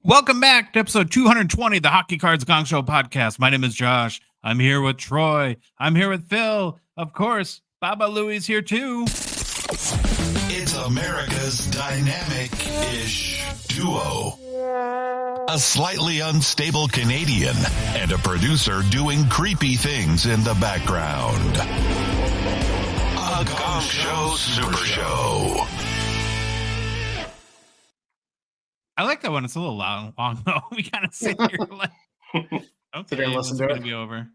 Welcome back to episode 220 of the Hockey Cards Gongshow podcast. My name is Josh. I'm here with Troy. I'm here with Phil. Of course, Baba Louie is here too. It's America's dynamic-ish duo. A slightly unstable Canadian and a producer doing creepy things in the background. A Gongshow Super Show. I like that one. It's a little long though. We kind of sit here like, okay, this is going to be over.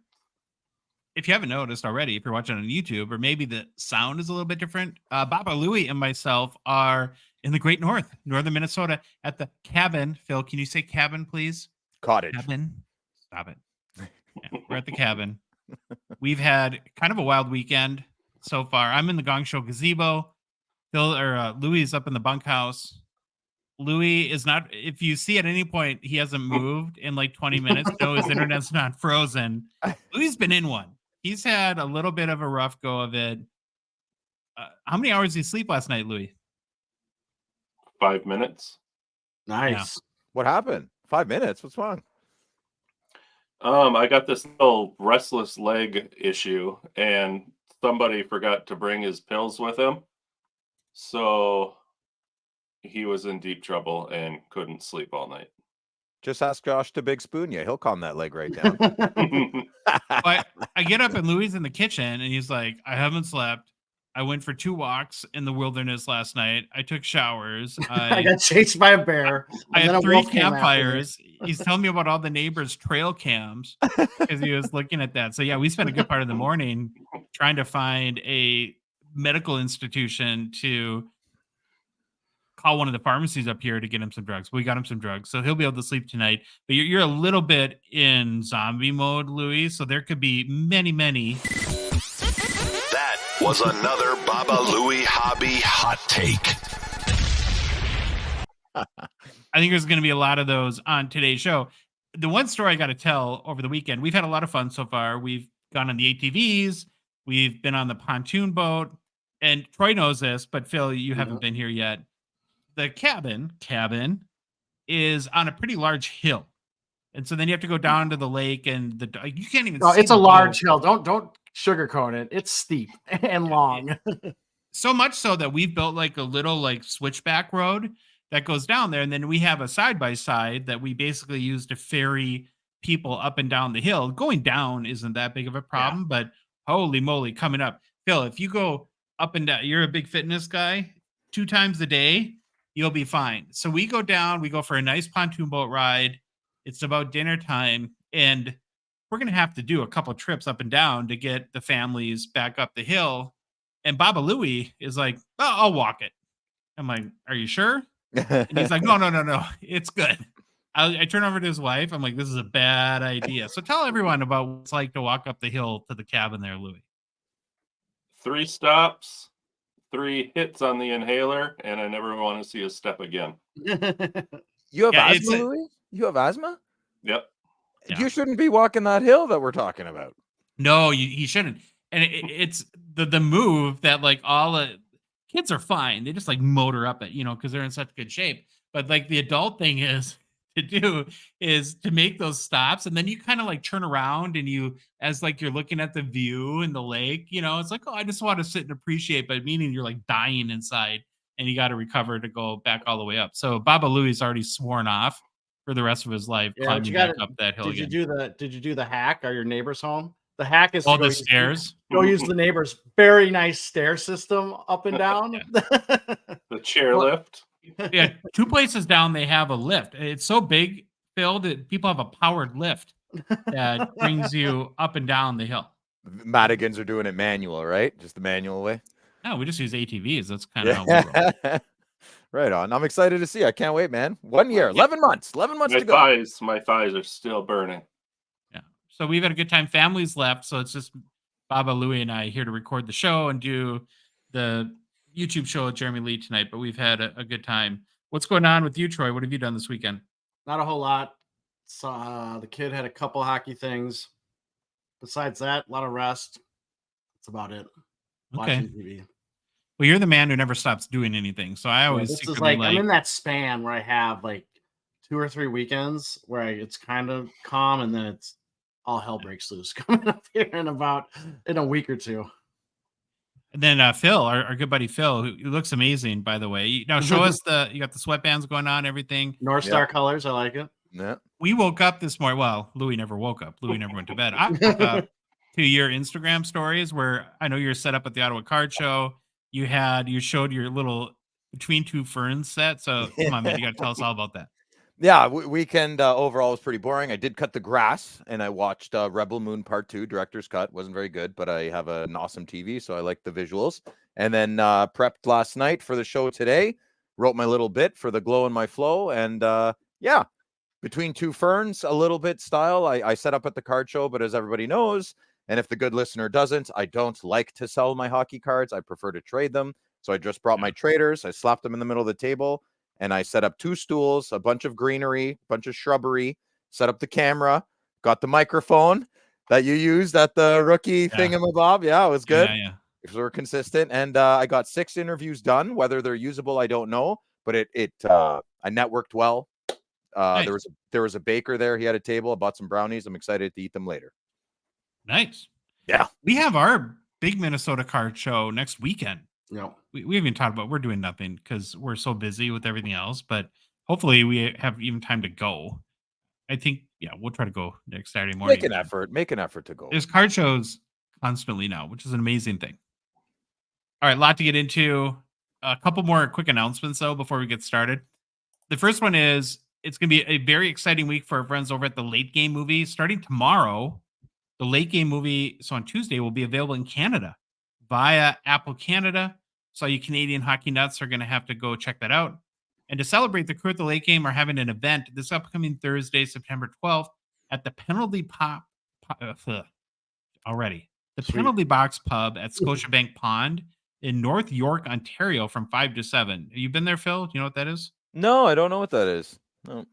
If you haven't noticed already, if you're watching on YouTube, or maybe the sound is a little bit different, Baba Louie and myself are in the Great North, northern Minnesota, at the cabin. Phil, can you say cabin, please? Cottage. Cabin. Stop it. Yeah, we're at the cabin. We've had kind of a wild weekend so far. I'm in the Gongshow gazebo. Louie is up in the bunkhouse. Louie is not, if you see at any point he hasn't moved in like 20 minutes, no, his internet's not frozen. Louie's been in one. He's had a little bit of a rough go of it. How many hours did you sleep last night, Louie? 5 minutes. Nice. Yeah. What happened? 5 minutes? What's wrong? I got this little restless leg issue, and somebody forgot to bring his pills with him. So he was in deep trouble and couldn't sleep all night. Just ask Josh to big spoon you. He'll calm that leg right down. I get up and Louie's in the kitchen and he's like, I haven't slept. I went for 2 walks in the wilderness last night. I took showers. I got chased by a bear. I had 3 campfires. He's telling me about all the neighbors' trail cams because he was looking at that. So yeah, we spent a good part of the morning trying to find a medical institution to call one of the pharmacies up here to get him some drugs. We got him some drugs, so he'll be able to sleep tonight. But you're a little bit in zombie mode, Louie, so there could be many. That was another Baba Louie hobby hot take. I think there's going to be a lot of those on today's show. The one story I got to tell over the weekend, we've had a lot of fun so far. We've gone on the ATVs. We've been on the pontoon boat. And Troy knows this, but Phil, you haven't been here yet. The cabin is on a pretty large hill. And so then you have to go down to the lake and you can't even see it's a large hill. Don't sugarcoat it. It's steep and long. So much so that we've built like a little like switchback road that goes down there. And then we have a side-by-side that we basically use to ferry people up and down the hill. Going down isn't that big of a problem, but holy moly, coming up. Phil, if you go up and down, you're a big fitness guy, 2 times a day, you'll be fine. So we go down, we go for a nice pontoon boat ride. It's about dinner time, and we're going to have to do a couple trips up and down to get the families back up the hill. And Baba Louie is like, oh, I'll walk it. I'm like, are you sure? And he's like, no. It's good. I turn over to his wife. I'm like, this is a bad idea. So tell everyone about what it's like to walk up the hill to the cabin there, Louie. 3 stops. 3 hits on the inhaler, and I never want to see a step again. You have asthma, Louie? You have asthma? Yep. Yeah. You shouldn't be walking that hill that we're talking about. No, he shouldn't. And it's the move that like all kids are fine. They just like motor up it, because they're in such good shape. But like the adult thing is to make those stops, and then you kind of like turn around and you, as like you're looking at the view in the lake, it's like, oh, I just want to sit and appreciate, but meaning you're like dying inside and you got to recover to go back all the way up. So Baba Louie's already sworn off for the rest of his life climbing back up that hill. Did you do the hack? Are your neighbors home? The hack is the stairs. Go use the neighbor's very nice stair system up and down. The chair lift. Yeah, 2 places down they have a lift. It's so big, Phil, that people have a powered lift that brings you up and down the hill. Madigans are doing it manual, right? Just the manual way. No, we just use ATVs. That's kind of how we roll. Right on. I'm excited to see. I can't wait, man. 1 year, 11 months to go. My thighs are still burning. Yeah. So we've had a good time. Families left, so it's just Baba Louie and I here to record the show and do the YouTube show with Jeremy Lee tonight, but we've had a good time. What's going on with you, Troy? What have you done this weekend? Not a whole lot. So, the kid had a couple hockey things. Besides that, a lot of rest. That's about it. Okay. Watching TV. Well, you're the man who never stops doing anything. So I always this is like I'm in that span where I have like 2 or 3 weekends where it's kind of calm, and then it's all hell breaks loose coming up here in a week or two. And then Phil, our good buddy Phil, who looks amazing, by the way. Now show us you got the sweatbands going on, everything. North Star colors, I like it. Yeah. We woke up this morning. Well, Louis never woke up. Louis never went to bed. I woke up to your Instagram stories where I know you're set up at the Ottawa Card Show. You showed your little Between Two Ferns set. So come on, man, you got to tell us all about that. Yeah, weekend overall was pretty boring. I did cut the grass, and I watched Rebel Moon Part 2, director's cut. Wasn't very good, but I have an awesome TV, so I like the visuals. And then prepped last night for the show today. Wrote my little bit for the glow in my flow, and yeah, Between Two Ferns, a little bit style. I set up at the card show, but as everybody knows, and if the good listener doesn't, I don't like to sell my hockey cards. I prefer to trade them. So I just brought my traders. I slapped them in the middle of the table. And I set up 2 stools, a bunch of greenery, a bunch of shrubbery, set up the camera, got the microphone that you used at the rookie thingamabob. Yeah, it was good. Yeah. Because we're consistent. And I got 6 interviews done. Whether they're usable, I don't know. But I networked well. Nice. There was a baker there. He had a table. I bought some brownies. I'm excited to eat them later. Nice. Yeah. We have our big Minnesota card show next weekend. Yep. We haven't even talked about, we're doing nothing because we're so busy with everything else, but hopefully we have even time to go. I think, we'll try to go next Saturday morning. Make an effort to go. There's card shows constantly now, which is an amazing thing. All right, a lot to get into. A couple more quick announcements though before we get started. The first one is it's going to be a very exciting week for our friends over at the Late Game Movie. Starting tomorrow, the Late Game Movie, so on Tuesday, will be available in Canada via Apple Canada. So you Canadian hockey nuts are going to have to go check that out. And to celebrate, the crew at the Late Game are having an event this upcoming Thursday, September 12th, at the Penalty Penalty Box Pub at Scotiabank Pond in North York, Ontario, from 5 to 7. Have you been there, Phil? Do you know what that is? No, I don't know what that is. No.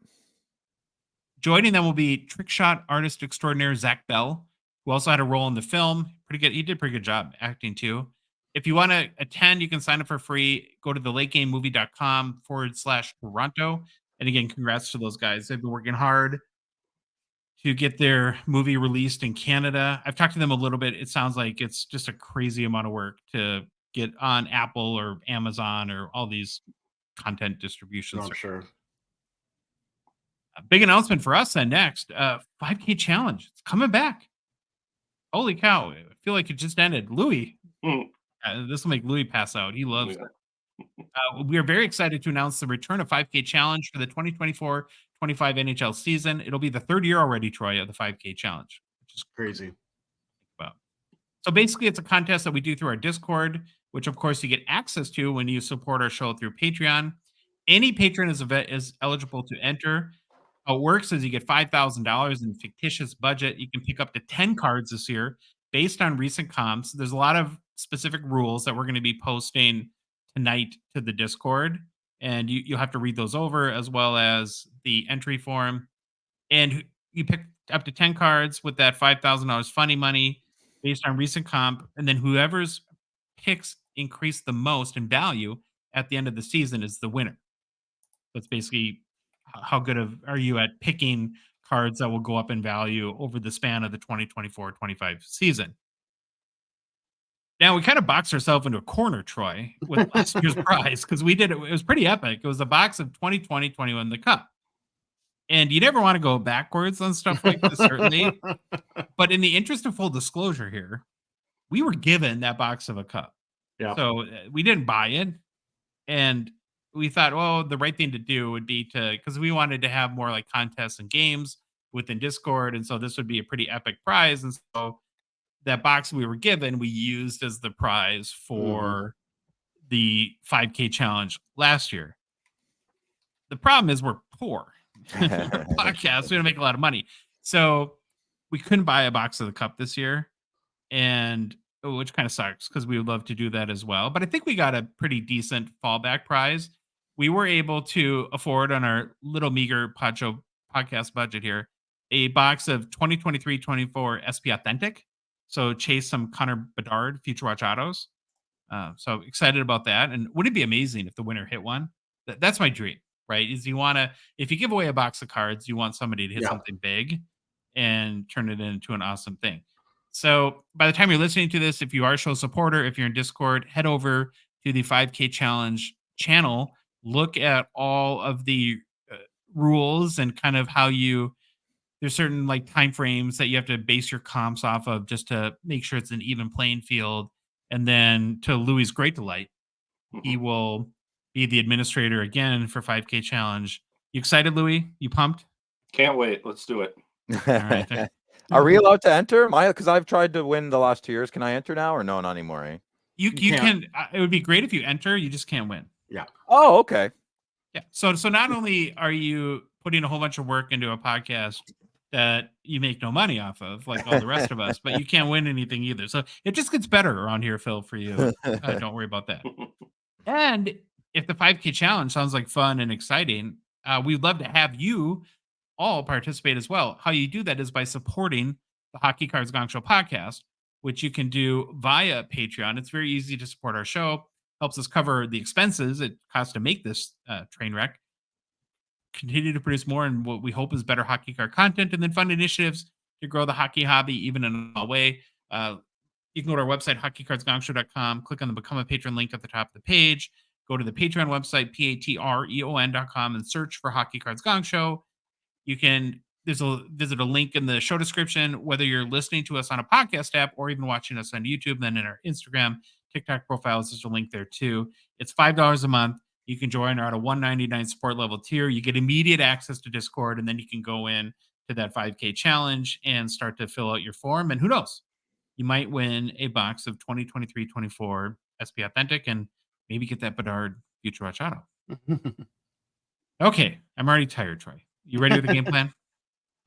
Joining them will be trick shot artist extraordinaire Zach Bell, who also had a role in the film. Pretty good. He did a pretty good job acting too. If you want to attend, you can sign up for free. Go to thelategamemovie.com/Toronto. And again, congrats to those guys. They've been working hard to get their movie released in Canada. I've talked to them a little bit. It sounds like it's just a crazy amount of work to get on Apple or Amazon or all these content distributions. I'm sure. A big announcement for us then next. 5K challenge. It's coming back. Holy cow. I feel like it just ended. Louis. This will make Louis pass out. He loves it. We are very excited to announce the return of 5K Challenge for the 2024-25 NHL season. It'll be the 3rd year already, Troy, of the 5K Challenge, which is crazy. Wow. So basically, it's a contest that we do through our Discord, which, of course, you get access to when you support our show through Patreon. Any patron is eligible to enter. How it works is you get $5,000 in a fictitious budget. You can pick up to 10 cards this year based on recent comps. There's a lot of specific rules that we're going to be posting tonight to the Discord, and you'll have to read those over, as well as the entry form. And you pick up to 10 cards with that $5,000 funny money based on recent comp, and then whoever's picks increase the most in value at the end of the season is the winner. That's basically how good are you at picking cards that will go up in value over the span of the 2024-25 season. Now, we kind of boxed ourselves into a corner, Troy, with last year's prize, because we did it. It was pretty epic. It was a box of 2020-21 the Cup. And you never want to go backwards on stuff like this, certainly. But in the interest of full disclosure here, we were given that box of a Cup. Yeah. So we didn't buy it. And we thought, well, the right thing to do would be because we wanted to have more like contests and games within Discord. And so this would be a pretty epic prize. And so that box we were given, we used as the prize for the 5K challenge last year. The problem is we're poor. Podcast, we don't make a lot of money. So we couldn't buy a box of the Cup this year. And which kind of sucks because we would love to do that as well. But I think we got a pretty decent fallback prize. We were able to afford on our little meager podcast budget here a box of 2023-24 SP Authentic. So chase some Connor Bedard Future Watch autos. So excited about that. And wouldn't it be amazing if the winner hit one? That's my dream, right? Is you want to, if you give away a box of cards, you want somebody to hit Yeah. something big and turn it into an awesome thing. So by the time you're listening to this, if you are a show supporter, if you're in Discord, head over to the 5K challenge channel, look at all of the rules and kind of how you, there's certain like time frames that you have to base your comps off of just to make sure it's an even playing field. And then to Louis' great delight, he will be the administrator again for 5K challenge. You excited, Louis? You pumped? Can't wait. Let's do it. All right. Are we allowed to enter? Because I've tried to win the last 2 years. Can I enter now or no? Not anymore. Eh? You can't. can. It would be great if you enter. You just can't win. Yeah. Oh, okay. Yeah. So not only are you putting a whole bunch of work into a podcast that you make no money off of, like all the rest of us, but you can't win anything either. So it just gets better around here, Phil, for you. Don't worry about that. And if the 5K challenge sounds like fun and exciting, we'd love to have you all participate as well. How you do that is by supporting the Hockey Cards Gongshow podcast, which you can do via Patreon. It's very easy to support our show. Helps us cover the expenses it costs to make this train wreck. Continue to produce more and what we hope is better hockey card content, and then fund initiatives to grow the hockey hobby even in a small way. You can go to our website, hockeycardsgongshow.com, click on the Become a Patron link at the top of the page, go to the Patreon website, patreon.com, and search for Hockey Cards Gongshow. You can visit a link in the show description, whether you're listening to us on a podcast app or even watching us on YouTube. Then in our Instagram, TikTok profiles, there's a link there too. It's $5 a month. You can join our at a $199 support level tier. You get immediate access to Discord, and then you can go in to that 5K challenge and start to fill out your form. And who knows, you might win a box of 2023-24 SP Authentic and maybe get that Bedard Future Watch Auto. Okay, I'm already tired, Troy. You ready with the game plan?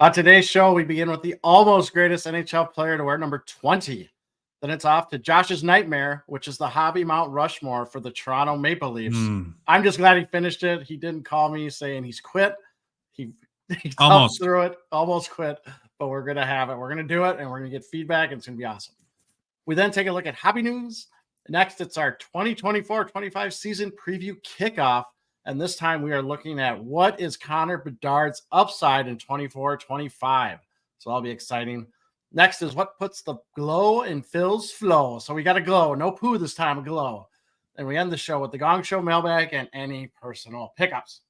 On today's show, we begin with the almost greatest NHL player to wear number 20. Then it's off to Josh's nightmare, which is the hobby Mount Rushmore for the Toronto Maple Leafs. I'm just glad he finished it. He didn't call me saying he's quit. He almost through it, almost quit, but we're going to have it. We're going to do it, and we're going to get feedback, and it's going to be awesome. We then take a look at hobby news. Next, it's our 2024-25 season preview kickoff. And this time we are looking at what is Connor Bedard's upside in 24-25. So that'll be exciting. Next is what puts the glow in Phil's flow. So we got a glow. No poo this time, a glow. And we end the show with the Gongshow Mailbag and any personal pickups.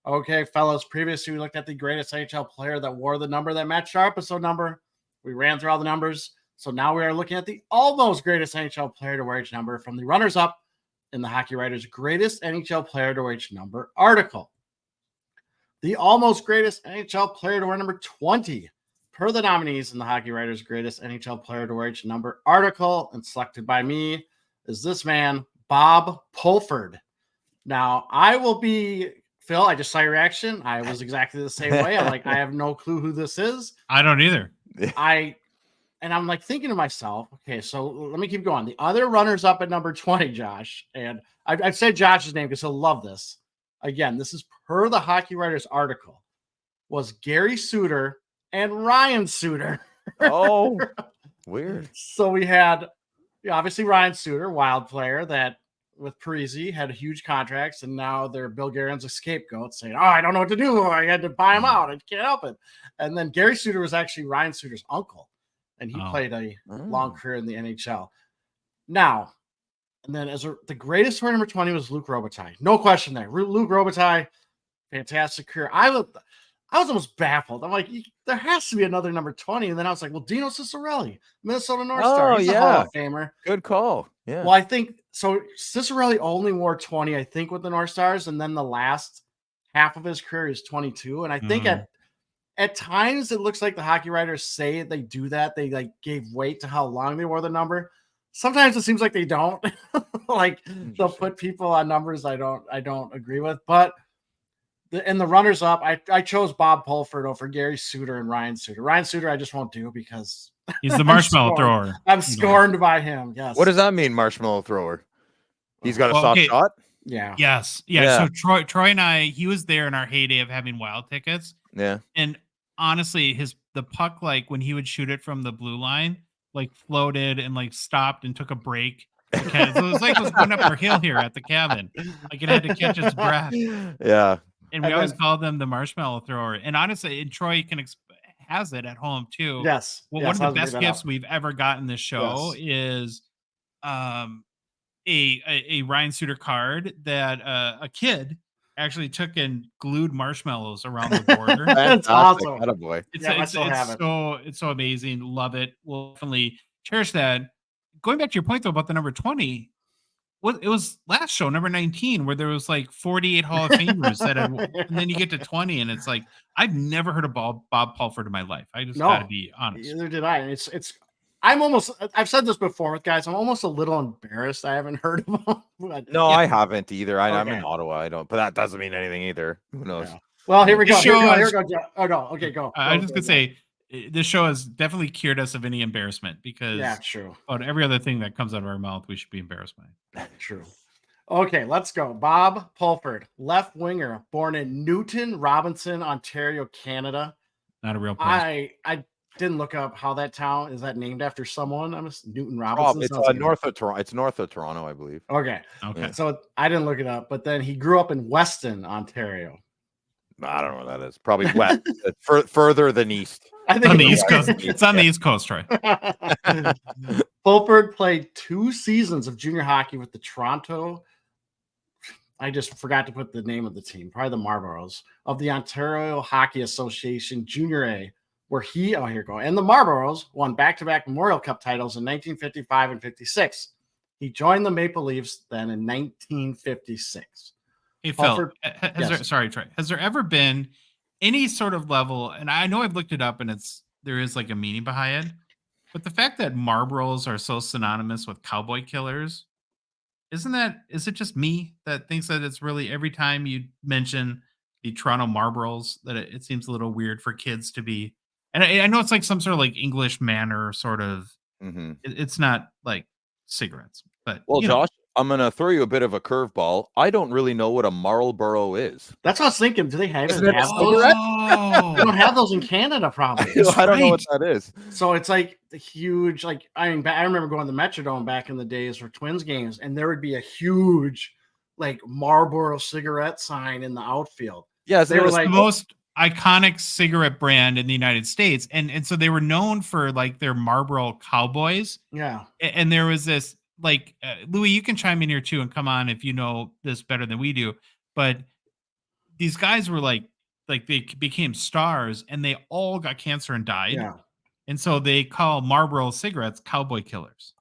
Okay, fellas, previously we looked at the greatest NHL player that wore the number that matched our episode number. We ran through all the numbers. So now we are looking at the almost greatest NHL player to wear each number from the runners-up in the Hockey Writers' greatest NHL player to wear each number article. The almost greatest NHL player to wear number 20, per the nominees in the Hockey Writers' greatest NHL player to wear each number article, and selected by me, is this man, Bob Pulford. Now, I will be, Phil, I just saw your reaction. I was exactly the same way. I'm like, I have no clue who this is. I don't either. And I'm like thinking to myself, okay, so let me keep going. The other runners up at number 20, Josh, and I've said Josh's name because he'll love this. Again, this is per the Hockey Writers article, was Gary Suter and Ryan Suter. Oh, weird. So we had obviously Ryan Suter, wild player that with Parisi had huge contracts, and now they're Bill Guerin's a scapegoat saying, oh, I don't know what to do. I had to buy him out. I can't help it. And then Gary Suter was actually Ryan Suter's uncle. And he played a long career in the NHL. Now, and then the greatest player number 20 was Luc Robitaille. No question there. Luc Robitaille, fantastic career. I was almost baffled. I'm like, there has to be another number 20. And then I was like, well, Dino Ciccarelli, Minnesota North Star. He's a Hall of Famer. Good call. Yeah. Well, I think so. Ciccarelli only wore 20, I think, with the North Stars. And then the last half of his career is 22. And I think at times, it looks like the Hockey Writers say they do that. They like gave weight to how long they wore the number. Sometimes it seems like they don't. Like they'll put people on numbers I don't agree with. But in the runners up, I chose Bob Pulford over Gary Suter and Ryan Suter. Ryan Suter I just won't do because he's the marshmallow thrower. I'm scorned by him. Yes. What does that mean, marshmallow thrower? He's got a soft shot? Yeah. Yes. Yeah. So Troy and I, he was there in our heyday of having wild tickets. Yeah. And honestly, the puck, like when he would shoot it from the blue line, like floated and like stopped and took a break. So it was like it was going up our hill here at the cabin. Like it had to catch its breath. Yeah. And we always call them the marshmallow thrower. And honestly, and Troy has it at home too. Yes. Well, one of the best gifts we've ever gotten this show is a Ryan Suter card that a kid actually took and glued marshmallows around the border. That's awesome. It's so amazing. Love it. We'll definitely cherish that. Going back to your point though about the number 20, it was last show, number 19, where there was like 48 Hall of Famers and then you get to 20, and it's like I've never heard of Bob Pulford in my life. I just got to be honest. Neither did I. I've said this before with guys. I'm almost a little embarrassed. I haven't heard of him. No, I haven't either. I'm in Ottawa. I don't, but that doesn't mean anything either. Who knows? Yeah. Well, here we go. Here we go. Oh no. Okay, go. I was just gonna say this show has definitely cured us of any embarrassment because true. On every other thing that comes out of our mouth, we should be embarrassed by. True. Okay, let's go. Bob Pulford, left winger, born in Newton Robinson, Ontario, Canada. Not a real place. I didn't look up how that town is. That named after someone? I'm just Newton Robinson. It's north of Toronto. It's north of Toronto, I believe. Okay. So I didn't look it up, but then he grew up in Weston, Ontario. I don't know what that is. Probably west, further than east. I think on the East Coast. It's on the East Coast, Troy. Pulford played 2 seasons of junior hockey with the Toronto. I just forgot to put the name of the team, probably the Marlboros of the Ontario Hockey Association Junior A, where and the Marlboros won back-to-back Memorial Cup titles in 1955 and 56. He joined the Maple Leafs then in 1956. Hey, Phil, Troy, has there ever been any sort of level, and I know I've looked it up and there is like a meaning behind it, but the fact that Marlboros are so synonymous with cowboy killers, is it just me that thinks that it's really every time you mention the Toronto Marlboros that it seems a little weird for kids to be, and I know it's like some sort of like English manner sort of, it's not like cigarettes, but Josh, I'm going to throw you a bit of a curveball. I don't really know what a Marlboro is. That's what I was thinking. Do they have those? They don't have those in Canada, probably. I don't know what that is. So it's like the huge, I remember going to the Metrodome back in the days for Twins games, and there would be a huge, Marlboro cigarette sign in the outfield. Yeah, they were like the most iconic cigarette brand in the United States, and so they were known for their Marlboro Cowboys. Yeah, and there was this. Louis, you can chime in here too and come on if you know this better than we do. But these guys were like they became stars and they all got cancer and died. Yeah. And so they call Marlboro cigarettes cowboy killers.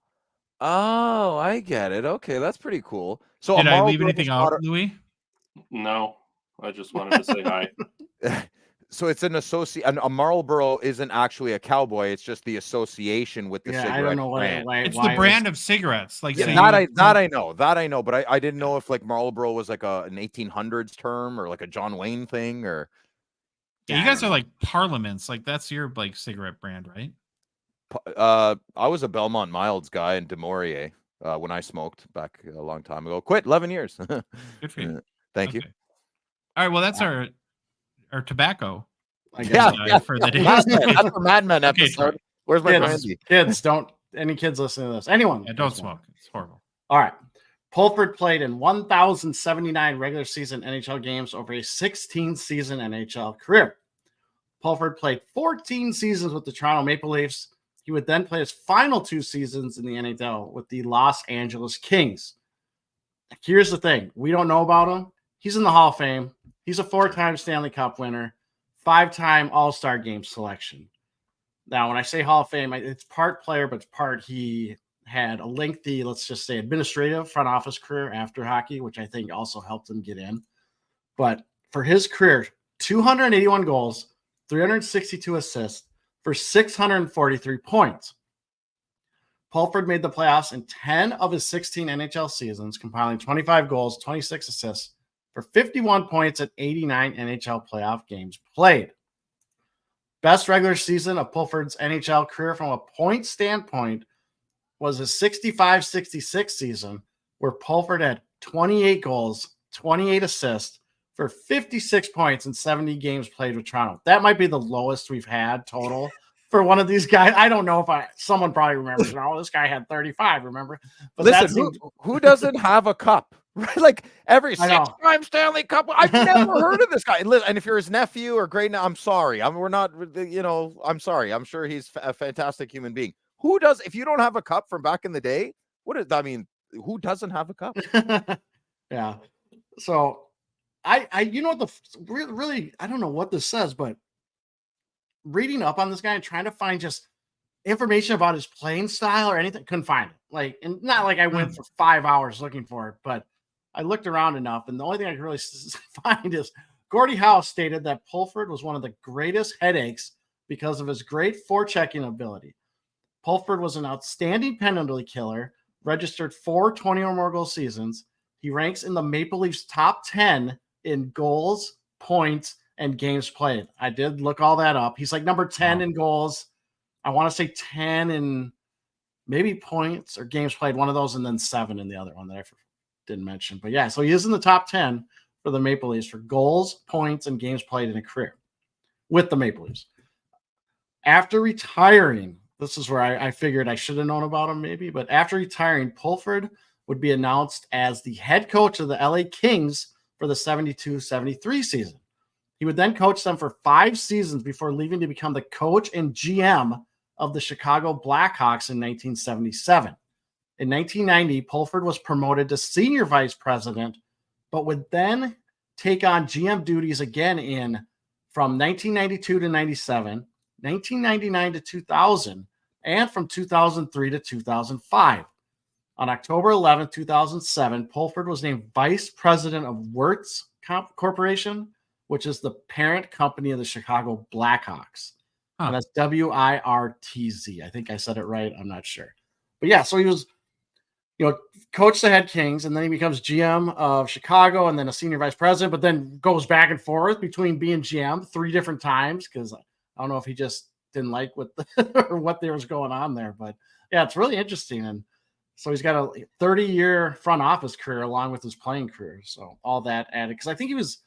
Oh, I get it. Okay, that's pretty cool. So did I leave anything out, Louis? No, I just wanted to say hi. So it's an a Marlboro isn't actually a cowboy. It's just the association with the cigarette. I don't know brand. It's the brand of cigarettes. That I know. But I didn't know if Marlboro was an 1800s term or a John Wayne thing or. Yeah, you guys are like Parliaments. That's your cigarette brand, right? I was a Belmont Milds guy in Des Maurier when I smoked back a long time ago. Quit 11 years. Good for you. Thank you. All right. Well, that's our tobacco. Yeah. For the day. That's a Mad Men episode. Where's my brandy? Kids, any kids listening to this? Anyone? Yeah, don't smoke. It's horrible. All right. Pulford played in 1,079 regular season NHL games over a 16-season NHL career. Pulford played 14 seasons with the Toronto Maple Leafs. He would then play his final 2 seasons in the NHL with the Los Angeles Kings. Here's the thing. We don't know about him. He's in the Hall of Fame. He's a 4-time Stanley Cup winner, 5-time All-Star Game selection. Now, when I say Hall of Fame, it's part player, but it's part he had a lengthy, let's just say, administrative front office career after hockey, which I think also helped him get in. But for his career, 281 goals, 362 assists for 643 points. Pulford made the playoffs in 10 of his 16 NHL seasons, compiling 25 goals, 26 assists for 51 points at 89 NHL playoff games played. Best regular season of Pulford's NHL career from a point standpoint was his 65-66 season, where Pulford had 28 goals, 28 assists for 56 points in 70 games played with Toronto. That might be the lowest we've had total for one of these guys. I don't know if someone probably remembers. Oh, this guy had 35. Remember? But Listen, who doesn't have a cup? Right? Like every 6-time Stanley Cup. I've never heard of this guy. And if you're his nephew or great, I'm sorry. We're not. I'm sorry. I'm sure he's a fantastic human being. Who does? If you don't have a cup from back in the day, who doesn't have a cup? Yeah. So I really, I don't know what this says, but reading up on this guy and trying to find just information about his playing style or anything, couldn't find it. Like, and not like I went for 5 hours looking for it, but I looked around enough, and the only thing I could really find is Gordie Howe stated that Pulford was one of the greatest headaches because of his great forechecking ability. Pulford was an outstanding penalty killer, registered 4 20 or more goal seasons. He ranks in the Maple Leafs top 10 in goals, points, and games played. I did look all that up. He's like number 10 in goals. I want to say 10 in maybe points or games played, one of those, and then 7 in the other one that I didn't mention. But yeah, so he is in the top 10 for the Maple Leafs for goals, points, and games played in a career with the Maple Leafs. After retiring, this is where I figured I should have known about him maybe, but after retiring, Pulford would be announced as the head coach of the LA Kings for the 72-73 season. He would then coach them for 5 seasons before leaving to become the coach and GM of the Chicago Blackhawks in 1977. In 1990, Pulford was promoted to senior vice president, but would then take on GM duties again from 1992 to 97, 1999 to 2000, and from 2003 to 2005. On October 11, 2007, Pulford was named vice president of Wirtz Corporation, which is the parent company of the Chicago Blackhawks. And that's WIRTZ. I think I said it right. I'm not sure. But yeah, so he was, coached the head Kings, and then he becomes GM of Chicago and then a senior vice president, but then goes back and forth between being GM 3 different times because I don't know if he just didn't like what there was going on there. But yeah, it's really interesting. And so he's got a 30-year front office career along with his playing career. So all that added, because I think he was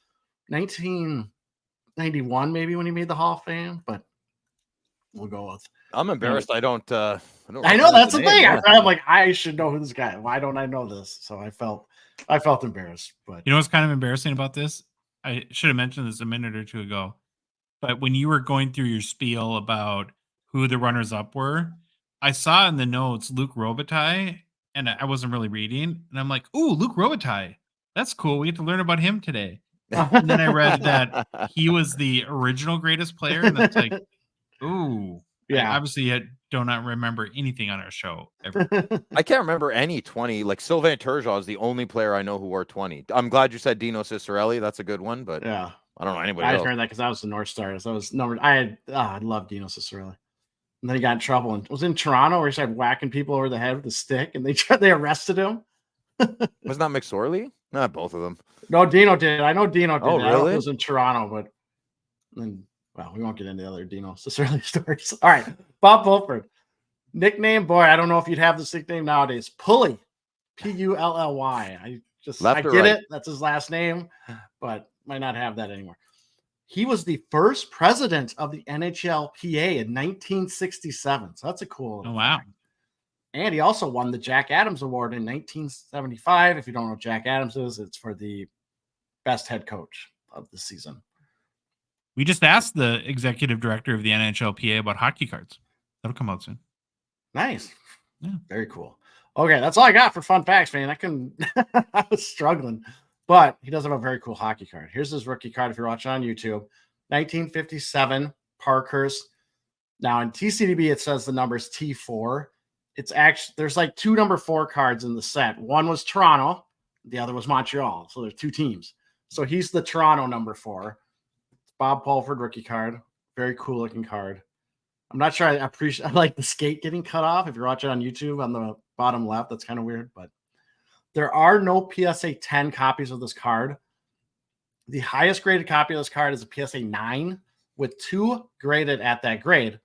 1991 maybe when he made the Hall of Fame, but we'll go with. I'm embarrassed. I know that's the thing. Yeah. I'm like, I should know who this guy is. Why don't I know this? So I felt embarrassed. But you know what's kind of embarrassing about this? I should have mentioned this a minute or two ago. But when you were going through your spiel about who the runners up were, I saw in the notes Luc Robitaille, and I wasn't really reading. And I'm like, ooh, Luc Robitaille. That's cool. We get to learn about him today. And then I read that he was the original greatest player. And that's like, ooh. Yeah. I obviously do not remember anything on our show ever. I can't remember any 20. Like Sylvain Turgeon is the only player I know who wore 20. I'm glad you said Dino Ciccarelli. That's a good one, but yeah. I don't know anybody else. I heard that because I was the North Stars. I was numbered. I love Dino Ciccarelli. And then he got in trouble and was in Toronto where he started whacking people over the head with a stick, and they arrested him. Wasn't that McSorley? Not both of them. No, Dino did. I know Dino did. Oh, really? I don't know if it was in Toronto, but then we won't get into the other Dino Ciccarelli stories. All right, Bob Pulford. Nickname, boy, I don't know if you'd have this nickname nowadays. Pulley, Pully. I get it. That's his last name, but might not have that anymore. He was the first president of the NHLPA in 1967. So that's a cool. Oh, wow. Fact. And he also won the Jack Adams Award in 1975. If you don't know what Jack Adams is, it's for the best head coach of the season. We just asked the executive director of the NHLPA about hockey cards. That'll come out soon. Nice. Yeah. Very cool. Okay, that's all I got for fun facts, man. I was struggling. But he does have a very cool hockey card. Here's his rookie card if you're watching on YouTube. 1957 Parkhurst. Now in TCDB, it says the number is T4. It's actually, there's like 2 number 4 cards in the set. One was Toronto. The other was Montreal. So there's 2 teams. So he's the Toronto number 4. It's Bob Pulford rookie card. Very cool looking card. I'm not sure I like the skate getting cut off. If you're watching on YouTube on the bottom left, that's kind of weird, but there are no PSA 10 copies of this card. The highest graded copy of this card is a PSA 9 with 2 graded at that grade.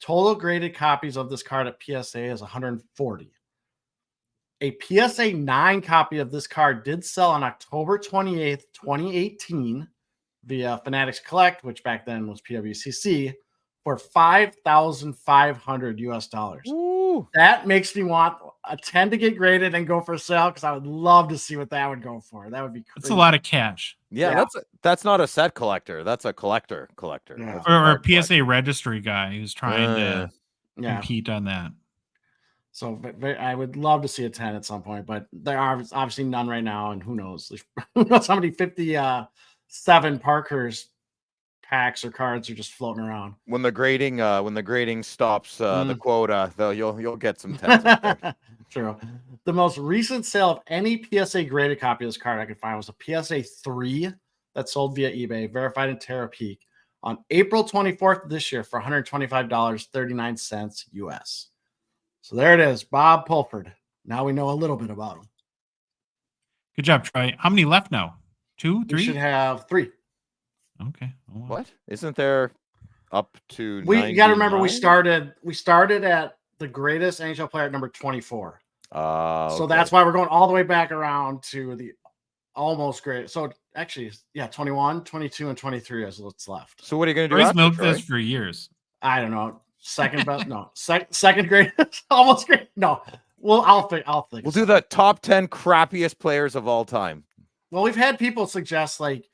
Total graded copies of this card at PSA is 140. A PSA 9 copy of this card did sell on October 28th, 2018 via Fanatics Collect, which back then was PWCC, for $5,500 US. Ooh. That makes me want a 10 to get graded and go for sale because I would love to see what that would go for. That would be crazy. It's a lot of cash. Yeah, that's not a set collector. That's a collector. Yeah. That's a Or a card PSA collector. registry guy who's trying to Yeah. compete on that. So I would love to see a 10 at some point, but there are obviously none right now. And who knows? Who knows how many 57 Parker's packs or cards are just floating around. When the grading stops the quota, though, you'll get some 10s out there. True. The most recent sale of any PSA graded copy of this card I could find was a PSA 3 that sold via eBay, verified in Terra Peak, on April 24th of this year for $125.39 US. So there it is, Bob Pulford. Now we know a little bit about him. Good job, Troy. How many left now? 2, 3? We should have 3. Okay. Oh, wow. What? Isn't there up to You got to remember 99? we started at the greatest NHL player at number 24. Okay. So that's why we're going all the way back around to the almost great. So actually, yeah, 21, 22, and 23 is what's left. So what are you going to do? Troy's after, milked Troy? this for years. I don't know. Second best, no. Second greatest, almost great. No. Well, I'll think. We'll do the top 10 crappiest players of all time. Well, we've had people suggest like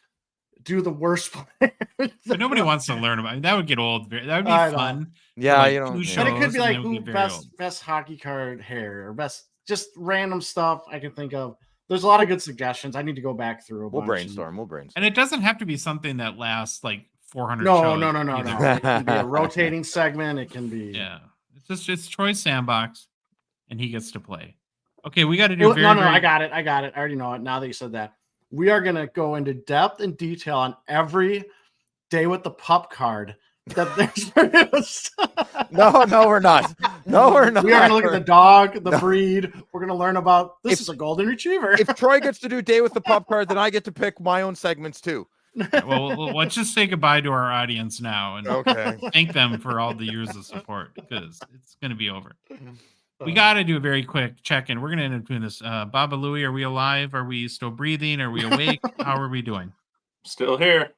do the worst players. But nobody wants to learn about it. That would get old. That would be fun. Yeah, like you know. 2 yeah. But it could shows, be and like then it would who get very old. best hockey card hair or best just random stuff I can think of. There's a lot of good suggestions. I need to go back through a We'll bunch brainstorm. We'll brainstorm. And it doesn't have to be something that lasts like 400 No. shows either. It can be a rotating segment. It can be Yeah. It's Troy's sandbox, and he gets to play. Okay, we got to do No, very I got it. I already know it. Now that you said that, we are going to go into depth and detail on every day with the pup card that there's. No, we're not. No, we're not. We are going to look at the dog, the breed. We're going to learn about this is a golden retriever. If Troy gets to do day with the pup card, then I get to pick my own segments too. Well, let's just say goodbye to our audience now and Okay. thank them for all the years of support because it's going to be over. We got to do a very quick check-in. We're going to end up doing this. Baba Louie, are we alive? Are we still breathing? Are we awake? How are we doing? Still here.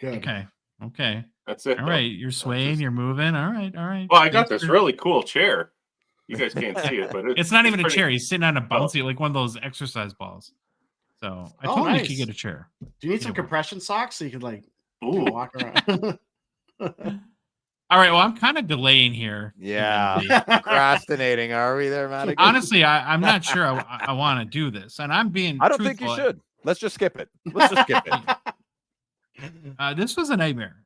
Good. Okay. That's it. All though. right. You're swaying. You're moving. All right. Well, I got this really cool chair. You guys can't see it, but It's not even a pretty- chair. He's sitting on a bouncy, like one of those exercise balls. So I told you could get a chair. Do you need some Either way. compression socks so you can like Ooh. walk around? All right. Well, I'm kind of delaying here. Yeah. Procrastinating. Are we there, Madigan? Honestly, I'm not sure I want to do this, and I'm being. I don't think you truthful. should. Let's just skip it. Let's just skip it. This was a nightmare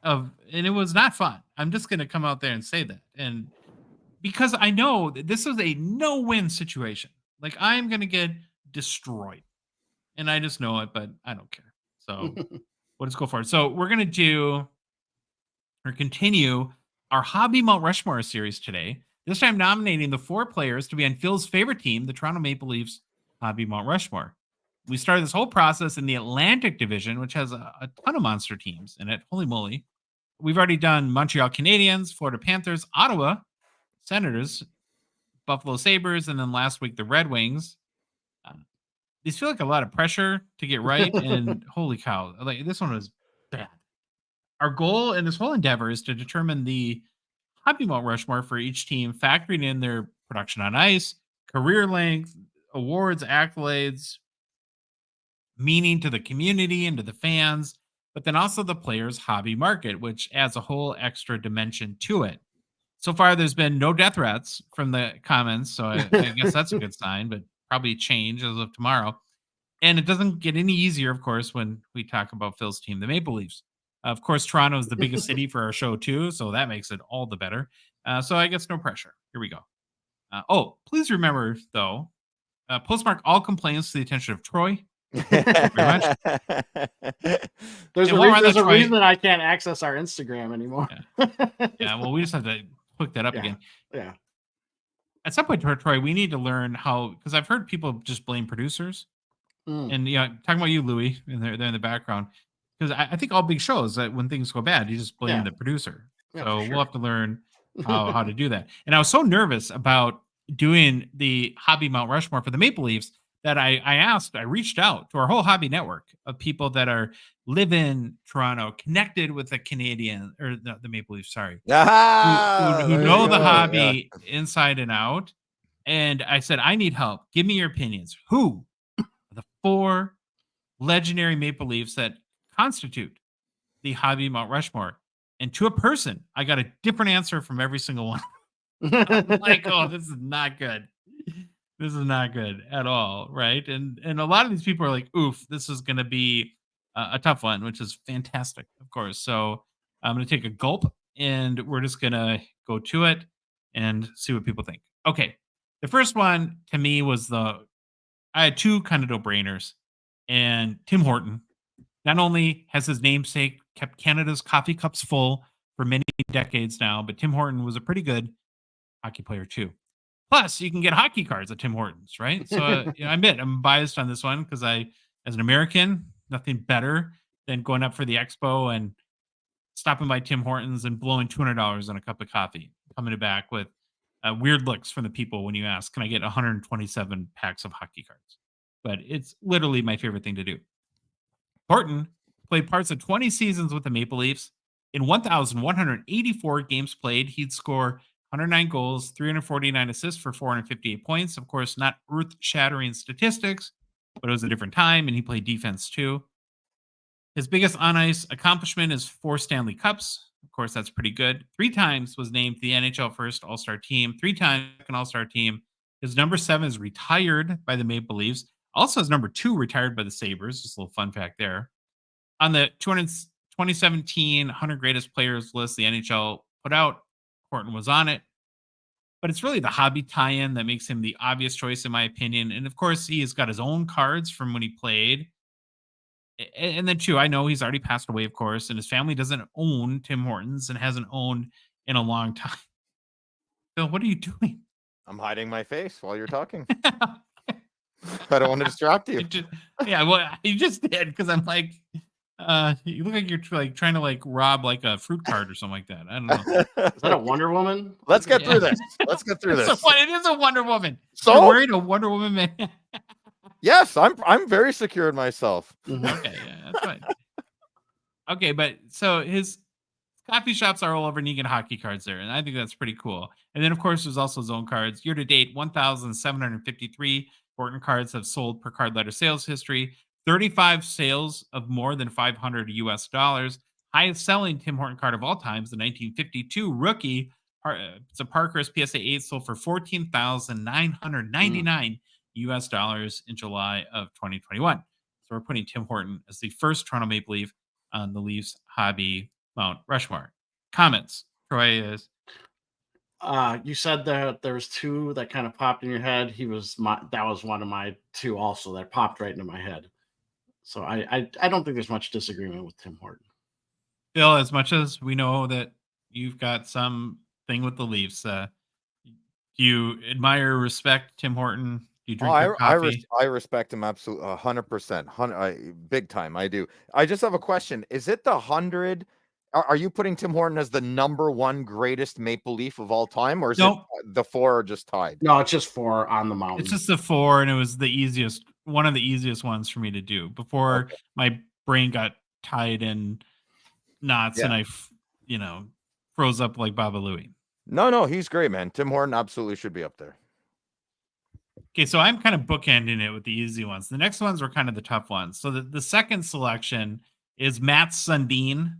and it was not fun. I'm just going to come out there and say that. And because I know that this is a no-win situation. Like I'm going to get destroyed and I just know it, but I don't care. So we'll just go for it. So we're going to continue our Hobby Mount Rushmore series today. This time nominating the 4 players to be on Phil's favorite team, the Toronto Maple Leafs Hobby Mount Rushmore. We started this whole process in the Atlantic Division, which has a ton of monster teams in it. Holy moly. We've already done Montreal Canadiens, Florida Panthers, Ottawa Senators, Buffalo Sabres, and then last week the Red Wings. These feel like a lot of pressure to get right, and holy cow, like this one was bad. Our goal in this whole endeavor is to determine the Hobby Mount Rushmore for each team, factoring in their production on ice, career length, awards, accolades, meaning to the community and to the fans, but then also the player's hobby market, which adds a whole extra dimension to it. So far, there's been no death threats from the comments, so I guess that's a good sign, but probably change as of tomorrow. And it doesn't get any easier, of course, when we talk about Phil's team, the Maple Leafs. Of course, Toronto is the biggest city for our show, too, so that makes it all the better. So I guess no pressure. Here we go. Please remember, though, postmark all complaints to the attention of Troy. There's a reason that I can't access our Instagram anymore. Yeah, well, we just have to hook that up again. Yeah. At some point, Troy, we need to learn how, because I've heard people just blame producers. And, talking about you, Louie, and they're in the background. Because I think all big shows, that when things go bad, you just blame the producer. Yeah, so for sure. we'll have to learn how to do that. And I was so nervous about doing the Hobby Mount Rushmore for the Maple Leafs that I reached out to our whole hobby network of people that live in Toronto, connected with the Canadian or the Maple Leafs, sorry, Ah, who there know you the go. hobby inside and out. And I said, I need help. Give me your opinions. Who are the 4 legendary Maple Leafs that constitute the hobby Mount Rushmore? And to a person, I got a different answer from every single one. I'm like, oh, this is not good. This is not good at all, right? And a lot of these people are like, oof, this is going to be a tough one, which is fantastic, of course. So I'm going to take a gulp, and we're just going to go to it and see what people think. Okay, the first one to me was I had 2 kind of no-brainers, and Tim Horton not only has his namesake kept Canada's coffee cups full for many decades now, but Tim Horton was a pretty good hockey player too. Plus, you can get hockey cards at Tim Hortons, right? So, I admit I'm biased on this one because as an American, nothing better than going up for the expo and stopping by Tim Hortons and blowing $200 on a cup of coffee, coming back with weird looks from the people when you ask, "Can I get 127 packs of hockey cards?" But it's literally my favorite thing to do. Horton played parts of 20 seasons with the Maple Leafs. In 1,184 games played, he'd score 109 goals, 349 assists for 458 points. Of course, not earth-shattering statistics, but it was a different time, and he played defense too. His biggest on-ice accomplishment is 4 Stanley Cups. Of course, that's pretty good. 3 times was named the NHL First All-Star Team, 3 times an All-Star Team. His number 7 is retired by the Maple Leafs. Also, his number 2 retired by the Sabres. Just a little fun fact there. On the 2017 100 Greatest Players list the NHL put out, Horton was on it. But it's really the hobby tie-in that makes him the obvious choice, in my opinion. And of course, he has got his own cards from when he played. And then, too, I know he's already passed away, of course, and his family doesn't own Tim Hortons and hasn't owned in a long time. Phil, what are you doing? I'm hiding my face while you're talking. I don't want to distract you. Yeah, well, you just did, because I'm like, you look like you're trying to rob a fruit cart or something like that. I don't know. Is that a Wonder Woman? Let's get through this. Let's get through this. It is a Wonder Woman. So you're wearing a Wonder Woman man. Yes, I'm very secure in myself. Okay, yeah, that's fine. Okay, but so his coffee shops are all over, and you get hockey cards there, and I think that's pretty cool. And then, of course, there's also zone cards. Year to date, 1,753 Horton cards have sold per card letter sales history. 35 sales of more than $500 US. Highest selling Tim Horton card of all time is the 1952 rookie. It's a Parkhurst PSA 8 sold for $14,999 US in July of 2021. So we're putting Tim Horton as the first Toronto Maple Leaf on the Leafs hobby Mount Rushmore. Comments, Troy? Is you said that there was 2 that kind of popped in your head. That was one of my 2 also that popped right into my head. So I don't think there's much disagreement with Tim Horton. Phil, as much as we know that you've got some thing with the Leafs, do you admire, respect Tim Horton? Do you drink their coffee? I respect him absolutely 100%, big time. I do. I just have a question. Is it the 100? Are you putting Tim Horton as the number 1 greatest Maple Leaf of all time, or is it the 4 are just tied? No, it's just 4 on the mountain. It's just the 4, and it was one of the easiest ones for me to do before my brain got tied in knots and I, froze up like Baba Louie. No, he's great, man. Tim Horton absolutely should be up there. Okay, so I'm kind of bookending it with the easy ones. The next ones were kind of the tough ones. So the second selection is Matt Sundin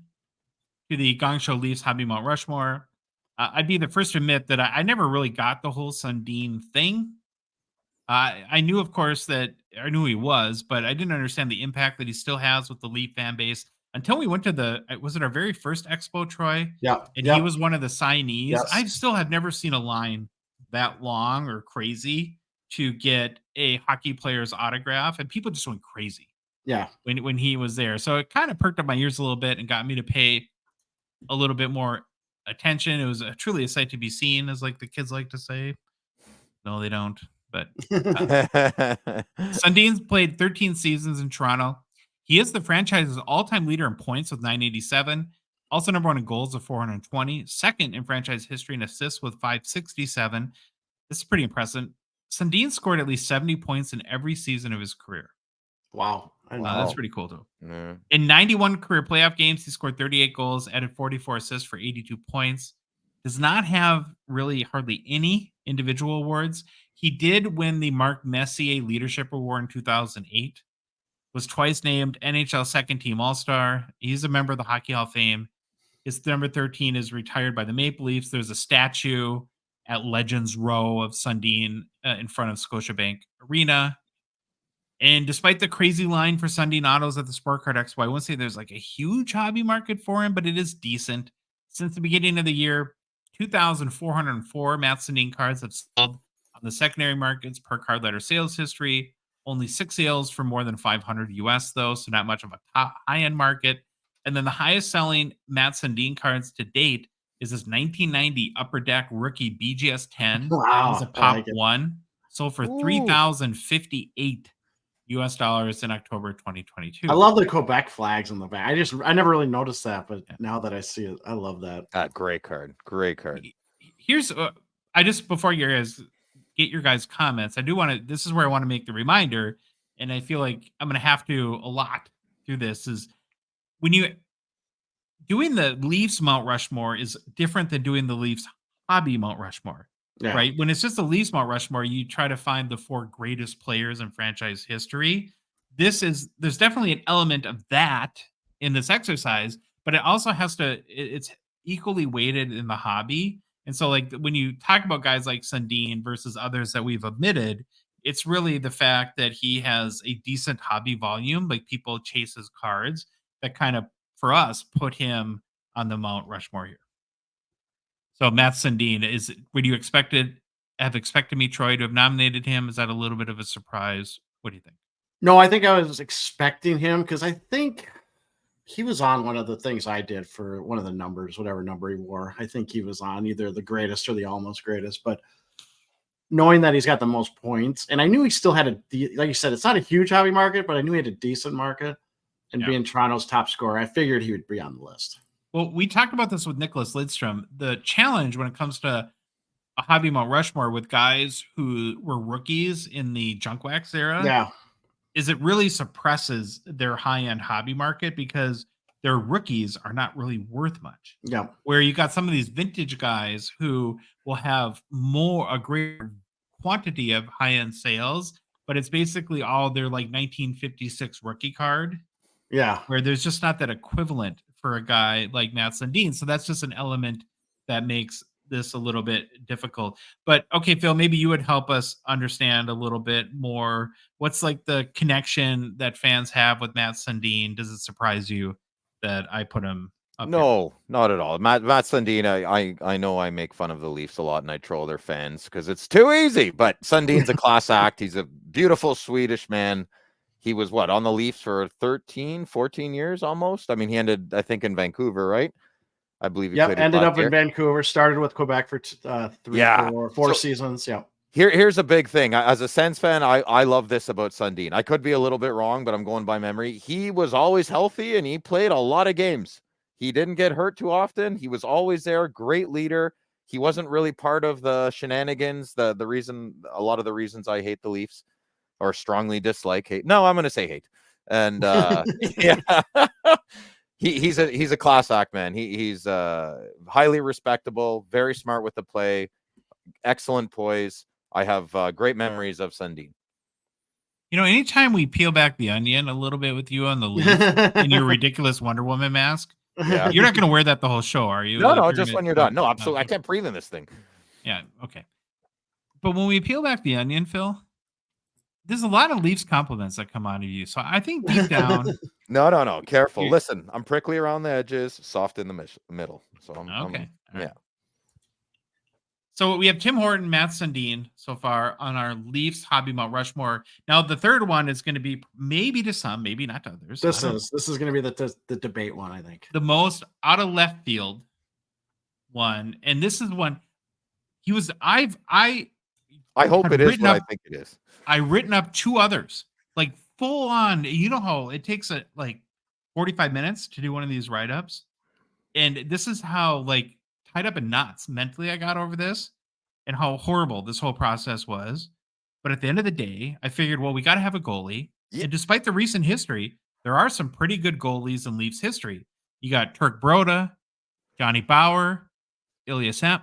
to the Gongshow Leafs Hobby Mount Rushmore. I'd be the first to admit that I never really got the whole Sundin thing. I knew, of course, that I knew who he was, but I didn't understand the impact that he still has with the Leaf fan base until we went to was it our very first expo, Troy? Yeah. And he was one of the signees. Yes. I still have never seen a line that long or crazy to get a hockey player's autograph, and people just went crazy. Yeah. When he was there. So it kind of perked up my ears a little bit and got me to pay a little bit more attention. It was truly a sight to be seen, as the kids like to say. No, they don't. But Sundin's played 13 seasons in Toronto. He is the franchise's all-time leader in points with 987. Also number 1 in goals with 420. Second in franchise history in assists with 567. This is pretty impressive. Sundin scored at least 70 points in every season of his career. Wow. I know. That's pretty cool, too. Yeah. In 91 career playoff games, he scored 38 goals, added 44 assists for 82 points. Does not have really hardly any individual awards. He did win the Mark Messier Leadership Award in 2008. Was twice named NHL Second Team All-Star. He's a member of the Hockey Hall of Fame. His number 13 is retired by the Maple Leafs. There's a statue at Legends Row of Sundin in front of Scotiabank Arena. And despite the crazy line for Sundin autos at the Sport Card Expo, I won't say there's like a huge hobby market for him, but it is decent. Since the beginning of the year, 2,404 Matt Sundin cards have sold on the secondary markets per card letter sales history. Only 6 sales for more than 500 US, though, so not much of a top high-end market. And then the highest selling Matt Sundin cards to date is this 1990 Upper Deck rookie BGS 10. Wow. It's a pop one. Sold for $3,058 US in October 2022. I love the Quebec flags in the back. I never really noticed that, but now that I see it, I love that. Great card. Great card. Here's I just before you guys get your guys' comments, I do want to. This is where I want to make the reminder, and I feel like I'm going to have to a lot through this. Is when you doing the Leafs Mount Rushmore is different than doing the Leafs hobby Mount Rushmore. Yeah. Right. When it's just a Leafs Mount Rushmore, you try to find the 4 greatest players in franchise history. There's definitely an element of that in this exercise, but it also it's equally weighted in the hobby. And so like when you talk about guys like Sundin versus others that we've omitted, it's really the fact that he has a decent hobby volume, like people chase his cards that kind of, for us, put him on the Mount Rushmore here. So Matt Sundin, would you have expected me, Troy, to have nominated him? Is that a little bit of a surprise? What do you think? No, I think I was expecting him because I think he was on one of the things I did for one of the numbers, whatever number he wore. I think he was on either the greatest or the almost greatest. But knowing that he's got the most points, and I knew he still had like you said, it's not a huge hobby market, but I knew he had a decent market. And being Toronto's top scorer, I figured he would be on the list. Well, we talked about this with Nicholas Lidstrom. The challenge when it comes to a hobby Mount Rushmore with guys who were rookies in the junk wax era, is it really suppresses their high-end hobby market because their rookies are not really worth much. Yeah. Where you got some of these vintage guys who will have a greater quantity of high-end sales, but it's basically all their like 1956 rookie card. Yeah. Where there's just not that equivalent for a guy like Matt Sundin. So that's just an element that makes this a little bit difficult. But okay, Phil, maybe you would help us understand a little bit more. What's like the connection that fans have with Matt Sundin? Does it surprise you that I put him up No, here? not at all. Matt Sundin, I know I make fun of the Leafs a lot and I troll their fans because it's too easy. But Sundin's a class act. He's a beautiful Swedish man. He was on the Leafs for 13, 14 years almost. I mean, he ended, I think, in Vancouver, right? I believe he played ended up in Vancouver, started with Quebec for 4 seasons. Yeah. Here's a big thing. As a Sens fan, I love this about Sundin. I could be a little bit wrong, but I'm going by memory. He was always healthy and he played a lot of games. He didn't get hurt too often. He was always there. Great leader. He wasn't really part of the shenanigans. A lot of the reasons I hate the Leafs or strongly dislike hate. No, I'm going to say hate. And he's a class act, man. He's highly respectable, very smart with the play, excellent poise. I have great memories of Sundin. You know, anytime we peel back the onion a little bit with you on the Leaf in your ridiculous Wonder Woman mask, you're not going to wear that the whole show, are you? No, just when you're done. No, absolutely. I can't breathe in this thing. Yeah, okay. But when we peel back the onion, Phil, there's a lot of Leafs compliments that come out of you. So I think deep down... No. Careful. Listen, I'm prickly around the edges, soft in the middle. So okay. Yeah. So we have Tim Horton, Matt Sundin so far on our Leafs hobby Mount Rushmore. Now the third one is going to be maybe to some, maybe not to others. This is going to be the debate one, I think. The most out of left field one, and this is one he was. I hope it is what I think it is. I've written up 2 others, like full on. You know how it takes like 45 minutes to do one of these write-ups, and this is how like tied up in knots mentally I got over this and how horrible this whole process was. But at the end of the day, I figured, well, we got to have a goalie. Yeah. And despite the recent history, there are some pretty good goalies in Leafs history. You got Turk Broda, Johnny Bauer, Ilya Semp.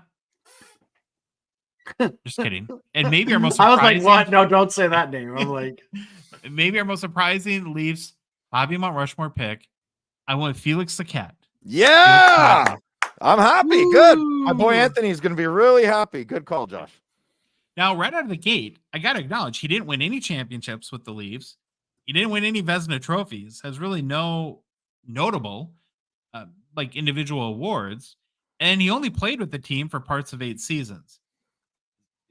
Just kidding. And maybe our most I was surprising. like, what? No, don't say that name. I'm like, maybe our most surprising Leafs Bobby Mount Rushmore pick. I went Felix the Cat. Yeah. I'm happy. Good. My boy Woo! Anthony's going to be really happy. Good call, Josh. Now, right out of the gate, I got to acknowledge he didn't win any championships with the Leafs. He didn't win any Vezina trophies. Has really no notable like individual awards, and he only played with the team for parts of 8 seasons.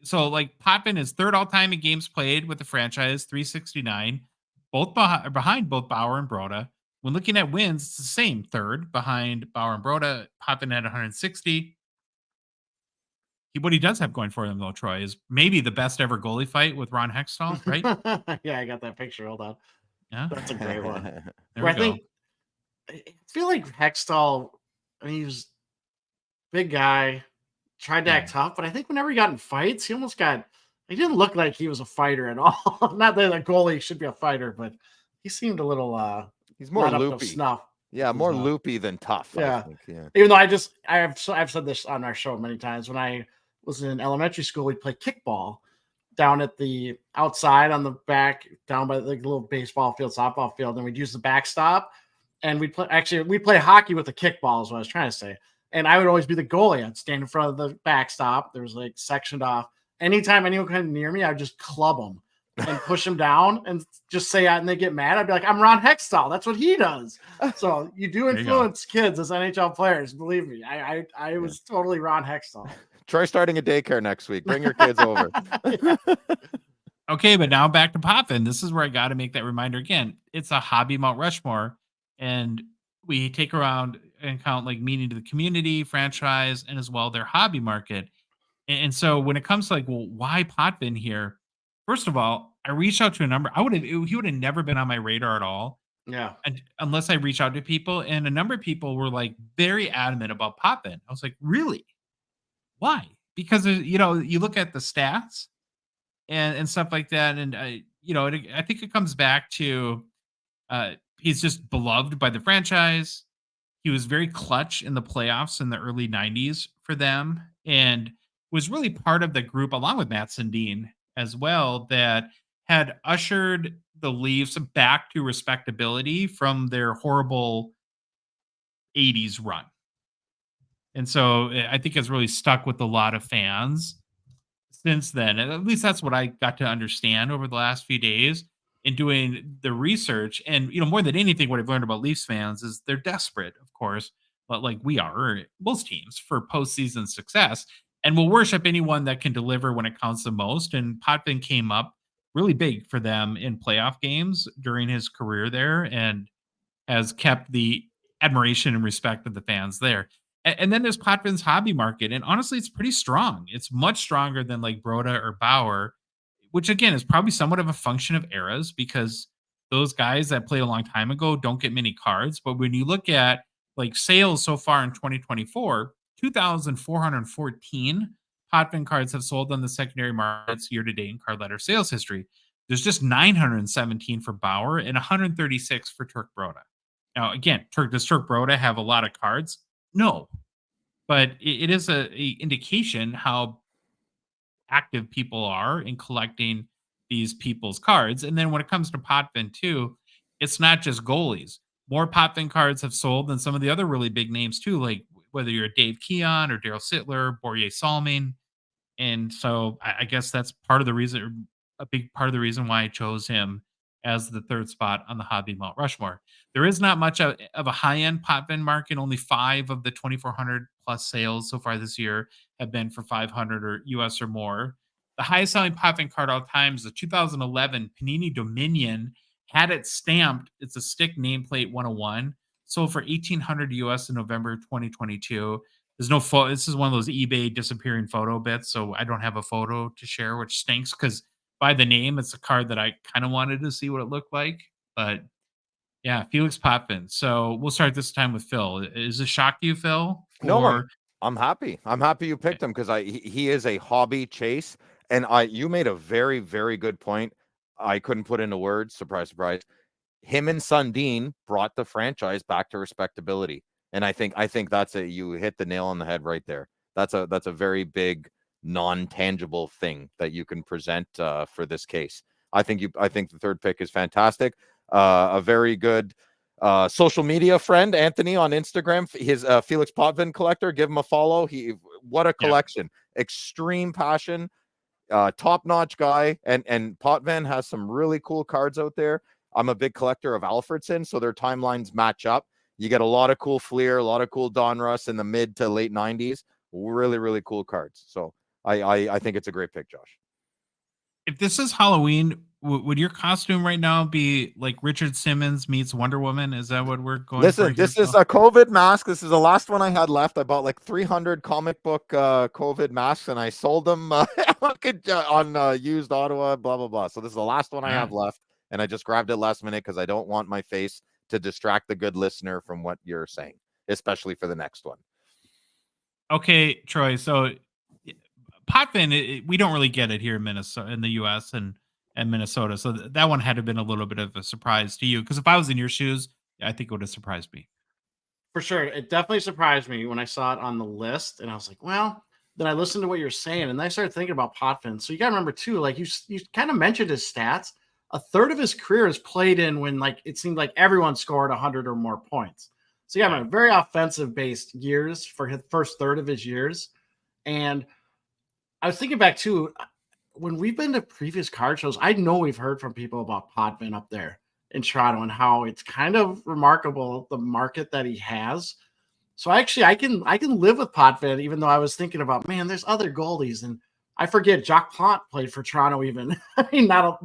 So, like, Potvin is third all time in games played with the franchise, 369, both behind both Bauer and Broda. When looking at wins, it's the same, third behind Bauer and Broda. Potvin had 160. What he does have going for him, though, Troy, is maybe the best ever goalie fight with Ron Hextall, right? yeah, I got that picture. Hold on. Yeah, That's a great one. there we go. I feel like Hextall, he was big guy, tried to act tough, but I think whenever he got in fights, he didn't look like he was a fighter at all. Not that a goalie should be a fighter, but he seemed a little he's more not loopy. up to snuff. Yeah, more loopy than tough. Yeah. I think. Yeah. Even though I've said this on our show many times. When I was in elementary school, we'd play kickball down at the outside on the back, down by the little baseball field, softball field, and we'd use the backstop. And we play hockey with the kickball is what I was trying to say. And I would always be the goalie. I'd stand in front of the backstop. There was like sectioned off. Anytime anyone came near me, I'd just club them and push them down and just say, and they get mad. I'd be like, I'm Ron Hextall. That's what he does. So you do influence kids as NHL players. Believe me. I was totally Ron Hextall. Try starting a daycare next week. Bring your kids over. Okay, but now back to Potvin. This is where I got to make that reminder again. It's a hobby Mount Rushmore. And we take around and count like meaning to the community, franchise, and as well their hobby market. And so when it comes to like, well, why Potvin here? First of all, I reached out to a number. He would have never been on my radar at all. Yeah. Unless I reach out to people, and a number of people were like very adamant about Potvin. I was like, really? Why? Because you look at the stats and stuff like that, and I think it comes back to he's just beloved by the franchise. He was very clutch in the playoffs in the early 90s for them and was really part of the group, along with Matt Sundin as well, that had ushered the Leafs back to respectability from their horrible 80s run. And so I think it's really stuck with a lot of fans since then. At least that's what I got to understand over the last few days in doing the research. And, more than anything, what I've learned about Leafs fans is they're desperate, of course, but like we are, or most teams, for postseason success, and will worship anyone that can deliver when it counts the most. And Potvin came up really big for them in playoff games during his career there and has kept the admiration and respect of the fans there. And then there's Potvin's hobby market. And honestly, it's pretty strong. It's much stronger than like Broda or Bauer, which again is probably somewhat of a function of eras because those guys that played a long time ago don't get many cards. But when you look at like sales so far in 2024, 2,414 Potvin cards have sold on the secondary markets year to date in card letter sales history. There's just 917 for Bauer and 136 for Turk Broda. Now, again, does Turk Broda have a lot of cards? No, but it is a indication how active people are in collecting these people's cards. And then when it comes to Potvin too, it's not just goalies. More Potvin cards have sold than some of the other really big names too, like whether you're Dave Keon or Daryl Sittler, Borje Salming. And so I guess that's part of the reason, a big part of the reason why I chose him as the third spot on the hobby Mount Rushmore. There is not much of a high-end Potvin market. Only 5 of the 2,400 plus sales so far this year have been for 500 or US or more. The highest selling Potvin card all time is the 2011 Panini Dominion. Had it stamped, it's a stick nameplate 101. Sold for 1,800 US in November 2022. There's no photo. This is one of those eBay disappearing photo bits, so I don't have a photo to share, which stinks because by the name, it's a card that I kind of wanted to see what it looked like. But yeah, Felix Potvin. So we'll start this time with Phil. Is this shock to you, Phil? No, I'm happy. I'm happy you picked him because he is a hobby chase. And you made a very, very good point. I couldn't put into words. Surprise, surprise. Him and Sundin brought the franchise back to respectability. And I think that's it. You hit the nail on the head right there. That's a very big non-tangible thing that you can present for this case. I think the third pick is fantastic. A very good social media friend, Anthony, on Instagram, his Felix Potvin collector. Give him a follow. What a collection. Extreme passion, top-notch guy, and Potvin has some really cool cards out there. I'm a big collector of Alfredson, so their timelines match up. You get a lot of cool Fleer, a lot of cool Donruss in the mid to late 90s. Really, really cool cards. So I think it's a great pick, Josh. If this is Halloween, would your costume right now be like Richard Simmons meets Wonder Woman? Is that what we're going for? Listen, this is a COVID mask. This is the last one I had left. I bought like 300 comic book COVID masks, and I sold them on used Ottawa, blah, blah, blah. So this is the last one I have left, and I just grabbed it last minute because I don't want my face to distract the good listener from what you're saying, especially for the next one. Okay, Troy. So Potvin, we don't really get it here in Minnesota, in the U.S. and Minnesota. So that one had to have been a little bit of a surprise to you. Because if I was in your shoes, I think it would have surprised me. For sure. It definitely surprised me when I saw it on the list. And I was like, well, then I listened to what you're saying. And then I started thinking about Potvin. So you got to remember, too, like you kind of mentioned his stats. A third of his career is played in when like it seemed like everyone scored 100 or more points. So yeah, very offensive-based years for his first third of his years. And I was thinking back, too, when we've been to previous card shows, I know we've heard from people about Potvin up there in Toronto and how it's kind of remarkable, the market that he has. So actually, I can live with Potvin, even though I was thinking about, man, there's other goalies. And I forget Jacques Plante played for Toronto even. I mean, not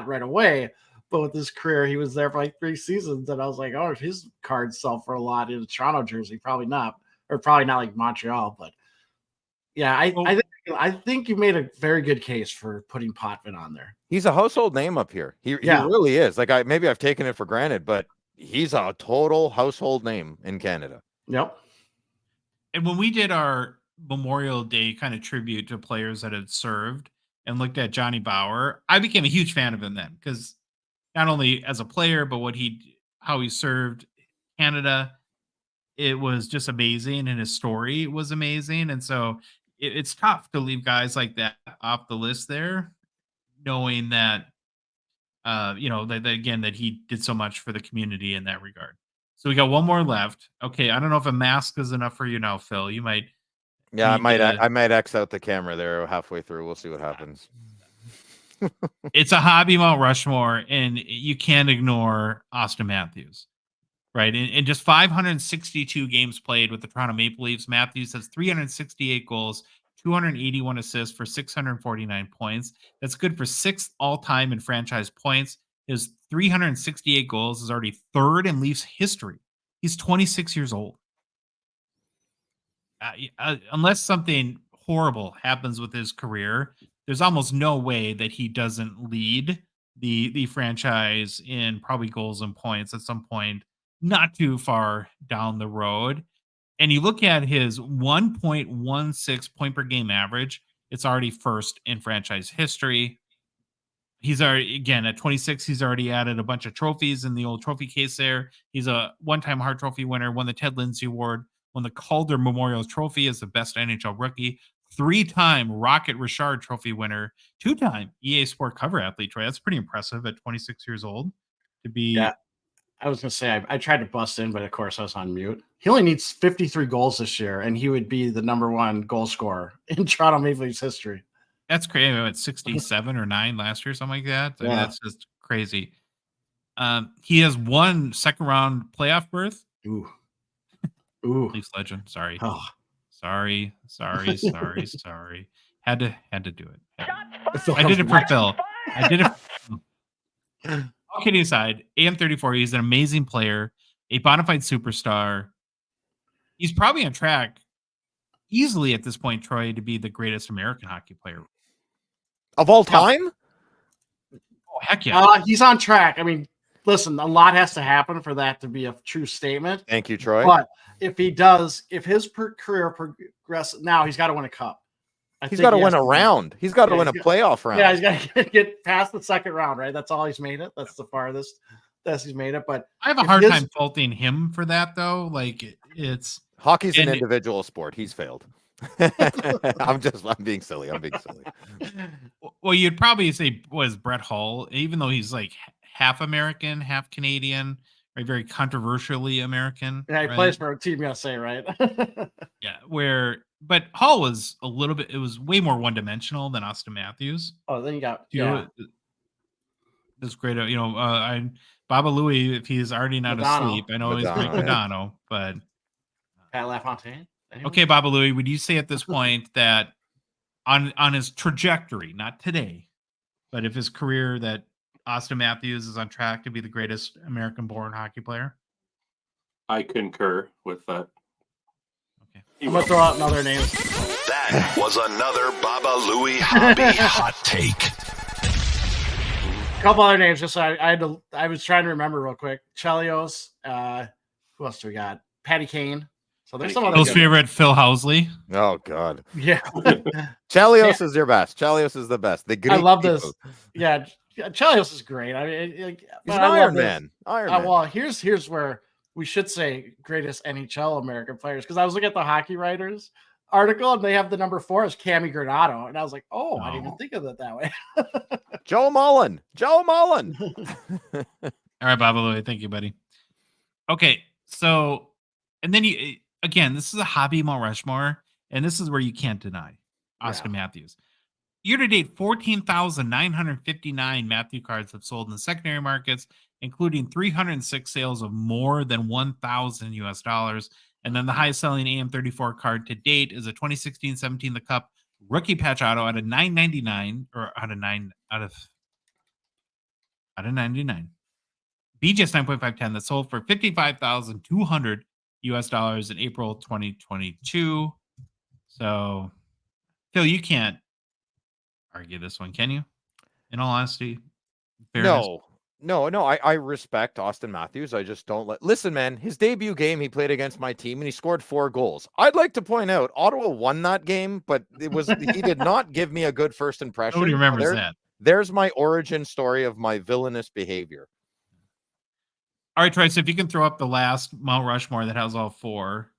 right away, but with his career, he was there for like 3 seasons. And I was like, oh, if his cards sell for a lot in a Toronto jersey, probably not like Montreal, but yeah, I think you made a very good case for putting Potvin on there. He's a household name up here. He really is. Like maybe I've taken it for granted, but he's a total household name in Canada. Yep. And when we did our Memorial Day kind of tribute to players that had served and looked at Johnny Bauer, I became a huge fan of him then, because not only as a player, but how he served Canada, it was just amazing, and his story was amazing. And so it's tough to leave guys like that off the list there, knowing that, that he did so much for the community in that regard. So we got one more left. Okay, I don't know if a mask is enough for you now, Phil. You might. Yeah, I might X out the camera there halfway through. We'll see what happens. It's a hobby Mount Rushmore, and you can't ignore Austin Matthews. Right. In just 562 games played with the Toronto Maple Leafs, Matthews has 368 goals, 281 assists for 649 points. That's good for 6th all-time in franchise points. His 368 goals is already 3rd in Leafs history. He's 26 years old. Unless something horrible happens with his career, there's almost no way that he doesn't lead the franchise in probably goals and points at some point not too far down the road. And you look at his 1.16 point per game average, it's already 1st in franchise history. He's already, again, at 26, he's already added a bunch of trophies in the old trophy case there. He's a one-time Hart Trophy winner, won the Ted Lindsay Award, won the Calder Memorial Trophy as the best NHL rookie, 3-time Rocket Richard Trophy winner, 2-time EA Sport cover athlete, Troy. That's pretty impressive at 26 years old to be. Yeah. I was going to say, I tried to bust in, but of course I was on mute. He only needs 53 goals this year, and he would be the #1 goal scorer in Toronto Maple Leafs history. That's crazy. At 67 or 9 last year, something like that. I mean, that's just crazy. He has 1 second-round playoff berth. Ooh. Leafs legend. Sorry. Oh. Sorry. Had to do it. I did it for Phil. I did it. All kidding aside, AM34, he's an amazing player, a bona fide superstar. He's probably on track easily at this point, Troy, to be the greatest American hockey player of all time. Oh, heck yeah. He's on track. I mean, listen, a lot has to happen for that to be a true statement. Thank you, Troy. But if his career progresses, now he's got to win a cup. He's got to win a round. He's got to win a playoff round. Yeah, he's got to get past the second round, right? That's all he's made it. That's the farthest that he's made it. But I have a hard time faulting him for that, though. Like, it's hockey's an individual sport. He's failed. I'm being silly. Well, you'd probably say was Brett Hull, even though he's like half American, half Canadian, right? Very controversially American. Yeah, he plays for a Team USA, right? Yeah, but Hull was a little bit. It was way more one-dimensional than Austin Matthews. Oh, then you got This great, Baba Louie, if he's already not asleep, I know he's Mike Modano, but Pat LaFontaine. Anyone? Okay, Baba Louie, would you say at this point that on his trajectory, not today, but if his career, that Austin Matthews is on track to be the greatest American-born hockey player? I concur with that. Okay, I'm gonna throw out another name. That was another Baba Louie hobby hot take. A couple other names. Just I was trying to remember real quick. Chelios. Who else do we got? Patty Kane. So there's some other. Phil's favorite, Phil Housley. Oh God. Yeah. Chelios is your best. Chelios is the best. I love this. Yeah, Chelios is great. I mean, he's an Iron Man. Iron Man. Well, here's where we should say greatest NHL American players, because I was looking at the Hockey Writers article and they have the number 4 as Cammy Granato, and I was like, I didn't even think of it that way. Joe Mullen. All right, Baba Louie, thank you, buddy. Okay, so and then again, this is a hobby Mount Rushmore, and this is where you can't deny Austin Matthews. Year to date, 14,959 Matthew cards have sold in the secondary markets, including 306 sales of more than $1,000. And then the highest selling AM34 card to date is a 2016-17 The Cup rookie patch auto out of 999, or out of 99. BGS 9.510 that sold for $55,200 in April 2022. So, Phil, you can't argue this one, can you? In all honesty, fairness? No. I respect Austin Matthews. I just don't listen, man. His debut game, he played against my team and he scored 4 goals. I'd like to point out Ottawa won that game, but he did not give me a good first impression. Nobody remembers that. There's my origin story of my villainous behavior. All right, Troy, so if you can throw up the last Mount Rushmore that has all 4.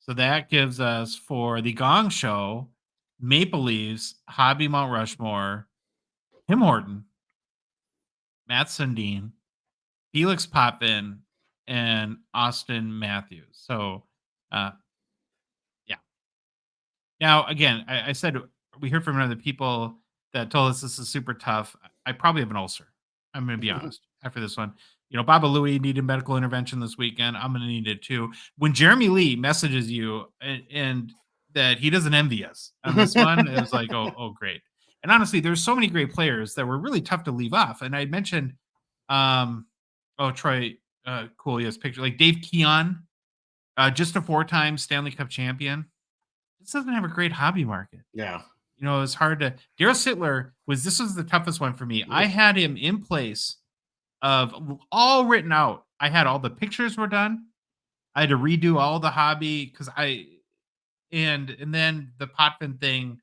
So that gives us, for the Gongshow, Maple Leafs, Hobby Mount Rushmore, Tim Horton, Matt Sundin, Felix Potvin, and Austin Matthews. So, yeah. Now, again, I said we heard from other people that told us this is super tough. I probably have an ulcer. I'm going to be honest after this one. You know, Baba Louie needed medical intervention this weekend. I'm going to need it too. When Jeremy Lee messages you and that he doesn't envy us on this one, it was like, oh, great. And honestly, there's so many great players that were really tough to leave off. And I mentioned, Troy, cool, yes, picture like Dave Keon, just a 4-time Stanley Cup champion. This doesn't have a great hobby market. Yeah. You know, it's hard to. Daryl Sittler this was the toughest one for me. I had him in place of all written out. I had all the pictures were done. I had to redo all the hobby because and then the Potvin thing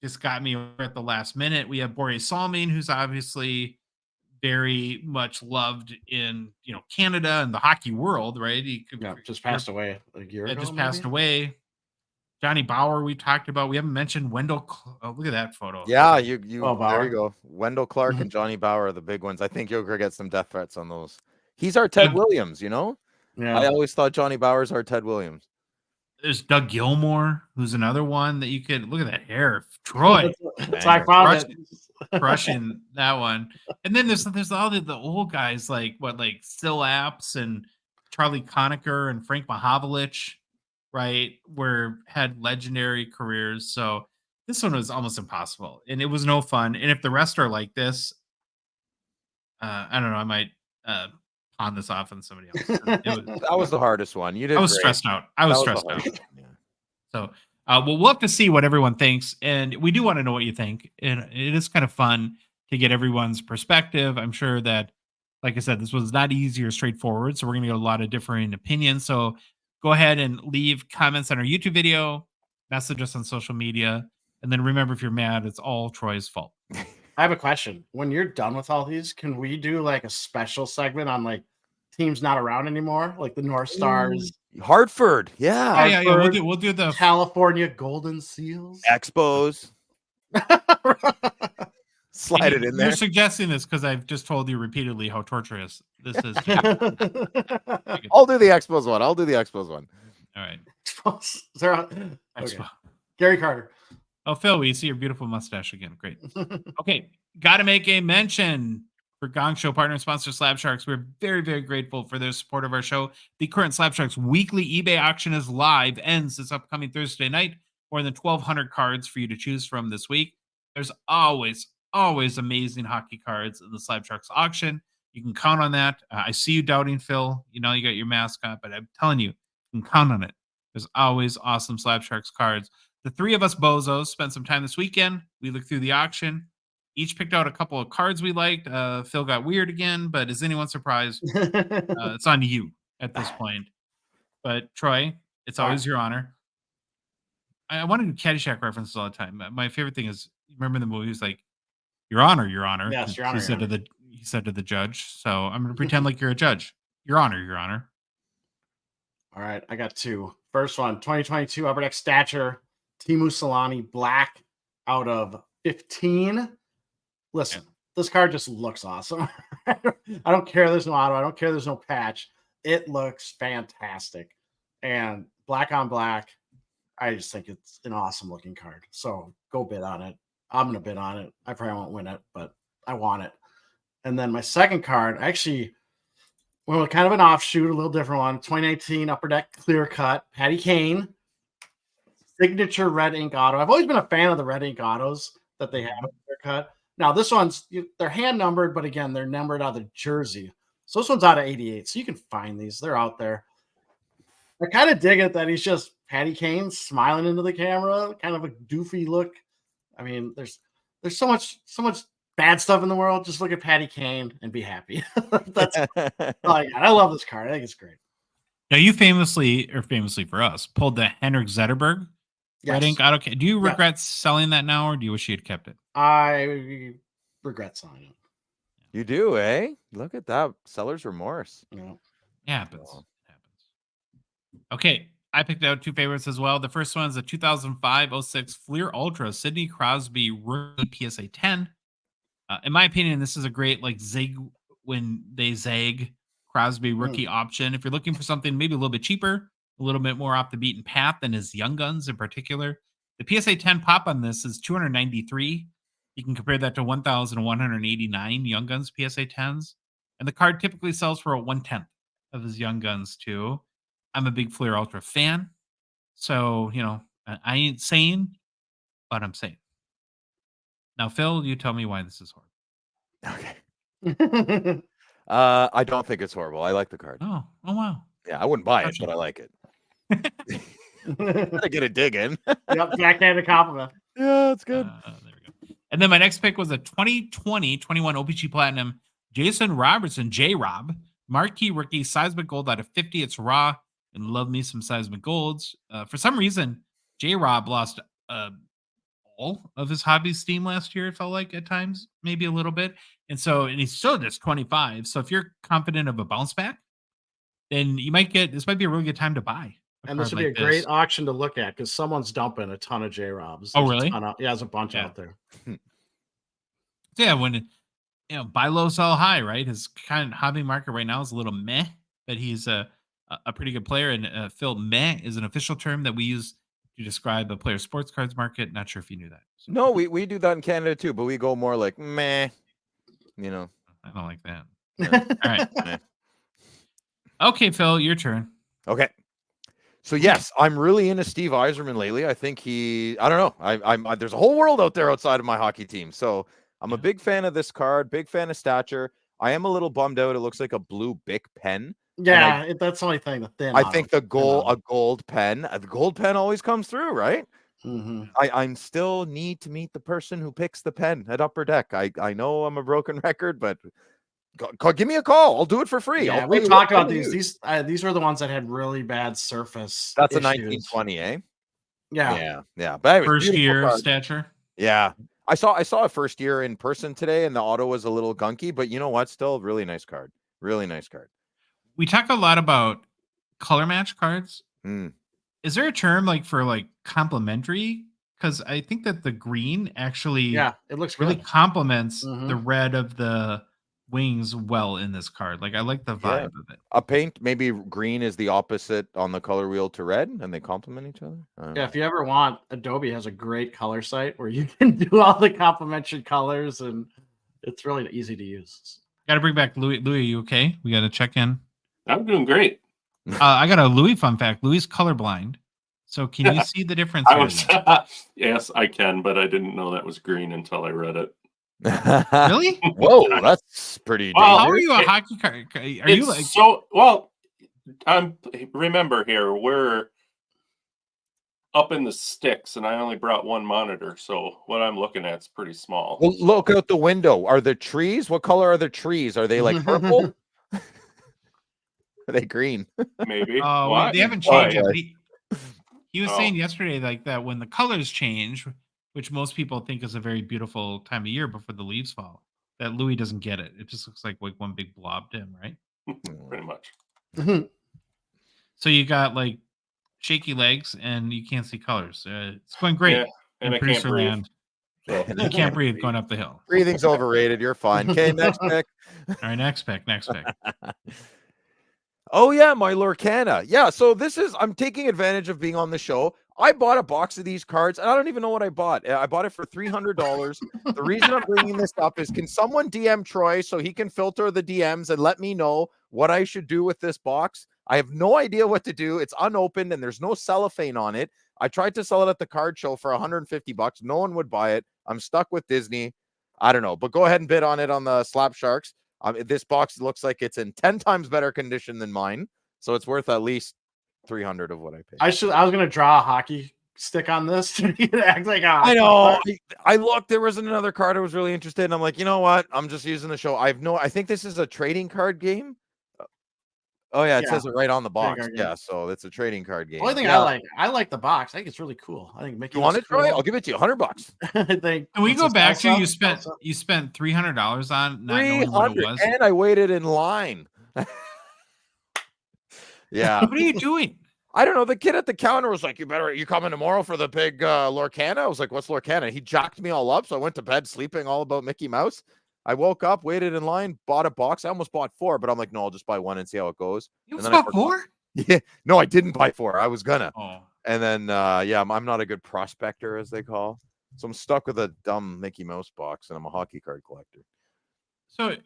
just got me at the last minute. We have Boris Salming, who's obviously very much loved in Canada and the hockey world, right? He just passed away a year ago. Just passed away. Johnny Bauer, we talked about. We haven't mentioned Wendell. Oh, look at that photo. Yeah, there you go. Wendell Clark and Johnny Bauer are the big ones. I think you'll get some death threats on those. He's our Ted Williams, Yeah. I always thought Johnny Bauer's our Ted Williams. There's Doug Gilmore, who's another one that you could look at that hair. Troy. Crushing that one. And then there's all the old guys like Sil Apps and Charlie Conacher and Frank Mahavlich, right? Had legendary careers. So this one was almost impossible. And it was no fun. And if the rest are like this, I don't know, I might pawn this off on somebody else. That was the hardest one. You did. I was stressed out. Yeah. So we'll have to see what everyone thinks, and we do want to know what you think. And it is kind of fun to get everyone's perspective. I'm sure that, like I said, this was not easy or straightforward, so we're going to get a lot of differing opinions. So go ahead and leave comments on our YouTube video, message us on social media, And then remember, if you're mad, it's all Troy's fault. I have a question. When you're done with all these, can we do like a special segment on like teams not around anymore, like the North Stars, Hartford, yeah. Yeah. We'll do the California Golden Seals, Expos. Slide it in there. You're suggesting this because I've just told you repeatedly how torturous this is. I'll do the Expos one. All right. Okay. Gary Carter. Oh, Phil, we see your beautiful mustache again. Great. Okay. Got to make a mention for Gongshow partner and sponsor Slab Sharks. We're very, very grateful for their support of our show. The current Slab Sharks weekly eBay auction is live, ends this upcoming Thursday night. More than 1,200 cards for you to choose from this week. There's always amazing hockey cards in the Slab Sharks auction. You can count on that. I see you doubting, Phil. You know, you got your mascot, but I'm telling you, you can count on it. There's always awesome Slab Sharks cards. The three of us bozos spent some time this weekend. We looked through the auction. Each picked out a couple of cards we liked. Phil got weird again, but is anyone surprised? It's on you at this point. But Troy, it's always your honor. I want to do Caddyshack references all the time. My favorite thing is, remember the movie was like, Your Honor, Your Honor. Yes, Your Honor. He said to the judge. So I'm going to pretend like you're a judge. Your Honor, Your Honor. All right, I got two. First one, 2022 Upper Deck Stature, Timu Solani, black out of 15. Listen, this card just looks awesome. I don't care there's no auto. I don't care there's no patch. It looks fantastic. And black on black, I just think it's an awesome looking card. So go bid on it. I'm going to bid on it. I probably won't win it, but I want it. And then my second card, actually, well, kind of an offshoot, a little different one. 2019 Upper Deck Clear Cut, Patty Kane, signature red ink auto. I've always been a fan of the red ink autos that they have in Clear Cut. Now, this one's, they're hand numbered, but again, they're numbered out of the jersey. So this one's out of 88. So you can find these. They're out there. I kind of dig it that he's just Patty Kane smiling into the camera, kind of a doofy look. I mean, there's so much bad stuff in the world. Just look at Patty Kane and be happy. That's all I got. I love this card. I think it's great. Now, you famously for us, pulled the Henrik Zetterberg red ink auto. Do you regret selling that now, or do you wish you had kept it? I regret selling it. You do, eh? Look at that. Seller's remorse. Yeah. It happens. Okay. I picked out two favorites as well. The first one is a 2005-06 Fleer Ultra Sidney Crosby rookie PSA 10. In my opinion, this is a great like zig when they zag Crosby rookie option. If you're looking for something maybe a little bit cheaper, a little bit more off the beaten path than his Young Guns in particular, the PSA 10 pop on this is 293. You can compare that to 1,189 Young Guns PSA 10s. And the card typically sells for a 1/10 of his Young Guns too. I'm a big Fleer Ultra fan. So, you know, I ain't saying, but I'm saying. Now, Phil, you tell me why this is horrible. Okay. I don't think it's horrible. I like the card. Oh wow. Yeah, I wouldn't buy it, but I like it. Gotta get a dig in. Yep, backhanded compliment. Yeah, it's good. There we go. And then my next pick was a 2020-21 OPG Platinum Jason Robertson, J-Rob, marquee rookie, seismic gold out of 50. It's raw, and love me some seismic golds. For some reason, J-Rob lost all of his hobby steam last year, it felt like at times, maybe a little bit. And he's still just 25. So if you're confident of a bounce back, then you might this might be a really good time to buy. And this would be a great auction to look at because someone's dumping a ton of J-Robs. Oh, really? Yeah, there's a bunch out there. Yeah, when buy low, sell high, right? His kind of hobby market right now is a little meh, but he's a pretty good player. And Phil, meh is an official term that we use to describe a player's sports cards market. Not sure if you knew that. So. No, we do that in Canada too, but we go more like meh. You know, I don't like that. All right. Okay, Phil, your turn. Okay. So yes, I'm really into Steve Yzerman lately. I think I don't know. I'm there's a whole world out there outside of my hockey team. So I'm a big fan of this card, big fan of stature. I am a little bummed out. It looks like a blue Bic pen. Yeah, that's the only thing. The thin. I think a gold pen. The gold pen always comes through, right? Mm-hmm. I'm still need to meet the person who picks the pen at Upper Deck. I know I'm a broken record, but give me a call. I'll do it for free. Yeah, we talked about these. These were the ones that had really bad surface. That's issues. a 1920, eh? Yeah. But anyways, First beautiful year card. stature. Yeah. I saw a first year in person today, and the auto was a little gunky, but you know what? Still really nice card. Really nice card. We talk a lot about color match cards. Mm. Is there a term like for like complementary? Because I think that the green actually Yeah, it looks really good. complements Mhm. the red of the wings well in this card. Like I like the Yeah. vibe of it. A paint, maybe green is the opposite on the color wheel to red, and they complement each other. I don't Yeah, know. if you ever want, Adobe has a great color site where you can do all the complementary colors, and it's really easy to use. Got to bring back Louis. Louis, you okay? We got to check in. I'm doing great. I got a Louis fun fact. Louis is colorblind. So can you see the difference I here? was, then? yes, I can, but I didn't know that was green until I read it. Really? Whoa, that's pretty Well, How are dangerous. you a hockey card? Are you It's like so well? Remember here, we're up in the sticks, and I only brought one monitor, so what I'm looking at is pretty small. Well, look out the window. Are the trees? What color are the trees? Are they like purple? Are they green? Maybe. Oh, they haven't Why? changed yet. But he was Oh. saying yesterday like that when the colors change, which most people think is a very beautiful time of year before the leaves fall, that Louis doesn't get it. It just looks like one big blob to him, right? Pretty much. So you got like shaky legs and you can't see colors. It's going great. Yeah, and in I can't producer breathe. land. Yeah, You can't breathe going up the hill. Breathing's overrated. You're fine. Okay, next pick. All right, next pick. Oh yeah, my Lorcana. Yeah, so I'm taking advantage of being on the show. I bought a box of these cards, and I don't even know what I bought. I bought it for $300. The reason I'm bringing this up is, can someone DM Troy so he can filter the DMs and let me know what I should do with this box? I have no idea what to do. It's unopened, and there's no cellophane on it. I tried to sell it at the card show for $150. No one would buy it. I'm stuck with Disney. I don't know, but go ahead and bid on it on the Slap Sharks. This box looks like it's in 10 times better condition than mine, so it's worth at least 300 of what I paid. I was gonna draw a hockey stick on this to act like I know. I looked. There wasn't another card I was really interested in. I'm like, you know what? I'm just using the show. I think this is a trading card game. Oh yeah, it says it right on the box. Yeah, so it's a trading card game. Only thing I like the box. I think it's really cool. I think Mickey. You want it, Troy? I'll give it to you. $100. I think. Can we go back to salsa? you spent $300 on not knowing what it was? And I waited in line. Yeah. What are you doing? I don't know. The kid at the counter was like, you coming tomorrow for the big Lorcana? I was like, what's Lorcana? He jacked me all up. So I went to bed sleeping all about Mickey Mouse. I woke up, waited in line, bought a box. I almost bought 4, but I'm like, no, I'll just buy 1 and see how it goes. You and then bought 4? Yeah. No, I didn't buy 4. I was gonna. Oh. And then, I'm not a good prospector, as they call. So I'm stuck with a dumb Mickey Mouse box, and I'm a hockey card collector. So, do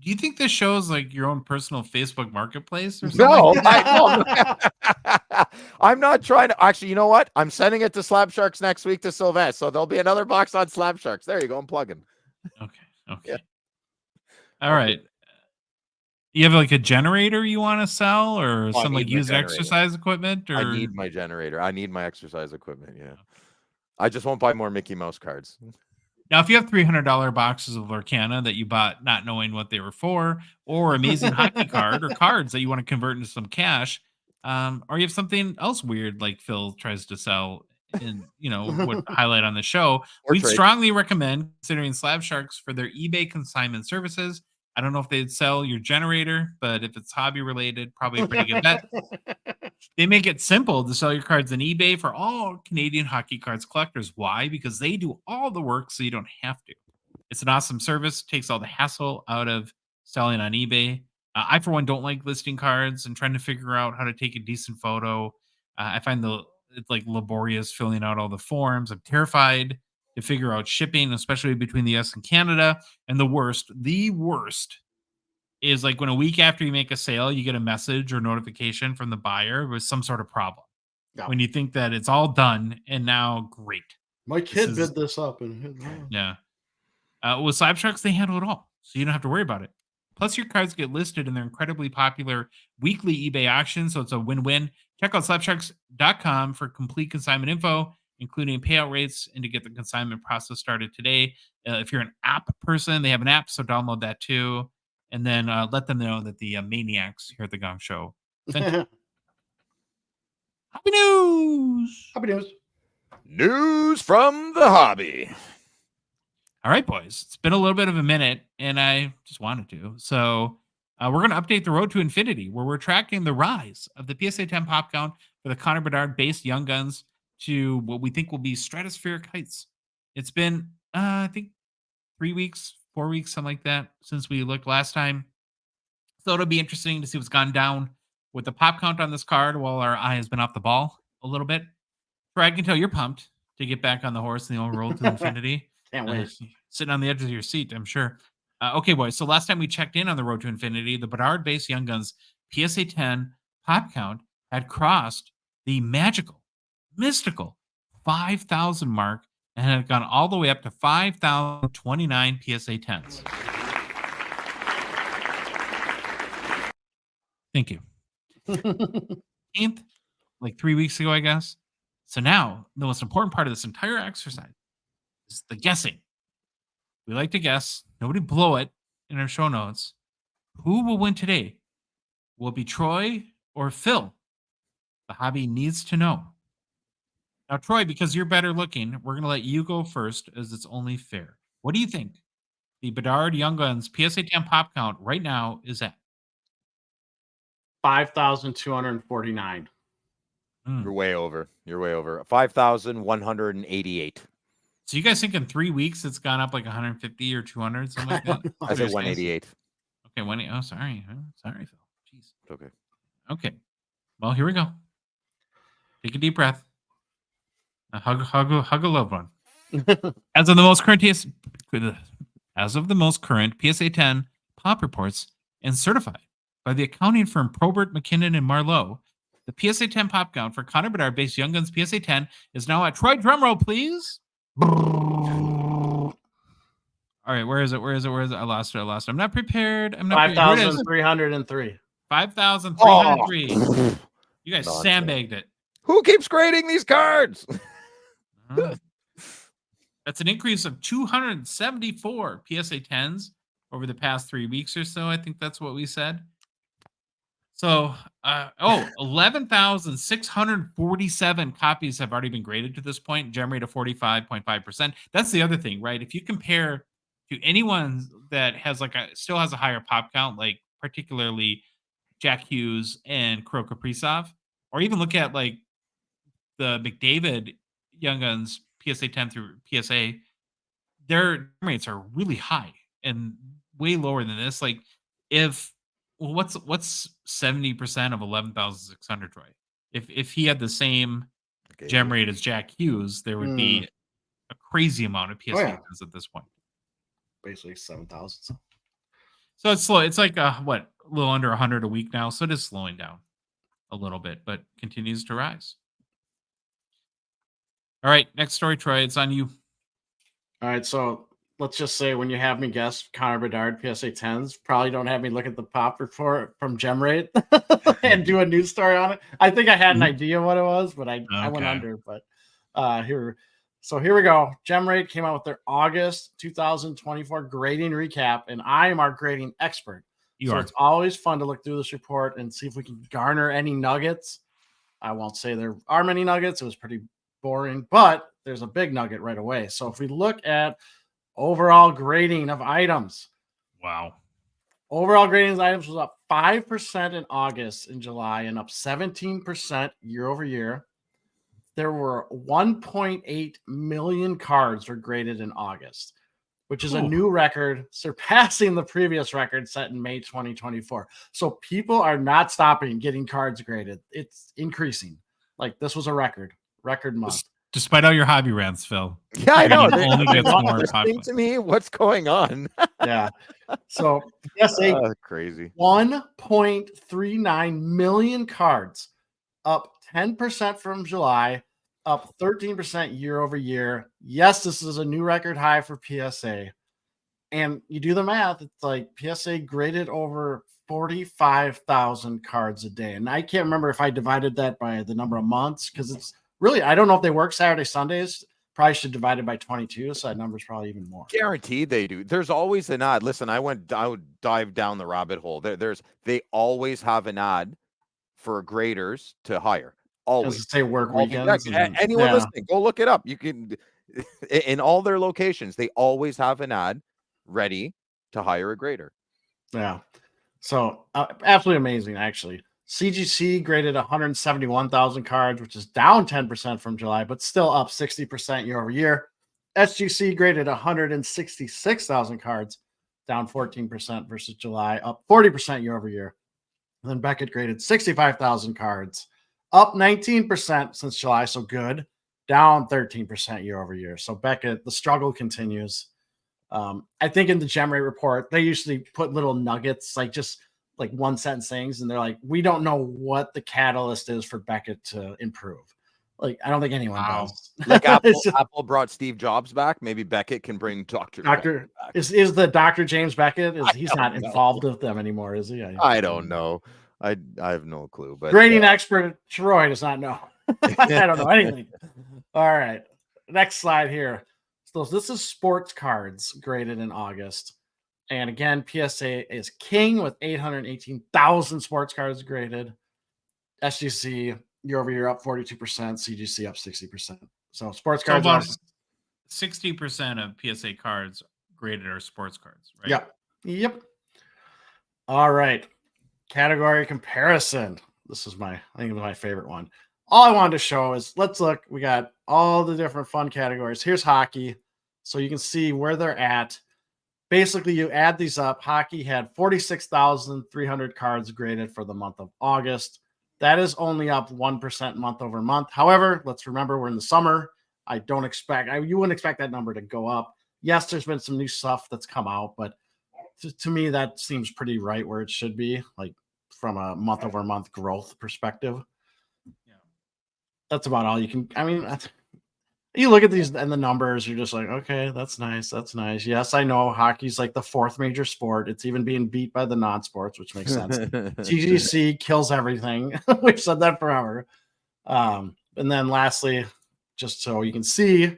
you think this shows like your own personal Facebook marketplace or something? No, I'm not trying to. Actually, you know what? I'm sending it to Slap Sharks next week to Sylvester. So there'll be another box on Slap Sharks. There you go. I'm plugging. Okay. Yeah. All right. You have like a generator you want to sell, or some like used exercise equipment? Or I need my generator. I need my exercise equipment. Yeah. I just won't buy more Mickey Mouse cards. Now, if you have $300 boxes of Lorcana that you bought not knowing what they were for, or amazing hockey card or cards that you want to convert into some cash, or you have something else weird like Phil tries to sell and would highlight on the show, we'd strongly recommend considering Slab Sharks for their eBay consignment services. I don't know if they'd sell your generator, but if it's hobby related, probably a pretty good bet. They make it simple to sell your cards on eBay for all Canadian hockey cards collectors. Why? Because they do all the work so you don't have to. It's an awesome service, takes all the hassle out of selling on eBay. I, for one, don't like listing cards and trying to figure out how to take a decent photo. I find it's like laborious filling out all the forms. I'm terrified to figure out shipping, especially between the US and Canada. And the worst is like when a week after you make a sale, you get a message or notification from the buyer with some sort of problem. Yeah. When you think that it's all done and now great. My kid bid this up. Yeah. With Slab Sharks, they handle it all. So you don't have to worry about it. Plus, your cards get listed in their incredibly popular weekly eBay auction. So it's a win-win. Check out slapsharks.com for complete consignment info, including payout rates, and to get the consignment process started today. If you're an app person, they have an app, so download that too. And then let them know that the maniacs here at the Gongshow sent you. Happy news! Happy news. News from the hobby. All right, boys. It's been a little bit of a minute, and I just wanted to. So we're going to update the Road to Infinity, where we're tracking the rise of the PSA 10 pop count for the Connor Bedard-based Young Guns to what we think will be stratospheric heights. It's been, I think, 3 weeks, 4 weeks, something like that, since we looked last time. So it'll be interesting to see what's gone down with the pop count on this card while our eye has been off the ball a little bit. Fred, I can tell you're pumped to get back on the horse in the old Road to Infinity. Can't wait. Sitting on the edge of your seat, I'm sure. Okay, boys. So last time we checked in on the Road to Infinity, the Bedard-based Young Guns PSA 10 pop count had crossed the magical, mystical 5,000 mark and had gone all the way up to 5,029 PSA 10s. Thank you. 18th, like 3 weeks ago, I guess. So now, the most important part of this entire exercise is the guessing. We like to guess. Nobody blow it in our show notes. Who will win today? Will it be Troy or Phil? The hobby needs to know. Now, Troy, because you're better looking, we're going to let you go first as it's only fair. What do you think the Bedard Young Guns PSA 10 pop count right now is at? 5,249. You're way over. 5,188. So you guys think in 3 weeks it's gone up like 150 or 200, something like that? I said 188. Okay, oh, sorry. Sorry, Phil. Jeez. It's okay. Okay. Well, here we go. Take a deep breath. Hug a loved one. As of the most current PSA 10 pop reports and certified by the accounting firm Probert, McKinnon, and Marlowe, the PSA 10 pop count for Connor Bedard-based Young Guns PSA 10 is now at, Troy, drumroll, please. All right, where is it? I lost it. I'm not prepared. 5,303. 5,303. Oh. You guys Nonsense. sandbagged it. Who keeps grading these cards? That's an increase of 274 PSA 10s over the past 3 weeks or so. I think that's what we said. So, 11,647 copies have already been graded to this point. GemRate of 45.5%. That's the other thing, right? If you compare to anyone that has still has a higher pop count, like particularly Jack Hughes and Kirill Kaprizov, or even look at like the McDavid Young Guns PSA 10 through PSA, their rates are really high and way lower than this. Like, what's 70% of 11,600, Troy? If he had the same gem rate as Jack Hughes, there would be a crazy amount of PSA 10s at this point. Basically 7,000. So it's slow. It's like a little under 100 a week now. So it is slowing down a little bit, but continues to rise. All right, next story, Troy. It's on you. All right, so let's just say when you have me guess Connor Bedard PSA 10s, probably don't have me look at the pop report from GemRate and do a news story on it. I think I had an idea what it was, but I went under. But here we go. GemRate came out with their August 2024 grading recap, and I am our grading expert. It's always fun to look through this report and see if we can garner any nuggets. I won't say there are many nuggets. It was pretty boring, but there's a big nugget right away. So if we look at overall grading of items. Wow. Overall grading of items was up 5% in August and July and up 17% year over year. There were 1.8 million cards were graded in August, which is a new record, surpassing the previous record set in May 2024. So people are not stopping getting cards graded. It's increasing. Like, this was a record month. Despite all your hobby rants, Phil. Yeah, I know. It only gets more popular. To me, what's going on? Yeah. So PSA crazy. 1.39 million cards, up 10% from July, up 13% year over year. Yes, this is a new record high for PSA. And you do the math, it's like PSA graded over 45,000 cards a day. And I can't remember if I divided that by the number of months, because it's really, I don't know if they work Saturday, Sundays. Probably should divide it by 22, so that number's probably even more. Guaranteed they do. There's always an ad. Listen, I would dive down the rabbit hole. They always have an ad for graders to hire. Always. Does it say work All the weekends? decks. And, Anyone yeah. listening, go look it up. You can in all their locations, they always have an ad ready to hire a grader. Yeah. So absolutely amazing, actually. CGC graded 171,000 cards, which is down 10% from July, but still up 60% year over year. SGC graded 166,000 cards, down 14% versus July, up 40% year over year. And then Beckett graded 65,000 cards, up 19% since July, so good, down 13% year over year. So Beckett, the struggle continues. I think in the GemRate report, they usually put little nuggets, like just like one sentence things, and they're like, we don't know what the catalyst is for Beckett to improve. Like, I don't think anyone does. Like Apple, It's just- Apple brought Steve Jobs back. Maybe Beckett can bring Dr. Dr. back. Is the Dr. James Beckett? He's not don't know. involved with them anymore, is he? I don't know. I have no clue. But Grading expert Troy does not know. I don't know anything. All right. Next slide here. So this is sports cards graded in August. And again, PSA is king with 818,000 sports cards graded. SGC year over year up 42%, CGC up 60%. So sports So cards about are 60% of PSA cards graded are sports cards, right? Yep. Yep. All right. Category comparison. This is I think it was my favorite one. All I wanted to show is let's look. We got all the different fun categories. Here's hockey. So you can see where they're at. Basically, you add these up. Hockey had 46,300 cards graded for the month of August. That is only up 1% month over month. However, let's remember we're in the summer. I don't expect, you wouldn't expect that number to go up. Yes, there's been some new stuff that's come out, but to me, that seems pretty right where it should be, like from a month over month growth perspective. Yeah. That's about all you can, I mean, you look at these and the numbers, you're just like, okay, that's nice. That's nice. Yes, I know hockey's like the fourth major sport. It's even being beat by the non-sports, which makes sense. TGC kills everything. We've said that forever. And then lastly, just so you can see,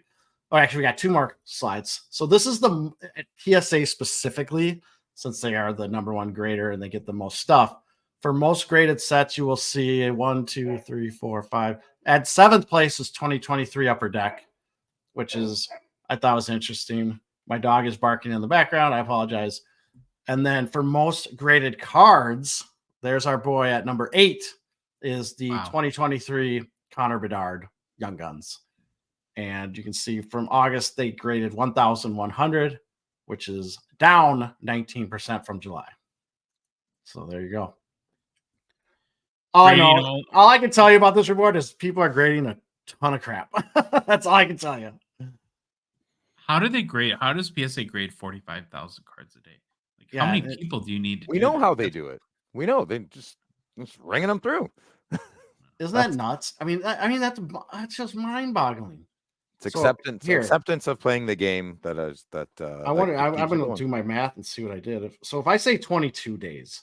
actually, we got two more slides. So this is the PSA specifically, since they are the number one grader and they get the most stuff. For most graded sets, you will see a 1, 2, 3, 4, 5. At seventh place is 2023 Upper Deck, which is, I thought was interesting. My dog is barking in the background. I apologize. And then for most graded cards, there's our boy at number 8 is the 2023 Connor Bedard Young Guns. And you can see from August, they graded 1,100, which is down 19% from July. So there you go. All I can tell you about this report is people are grading a ton of crap. That's all I can tell you. How do they grade? How does PSA grade 45,000 cards a day? Like, how many people do you need to We know how they do it. We know they just ringing them through. Isn't that nuts? I mean, that's just mind-boggling. It's acceptance of playing the game that is that. I wonder. I'm going to do my math and see what I did. If I say 22 days,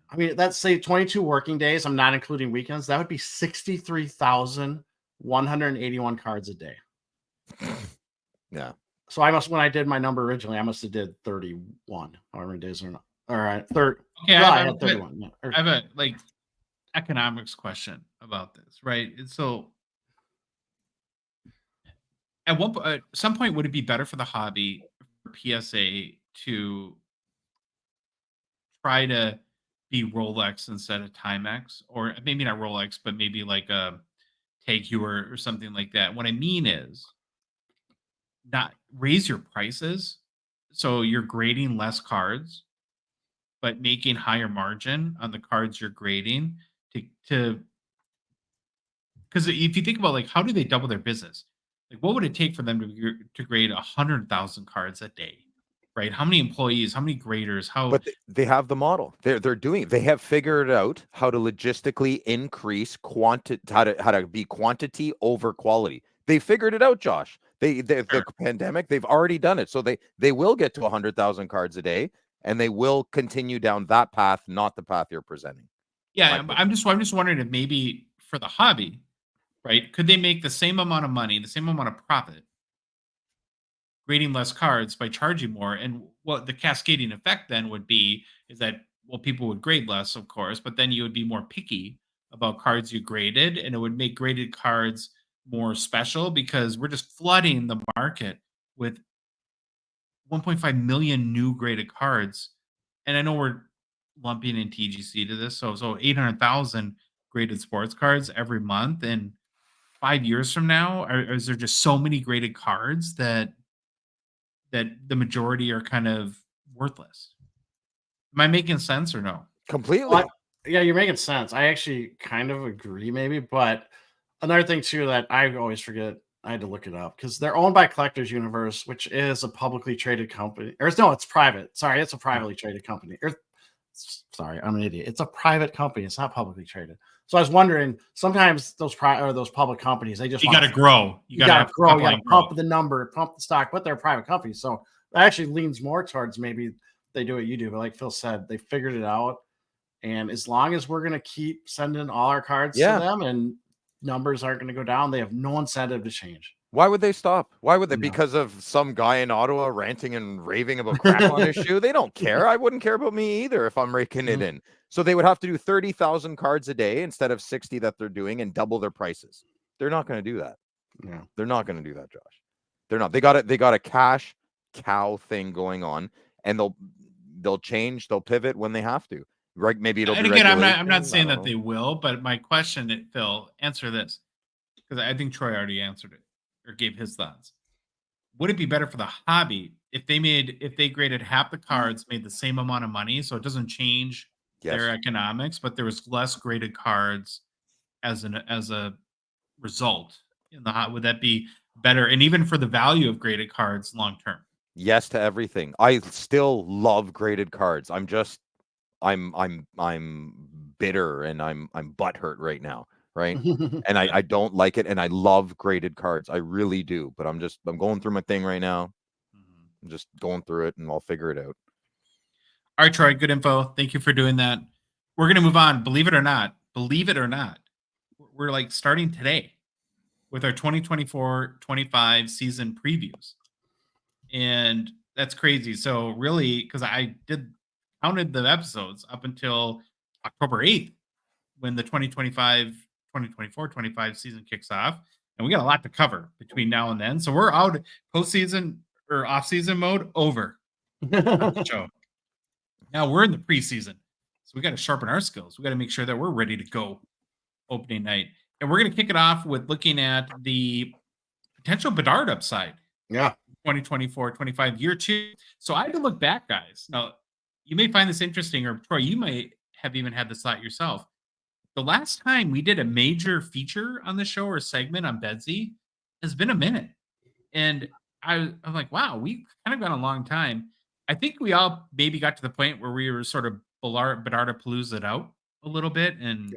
I mean that's say 22 working days. I'm not including weekends. That would be 63,181 cards a day. Yeah. So when I did my number originally, I must have did 31. However many days are not. All right, Okay, I had 31. Yeah. I have a economics question about this, right? So at some point, would it be better for the hobby for PSA to try to be Rolex instead of Timex, or maybe not Rolex, but maybe like a Tag Heuer or something like that? What I mean is not raise your prices so you're grading less cards, but making higher margin on the cards you're grading to because if you think about like how do they double their business? Like what would it take for them to grade 100,000 cards a day? Right? How many employees, how many graders, But they have the model. They're doing it. They have figured out how to logistically increase how to be quantity over quality. They figured it out, Josh. The pandemic, they've already done it. So they will get to 100,000 cards a day, and they will continue down that path, not the path you're presenting. Yeah, I'm just wondering if maybe for the hobby, right? Could they make the same amount of money, the same amount of profit, grading less cards by charging more? And what the cascading effect then would be is that, well, people would grade less, of course, but then you would be more picky about cards you graded, and it would make graded cards more special because we're just flooding the market with 1.5 million new graded cards. And I know we're lumping in TGC to this, so 800,000 graded sports cards every month. And 5 years from now, is there just so many graded cards that the majority are kind of worthless? Am I making sense or no? Completely. Well, yeah, you're making sense. I actually kind of agree, maybe. But another thing, too, that I always forget, I had to look it up because they're owned by Collectors Universe, which is a publicly traded company. Or no, it's private. Sorry, it's a privately traded company. Sorry, I'm an idiot. It's a private company. It's not publicly traded. So I was wondering, sometimes those public companies, they just You got to grow. You got to grow. You got to pump the number, pump the stock, but they're a private company. So it actually leans more towards maybe they do what you do. But like Phil said, they figured it out. And as long as we're going to keep sending all our cards to them and numbers aren't going to go down, they have no incentive to change. Why would they stop? Why would they? No. Because of some guy in Ottawa ranting and raving about crap on his shoe? They don't care. I wouldn't care about me either if I'm raking it in. So they would have to do 30,000 cards a day instead of 60 that they're doing and double their prices. They're not going to do that. Yeah. They're not going to do that, Josh. They're not. They got a cash cow thing going on, and they'll change, they'll pivot when they have to. Right? Maybe it'll be. And again, I'm not saying that they will, but my question, Phil, answer this, because I think Troy already answered it or gave his thoughts. Would it be better for the hobby if they graded half the cards, made the same amount of money, so it doesn't change their economics, but there was less graded cards as a result in the would that be better? And even for the value of graded cards long term? Yes to everything. I still love graded cards. I'm bitter and I'm butthurt right now, right? And I don't like it, and I love graded cards. I really do, but I'm going through my thing right now. I'm just going through it, and I'll figure it out. All right, Troy, good info. Thank you for doing that. We're going to move on. Believe it or not, we're like starting today with our 2024-25 season previews. And that's crazy. So really, because I counted the episodes up until October 8th when the 2024-25 season kicks off. And we got a lot to cover between now and then. So we're out postseason or off-season mode over the show. Now we're in the preseason. So we got to sharpen our skills. We got to make sure that we're ready to go opening night. And we're going to kick it off with looking at the potential Bedard upside. Yeah. 2024-25 year 2. So I had to look back, guys. Now, you may find this interesting, or Troy, you might have even had this thought yourself. The last time we did a major feature on the show or segment on Bedsy has been a minute. And I'm like, wow, we've kind of gone a long time. I think we all maybe got to the point where we were sort of Bedard-a-palooza out a little bit and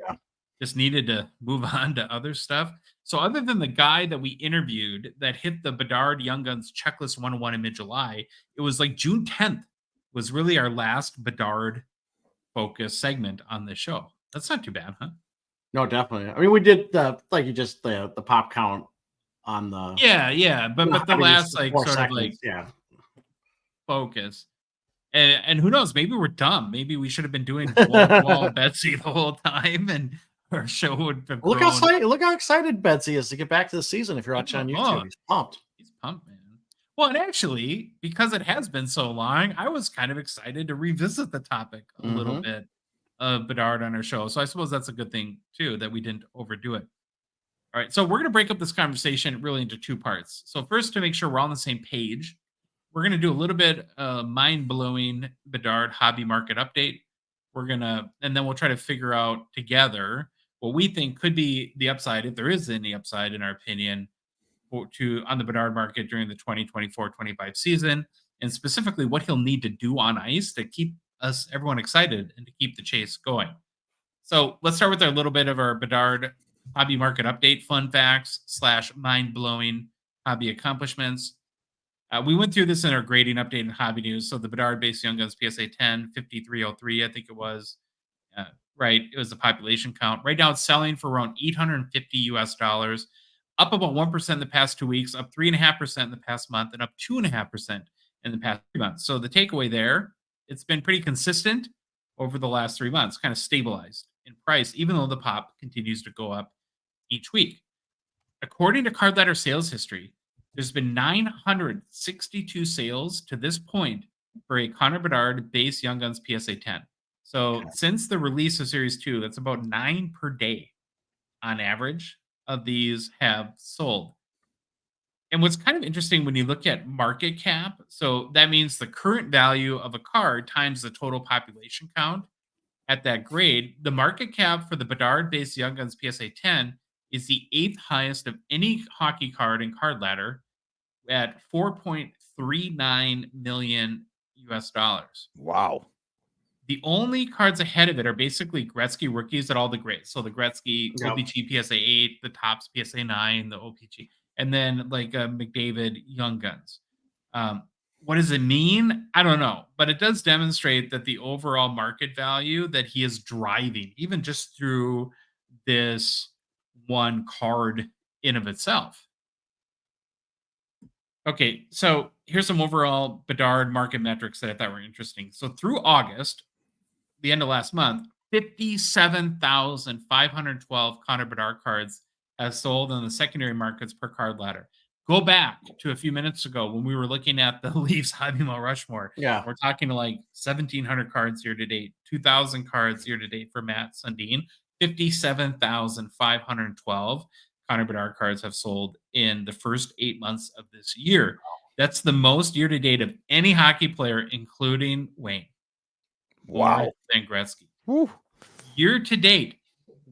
just needed to move on to other stuff. So other than the guy that we interviewed that hit the Bedard Young Guns Checklist 101 in mid-July, it was like June 10th was really our last Bedard focus segment on the show. That's not too bad, huh? No, definitely. I mean, we did the pop count on the but the last like sort seconds, of like focus. And who knows? Maybe we're dumb. Maybe we should have been doing wall Betsy the whole time, and our show would have look how excited Betsy is to get back to the season. If you're watching on YouTube, he's pumped. He's pumped, man. Well, and actually, because it has been so long, I was kind of excited to revisit the topic a little bit of Bedard on our show. So I suppose that's a good thing too, that we didn't overdo it. All right, so we're going to break up this conversation really into two parts. So first, to make sure we're all on the same page, we're going to do a little bit mind-blowing Bedard hobby market update. And then we'll try to figure out together what we think could be the upside, if there is any upside in our opinion, on the Bedard market during the 2024-25 season, and specifically what he'll need to do on ice to keep everyone excited and to keep the chase going. So let's start with a little bit of our Bedard hobby market update, fun facts / mind-blowing hobby accomplishments. We went through this in our grading update in hobby news. So the Bedard-based Young Guns PSA 10, 5303, I think it was. Right, it was the population count. Right now, it's selling for around $850 US, up about 1% in the past 2 weeks, up 3.5% in the past month, and up 2.5% in the past 3 months. So the takeaway there, it's been pretty consistent over the last 3 months, kind of stabilized in price, even though the pop continues to go up each week. According to Card Ladder sales history, there's been 962 sales to this point for a Connor Bedard base Young Guns PSA 10. So since the release of Series 2, that's about 9 per day on average of these have sold. And what's kind of interesting when you look at market cap, so that means the current value of a card times the total population count at that grade, the market cap for the Bedard-based Young Guns PSA 10 is the 8th highest of any hockey card in Card Ladder at $4.39 million US dollars. Wow. The only cards ahead of it are basically Gretzky rookies at all the grades. So the Gretzky OPG PSA 8, the Topps PSA 9, the OPG, and then like McDavid Young Guns. What does it mean? I don't know, but it does demonstrate that the overall market value that he is driving, even just through this one card in of itself. Okay, so here's some overall Bedard market metrics that I thought were interesting. So through August, the end of last month, 57,512 Connor Bedard cards have sold on the secondary markets per Card Ladder. Go back to a few minutes ago when we were looking at the Leafs Hobby Mall Rushmore. Yeah. We're talking like 1,700 cards year to date, 2,000 cards year to date for Matt Sundin. 57,512 Connor Bedard cards have sold in the first 8 months of this year. That's the most year to date of any hockey player, including Wayne. Wow. More than Gretzky. Whew. Year to date,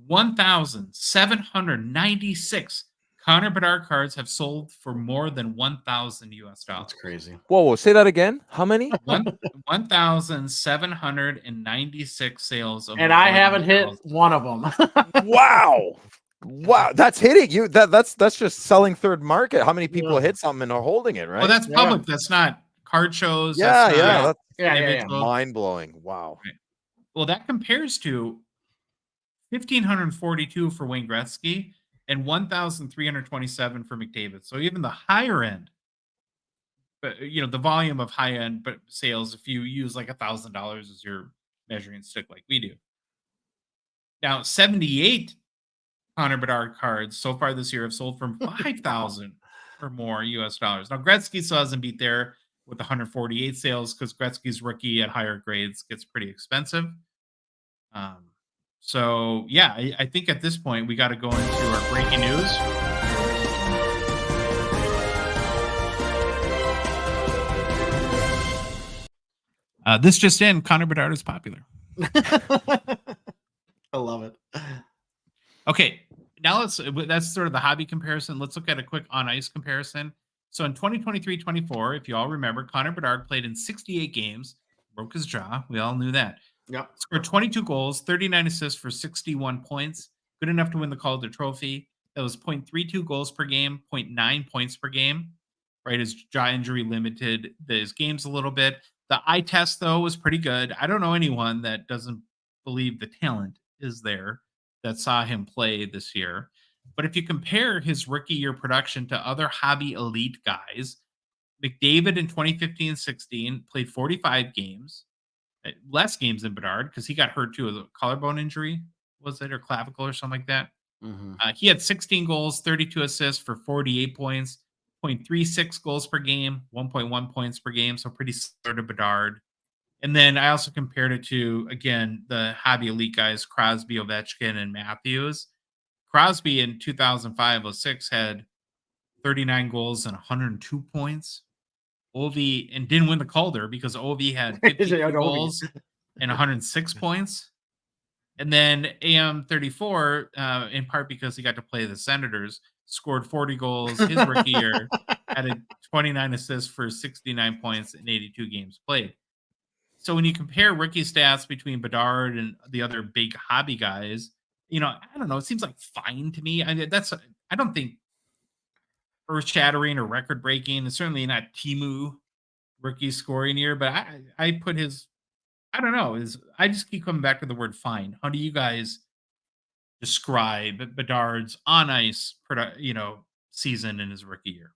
1,796 Connor Bedard cards have sold for more than $1,000 US dollars. That's crazy. Whoa, say that again. How many? 1,796 sales. Of And I haven't hit $1,000. one of them. Wow. Wow, that's hitting you. That's just selling third market. How many people hit something and are holding it, right? Well, that's public. That's not card shows. Yeah, that's not Yeah. mind blowing. Wow. Right. Well, that compares to 1,542 for Wayne Gretzky and 1,327 for McDavid. So even the higher end, but the volume of high end but sales, if you use like $1,000 as your measuring stick, like we do. Now, 78 Connor Bedard cards so far this year have sold from 5,000 or more US dollars. Now, Gretzky still hasn't beat there with 148 sales because Gretzky's rookie at higher grades gets pretty expensive. So, yeah, I think at this point we got to go into our breaking news. This just in, Connor Bedard is popular. I love it. Okay, now that's sort of the hobby comparison. Let's look at a quick on ice comparison. So in 2023-24, if you all remember, Connor Bedard played in 68 games, broke his jaw. We all knew that. Yep. Scored 22 goals, 39 assists for 61 points. Good enough to win the Calder Trophy. That was 0.32 goals per game, 0.9 points per game. Right, his jaw injury limited his games a little bit. The eye test, though, was pretty good. I don't know anyone that doesn't believe the talent is there that saw him play this year. But if you compare his rookie year production to other hobby elite guys, McDavid in 2015-16 played 45 games, less games than Bedard because he got hurt too. A collarbone injury, was it, or clavicle or something like that? Mm-hmm. He had 16 goals, 32 assists for 48 points, 0.36 goals per game, 1.1 points per game, so pretty similar to Bedard. And then I also compared it to, again, the hobby elite guys, Crosby, Ovechkin, and Matthews. Crosby in 2005-06 had 39 goals and 102 points. Ovi, and didn't win the Calder because Ovi had 52 goals and 106 points. And then AM34, in part because he got to play the Senators, scored 40 goals his rookie year, had 29 assists for 69 points in 82 games played. So when you compare rookie stats between Bedard and the other big hobby guys, I don't know. It seems like fine to me. I don't think earth-shattering or record-breaking. It's certainly not Timu rookie scoring year, but I put his. I don't know. I just keep coming back to the word fine. How do you guys describe Bedard's on ice, season in his rookie year?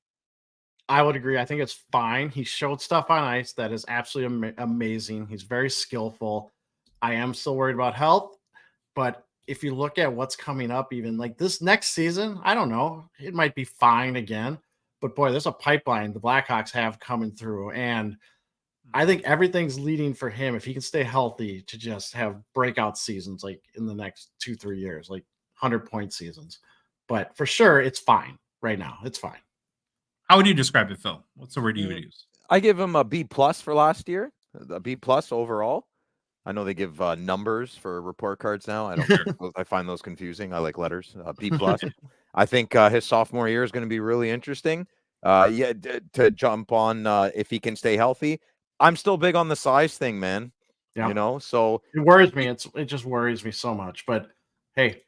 I would agree. I think it's fine. He showed stuff on ice that is absolutely amazing. He's very skillful. I am still worried about health, but if you look at what's coming up, even like this next season, I don't know, it might be fine again. But boy, there's a pipeline the Blackhawks have coming through. And I think everything's leading for him, if he can stay healthy, to just have breakout seasons like in the next 2-3 years, like 100-point seasons. But for sure, it's fine right now. It's fine. How would you describe it, Phil? What's the word you would use? I give him a B+ for last year, a B+ overall. I know they give numbers for report cards now. I don't. I find those confusing. I like letters. B+. I think his sophomore year is going to be really interesting. To jump on if he can stay healthy. I'm still big on the size thing, man. Yeah. You know, so it worries me. It just worries me so much. But hey,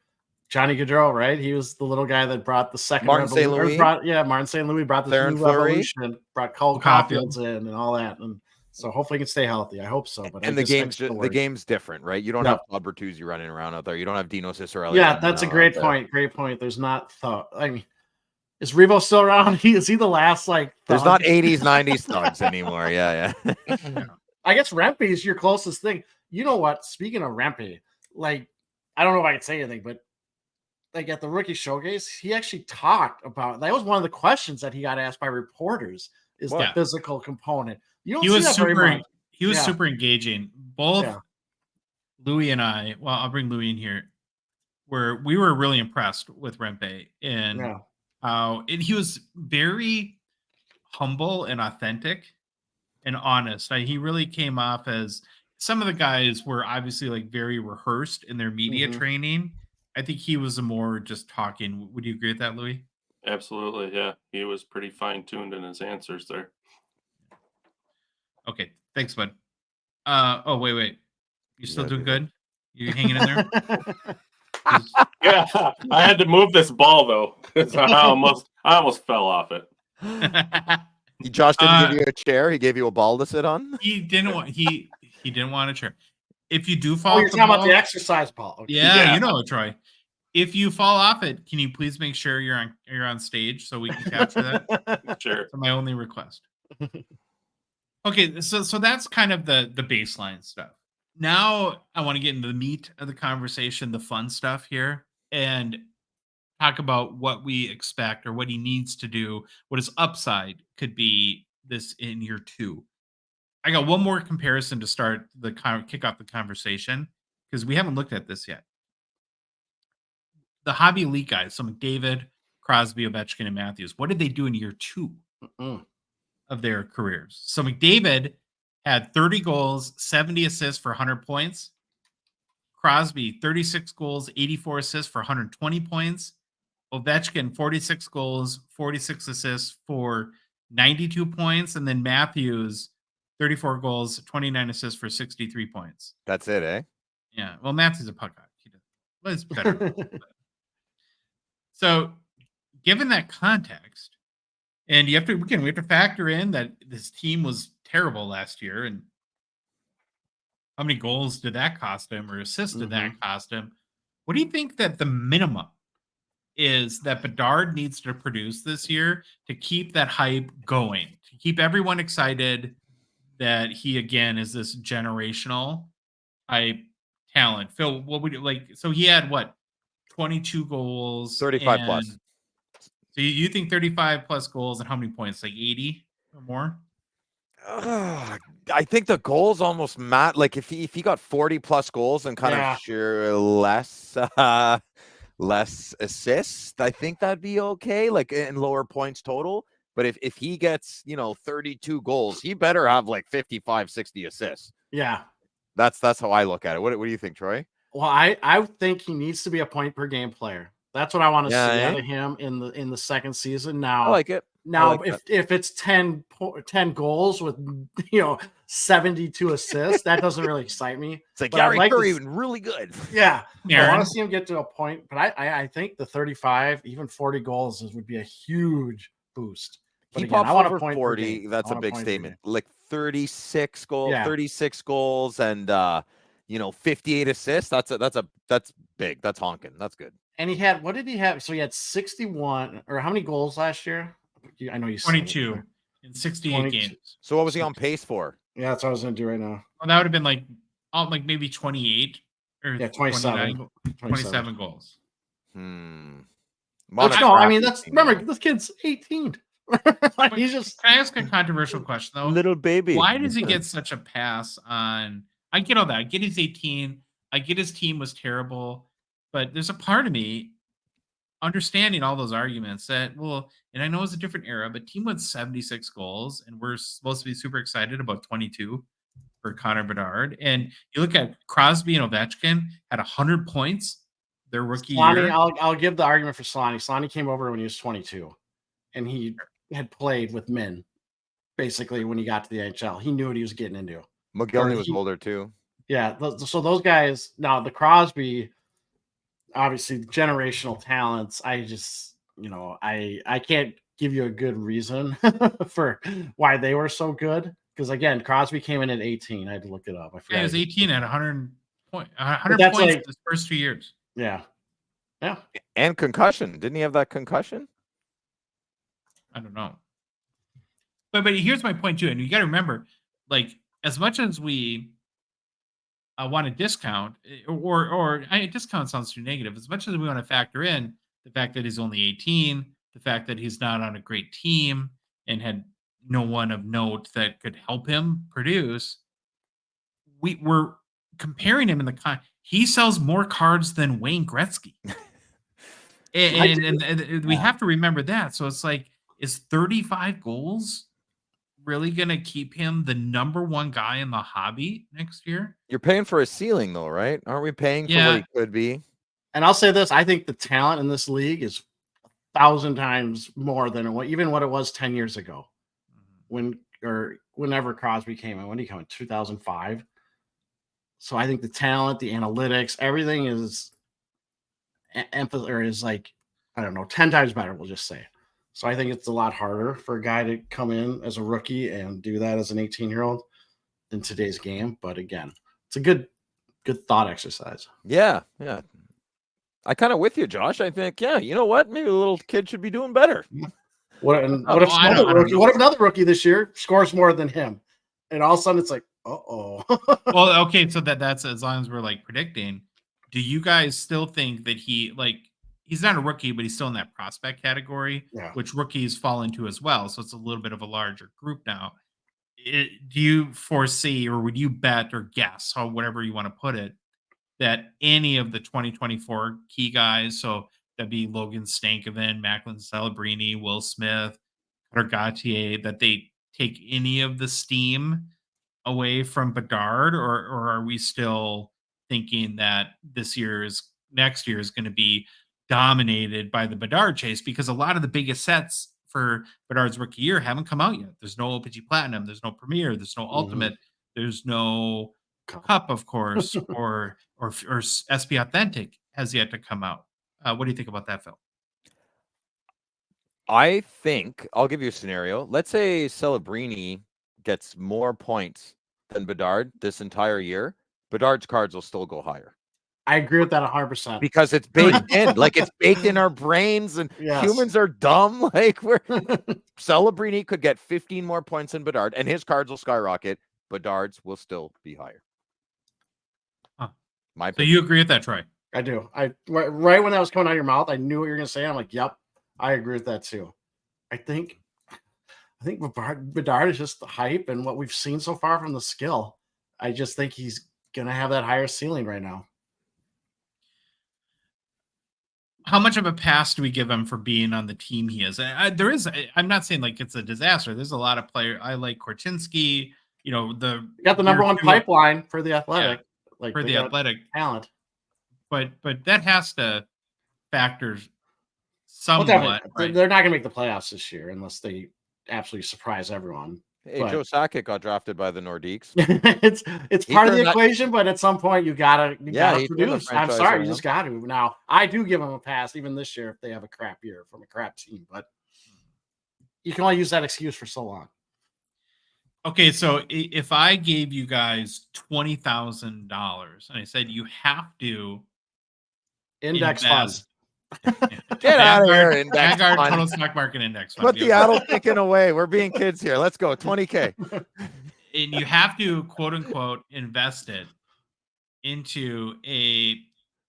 Johnny Gaudreau, right? He was the little guy that brought the second Martin St. Louis. Martin St. Louis brought the Theron new Fleury. revolution, brought Cole Caulfield's in and all that. And so hopefully he can stay healthy. I hope so. But and the game's different, right? You don't have Todd Bertuzzi running around out there. You don't have Dino Ciccarelli. Yeah, that's a great point. Great point. There's not thought. I mean, is Revo still around? Is he the last There's not 80s, 90s thugs anymore. Yeah. I guess Rempe is your closest thing. You know what? Speaking of Rempe, like, I don't know if I can say anything, but like at the rookie showcase, he actually talked about that. Was one of the questions that he got asked by reporters is the physical component. You don't he see was that super. very much. He was super engaging. Both Louis and I. Well, I'll bring Louis in here. We were really impressed with Rempe and how he was very humble and authentic and honest. He really came off as some of the guys were obviously like very rehearsed in their media training. I think he was more just talking. Would you agree with that, Louis? Absolutely, yeah. He was pretty fine-tuned in his answers there. Okay, thanks, bud. Oh, wait. You still doing good? You hanging in there? Yeah, I had to move this ball though because I almost fell off it. Josh didn't give you a chair. He gave you a ball to sit on. He didn't want. He didn't want a chair. If you do fall, you're talking about the exercise ball. Okay. Yeah, you know, Troy. If you fall off it, can you please make sure you're on stage so we can capture that? Sure. That's my only request. Okay, so that's kind of the baseline stuff. Now I want to get into the meat of the conversation, the fun stuff here, and talk about what we expect or what he needs to do, what his upside could be this in year 2. I got one more comparison to start kick off the conversation because we haven't looked at this yet. The Hobby Elite guys, so McDavid, Crosby, Ovechkin, and Matthews, what did they do in year 2 of their careers? So McDavid had 30 goals, 70 assists for 100 points. Crosby, 36 goals, 84 assists for 120 points. Ovechkin, 46 goals, 46 assists for 92 points. And then Matthews, 34 goals, 29 assists for 63 points. That's it, eh? Yeah. Well, Matthews is a puck guy. But it's better. So, given that context, and we have to factor in that this team was terrible last year, and how many goals did that cost him or assists did that cost him? What do you think that the minimum is that Bedard needs to produce this year to keep that hype going, to keep everyone excited that he again is this generational type talent? Phil, what would you like? So he had what? 22 goals, 35 plus. So you think 35 plus goals and how many points? Like 80 or more? I think the goals almost like if he got 40 plus goals and kind of sure less assists, I think that'd be okay, like in lower points total. But if he gets 32 goals, he better have like 55, 60 assists. Yeah, that's how I look at it. What do you think, Troy? Well, I think he needs to be a point per game player. That's what I want to see out of him in the second season. Now, I like it. Now, if it's 10 goals with 72 assists, that doesn't really excite me. It's like Gary Curry even really good. Yeah, I want to see him get to a point, but I think the 35, even 40 goals would be a huge boost. But He again, pops I want over a point 40. That's a big statement. Like 36 goals, 36 goals, and 58 assists. That's big. That's honking. That's good. And he had, what did he have? So he had 61, or how many goals last year? I know you 22 in 68 games. So what was he on pace for? Yeah, that's what I was going to do right now. Well, that would have been like maybe 28 or Yeah, 27. 27 goals. Which, no, I mean, that's remember this kid's 18. Like, he's just. Can I ask a controversial question though? Little baby. Why does he get such a pass on? I get all that. I get he's 18. I get his team was terrible, but there's a part of me understanding all those arguments that, well, and I know it's a different era, but team went 76 goals, and we're supposed to be super excited about 22 for Connor Bedard. And you look at Crosby and Ovechkin had 100 points their rookie year. I'll give the argument for Slonny. Slonny came over when he was 22, and he had played with men basically when he got to the NHL. He knew what he was getting into. McGillney was older too. Yeah, so those guys, now the Crosby, obviously generational talents. I just, I can't give you a good reason for why they were so good. Because again, Crosby came in at 18. I had to look it up. I forgot. Yeah, he was 18 at 100 points that's in his first 2 years. Yeah. And concussion. Didn't he have that concussion? I don't know. But here's my point too, and you got to remember, like, as much as we want to discount, or discount sounds too negative. As much as we want to factor in the fact that he's only 18, the fact that he's not on a great team and had no one of note that could help him produce, we're comparing him in the he sells more cards than Wayne Gretzky. and we have to remember that. So it's like, is 35 goals really going to keep him the number one guy in the hobby next year? You're paying for a ceiling though, right? Aren't we paying for what he could be? And I'll say this, I think the talent in this league is 1,000 times more than even what it was 10 years ago. Whenever Crosby came in. When did he come in? 2005. So I think the talent, the analytics, everything is like, I don't know, 10 times better, we'll just say. So I think it's a lot harder for a guy to come in as a rookie and do that as an 18-year-old in today's game. But again, it's a good thought exercise. Yeah. I kind of with you, Josh. I think, you know what? Maybe the little kid should be doing better. What if another rookie this year scores more than him? And all of a sudden it's like, uh-oh. Well, okay, so that's as long as we're like predicting. Do you guys still think that he's not a rookie, but he's still in that prospect category, which rookies fall into as well. So it's a little bit of a larger group now. Do you foresee, or would you bet or guess, or whatever you want to put it, that any of the 2024 key guys, so that'd be Logan Stankoven, Macklin Celebrini, Will Smith, Cutter Gauthier, that they take any of the steam away from Bedard, or are we still thinking that next year is going to be dominated by the Bedard chase? Because a lot of the biggest sets for Bedard's rookie year haven't come out yet. There's no OPG Platinum, there's no Premier, there's no Ultimate, there's no Cup, of course, or SP Authentic has yet to come out. What do you think about that, Phil? I think I'll give you a scenario. Let's say Celebrini gets more points than Bedard this entire year. Bedard's cards will still go higher. I agree with that 100%. Because it's baked in. Like, it's baked in our brains, and humans are dumb. Like, Celebrini could get 15 more points than Bedard, and his cards will skyrocket. Bedard's will still be higher. So you agree with that, Troy? I do. Right when that was coming out of your mouth, I knew what you were going to say. I'm like, yep, I agree with that too. I think Bedard is just the hype and what we've seen so far from the skill. I just think he's going to have that higher ceiling right now. How much of a pass do we give him for being on the team he is? I'm not saying like it's a disaster. There's a lot of players. I like Korchinski. You got the number one pipeline for the Athletic. For the Athletic talent. But that has to factor somewhat. Right? They're not going to make the playoffs this year unless they absolutely surprise everyone. Hey, Joe Sakic got drafted by the Nordiques. it's part of the equation, but at some point you gotta produce. I'm sorry, you just got to. Now, I do give them a pass even this year if they have a crap year from a crap team, but you can only use that excuse for so long. Okay, so if I gave you guys $20,000 and I said you have to index funds. Get out of here, index Vanguard fund. Total Stock Market Index Fund. Put the adult thinking away. We're being kids here. Let's go. $20K. And you have to, quote unquote, invest it into a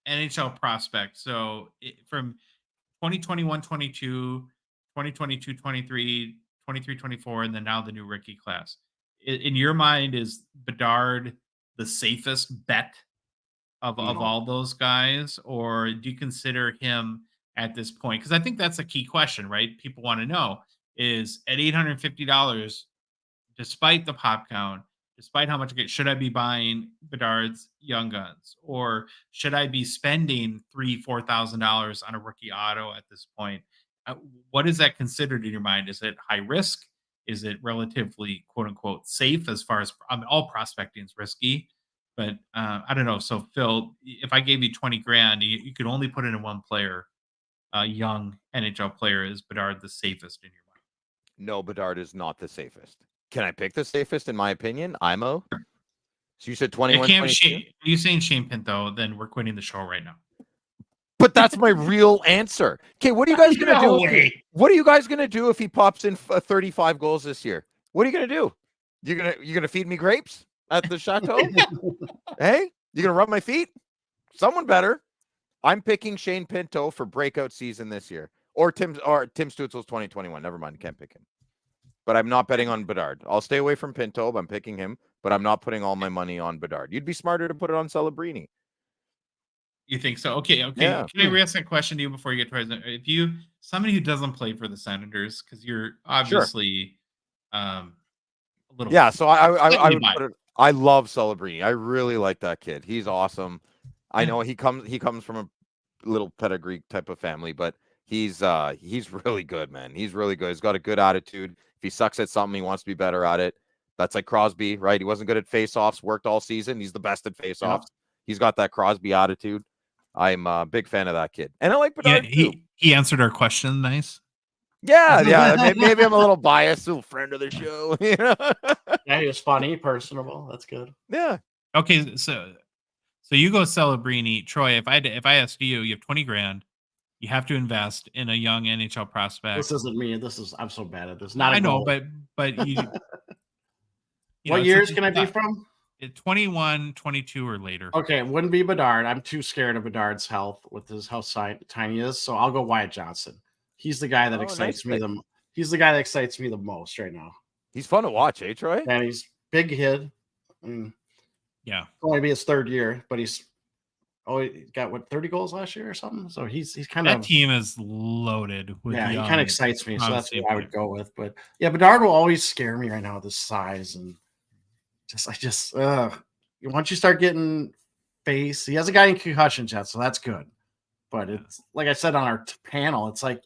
NHL prospect. So from 2021-22, 2022-23, 23-24, and then now the new rookie class. In your mind, is Bedard the safest bet of No. all those guys, or do you consider him at this point? Because I think that's a key question, right? People want to know is at $850, despite the pop count, despite how much I get, should I be buying Bedard's Young Guns, or should I be spending $3,000-$4,000 on a rookie auto at this point? What is that considered in your mind? Is it high risk? Is it relatively quote unquote safe as far as all prospecting is risky? But I don't know. So Phil, if I gave you 20 grand, you could only put it in one player, a young NHL player. Is Bedard the safest in your mind? No, Bedard is not the safest. Can I pick the safest in my opinion? IMO. So you said 21, 22? Are you saying Shane Pinto? Then we're quitting the show right now. But that's my real answer. Okay, what are you guys gonna do? What are you guys gonna do if he pops in 35 goals this year? What are you gonna do? You're gonna feed me grapes at the chateau? Hey, you gonna rub my feet? Someone better. I'm picking Shane Pinto for breakout season this year, or Tim Stutzel's 2021. Never mind, can't pick him. But I'm not betting on Bedard. I'll stay away from Pinto. I'm picking him, but I'm not putting all my money on Bedard. You'd be smarter to put it on Celebrini. You think so? Okay. Yeah. Can I re-ask that question to you before you get to if you somebody who doesn't play for the Senators, because you're obviously a little So I would put it. I love Celebrini. I really like that kid. He's awesome. I know he comes from a little pedigree type of family, but he's really good, man. He's really good. He's got a good attitude. If he sucks at something, he wants to be better at it. That's like Crosby, right? He wasn't good at face-offs, worked all season. He's the best at face-offs. Yeah. He's got that Crosby attitude. I'm a big fan of that kid. And I like Bedard too. He answered our question nice. Yeah. Maybe I'm a little biased, little friend of the show. You know? Yeah, he was funny, personable. That's good. Yeah. Okay, so you go Celebrini. Troy, if I asked you, you have 20 grand, you have to invest in a young NHL prospect. This isn't me. I'm so bad at this. I know, but you what years can I be from? 21, 22 or later. Okay, it wouldn't be Bedard. I'm too scared of Bedard's health with how tiny he is. So I'll go Wyatt Johnson. He's the guy that excites me. He's the guy that excites me the most right now. He's fun to watch, Troy? And he's big kid. Yeah, it'll only be his third year, but he got 30 goals last year or something. So he's kind of that team is loaded with he kind of excites me. So that's what I would go with. But yeah, Bedard will always scare me right now with his size and once you start getting face, he has a guy in concussion chat, so that's good. But it's like I said on our panel, it's like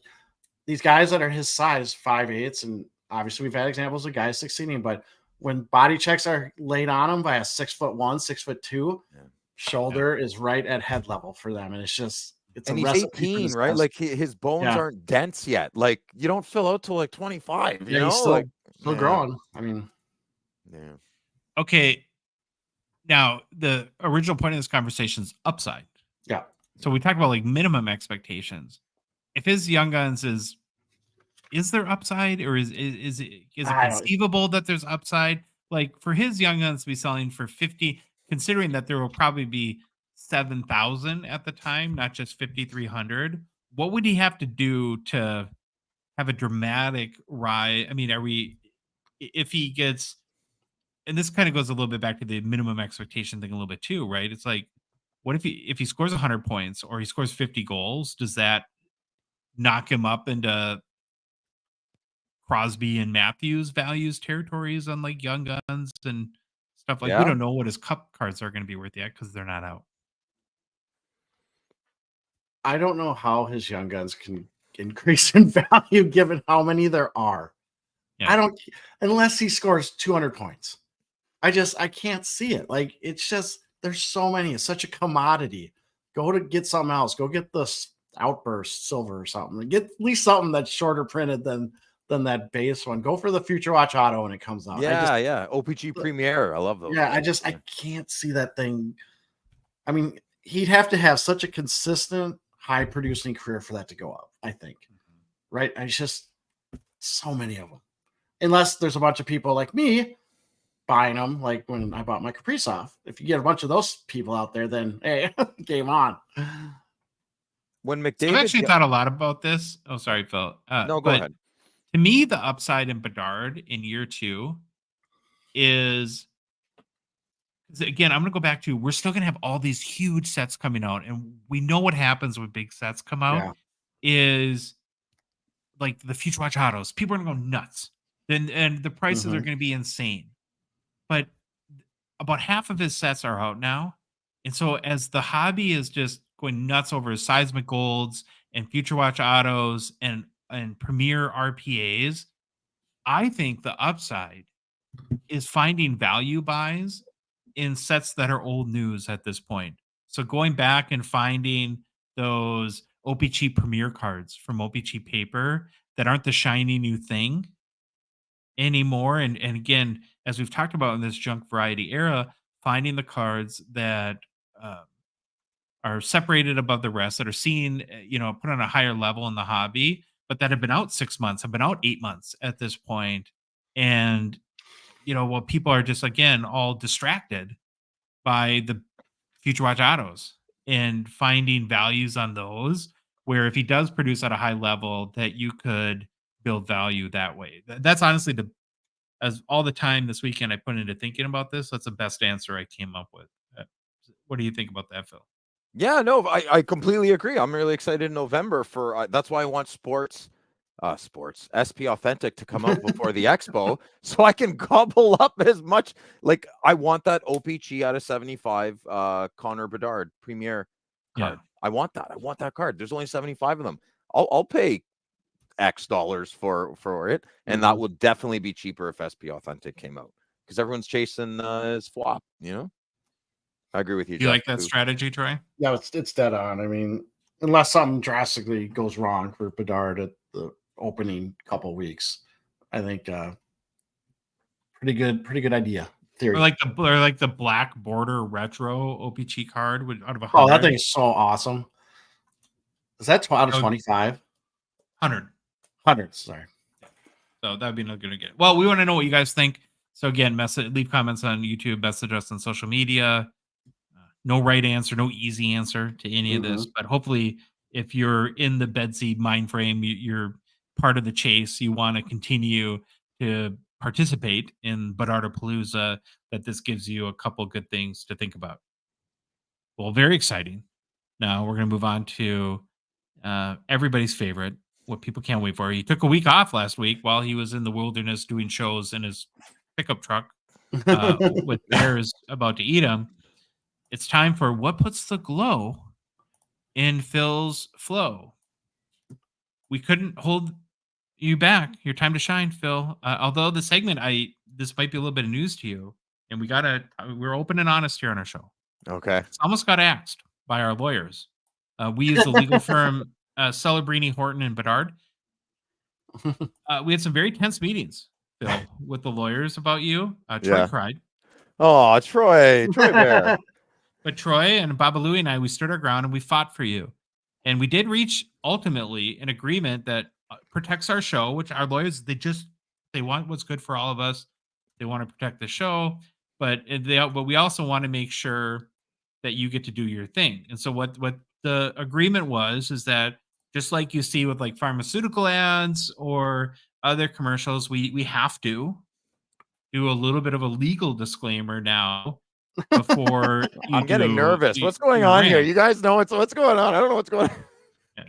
these guys that are his size, 5'8", and obviously we've had examples of guys succeeding, but when body checks are laid on them by a 6'1", 6'2", shoulder is right at head level for them, and it's and he's 18, right? Like his bones aren't dense yet. Like you don't fill out till like 25. You know, he's still growing. I mean, yeah. Okay. Now, the original point of this conversation is upside. Yeah. So we talked about like minimum expectations. If his Young Guns is there upside, or is it conceivable that there's upside? Like for his Young Guns to be selling for 50, considering that there will probably be 7,000 at the time, not just 5,300. What would he have to do to have a dramatic rise? I mean, if he gets, and this kind of goes a little bit back to the minimum expectation thing a little bit too, right? It's like, what if he scores 100 points or he scores 50 goals? Does that knock him up into Crosby and Matthews values territories on like Young Guns and stuff? Like we don't know what his cup cards are going to be worth yet because they're not out. I don't know how his Young Guns can increase in value given how many there are. Yeah. Unless he scores 200 points. I can't see it. Like it's just, there's so many. It's such a commodity. Go to get something else. Go get the Outburst Silver or something. Get at least something that's shorter printed than that base one. Go for the Future Watch Auto when it comes out. Yeah. OPG Premier. I love those. Yeah, I can't see that thing. I mean, he'd have to have such a consistent, high producing career for that to go up, I think. Right? It's just so many of them. Unless there's a bunch of people like me buying them, like when I bought my Kaprizov. If you get a bunch of those people out there, then hey, game on. When I've McDavid, actually thought a lot about this. Oh, sorry, Phil. no, go but ahead. To me, the upside in Bedard in year 2 is, again, I'm going to go back to, we're still going to have all these huge sets coming out. And we know what happens when big sets come out is like the Future Watch autos. People are going to go nuts. And the prices are going to be insane. But about half of his sets are out now. And so as the hobby is just going nuts over his seismic golds and Future Watch autos and premier RPAs, I think the upside is finding value buys in sets that are old news at this point. So going back and finding those OPG Premier cards from OPG Paper that aren't the shiny new thing anymore. And again, as we've talked about in this junk variety era, finding the cards that are separated above the rest, that are seen, put on a higher level in the hobby, but that have been out 6 months, have been out 8 months at this point. And, well, people are just, again, all distracted by the Future Watch autos and finding values on those, where if he does produce at a high level, that you could build value that way. That's honestly as all the time this weekend I put into thinking about this, that's the best answer I came up with. What do you think about that, Phil? Yeah, no, I completely agree. I'm really excited in November for that's why I want sports SP Authentic to come out before the expo, so I can gobble up as much. Like, I want that OPG out of 75 Connor Bedard Premier card. I want that card. There's only 75 of them. I'll pay X dollars for it, and that would definitely be cheaper if SP Authentic came out, because everyone's chasing his flop. I agree with you. Do you like that strategy, Troy? Yeah, it's dead on. I mean, unless something drastically goes wrong for Bedard at the opening couple weeks, I think pretty good idea. Theory. Or like the black border retro OPG card out of 100. Oh, that thing is so awesome. Is that out of 25? 100. Sorry. So that'd be not going to get. Well, we want to know what you guys think. So again, leave comments on YouTube, message us on social media. No right answer, no easy answer to any of this, but hopefully, if you're in the bedseed mind frame, you're part of the chase, you want to continue to participate in Bedardapalooza, that this gives you a couple good things to think about. Well, very exciting. Now we're going to move on to everybody's favorite, what people can't wait for. He took a week off last week while he was in the wilderness doing shows in his pickup truck with bears about to eat him. It's time for what puts the glow in Phil's flow. We couldn't hold you back. Your time to shine, Phil. Although the segment, this might be a little bit of news to you, and we're open and honest here on our show. Okay. It's almost got axed by our lawyers. We use the legal firm Celebrini, Horton, and Bedard. We had some very tense meetings, Phil, with the lawyers about you. Troy cried. Oh, Troy Bear. But Troy and Babalui and I, we stood our ground and we fought for you. And we did reach, ultimately, an agreement that protects our show, which our lawyers, they want what's good for all of us. They want to protect the show, but we also want to make sure that you get to do your thing. And so what the agreement was is that, just like you see with like pharmaceutical ads or other commercials, we have to do a little bit of a legal disclaimer now before I'm getting nervous. What's going on here? You guys know what's going on. I don't know what's going on. Yeah.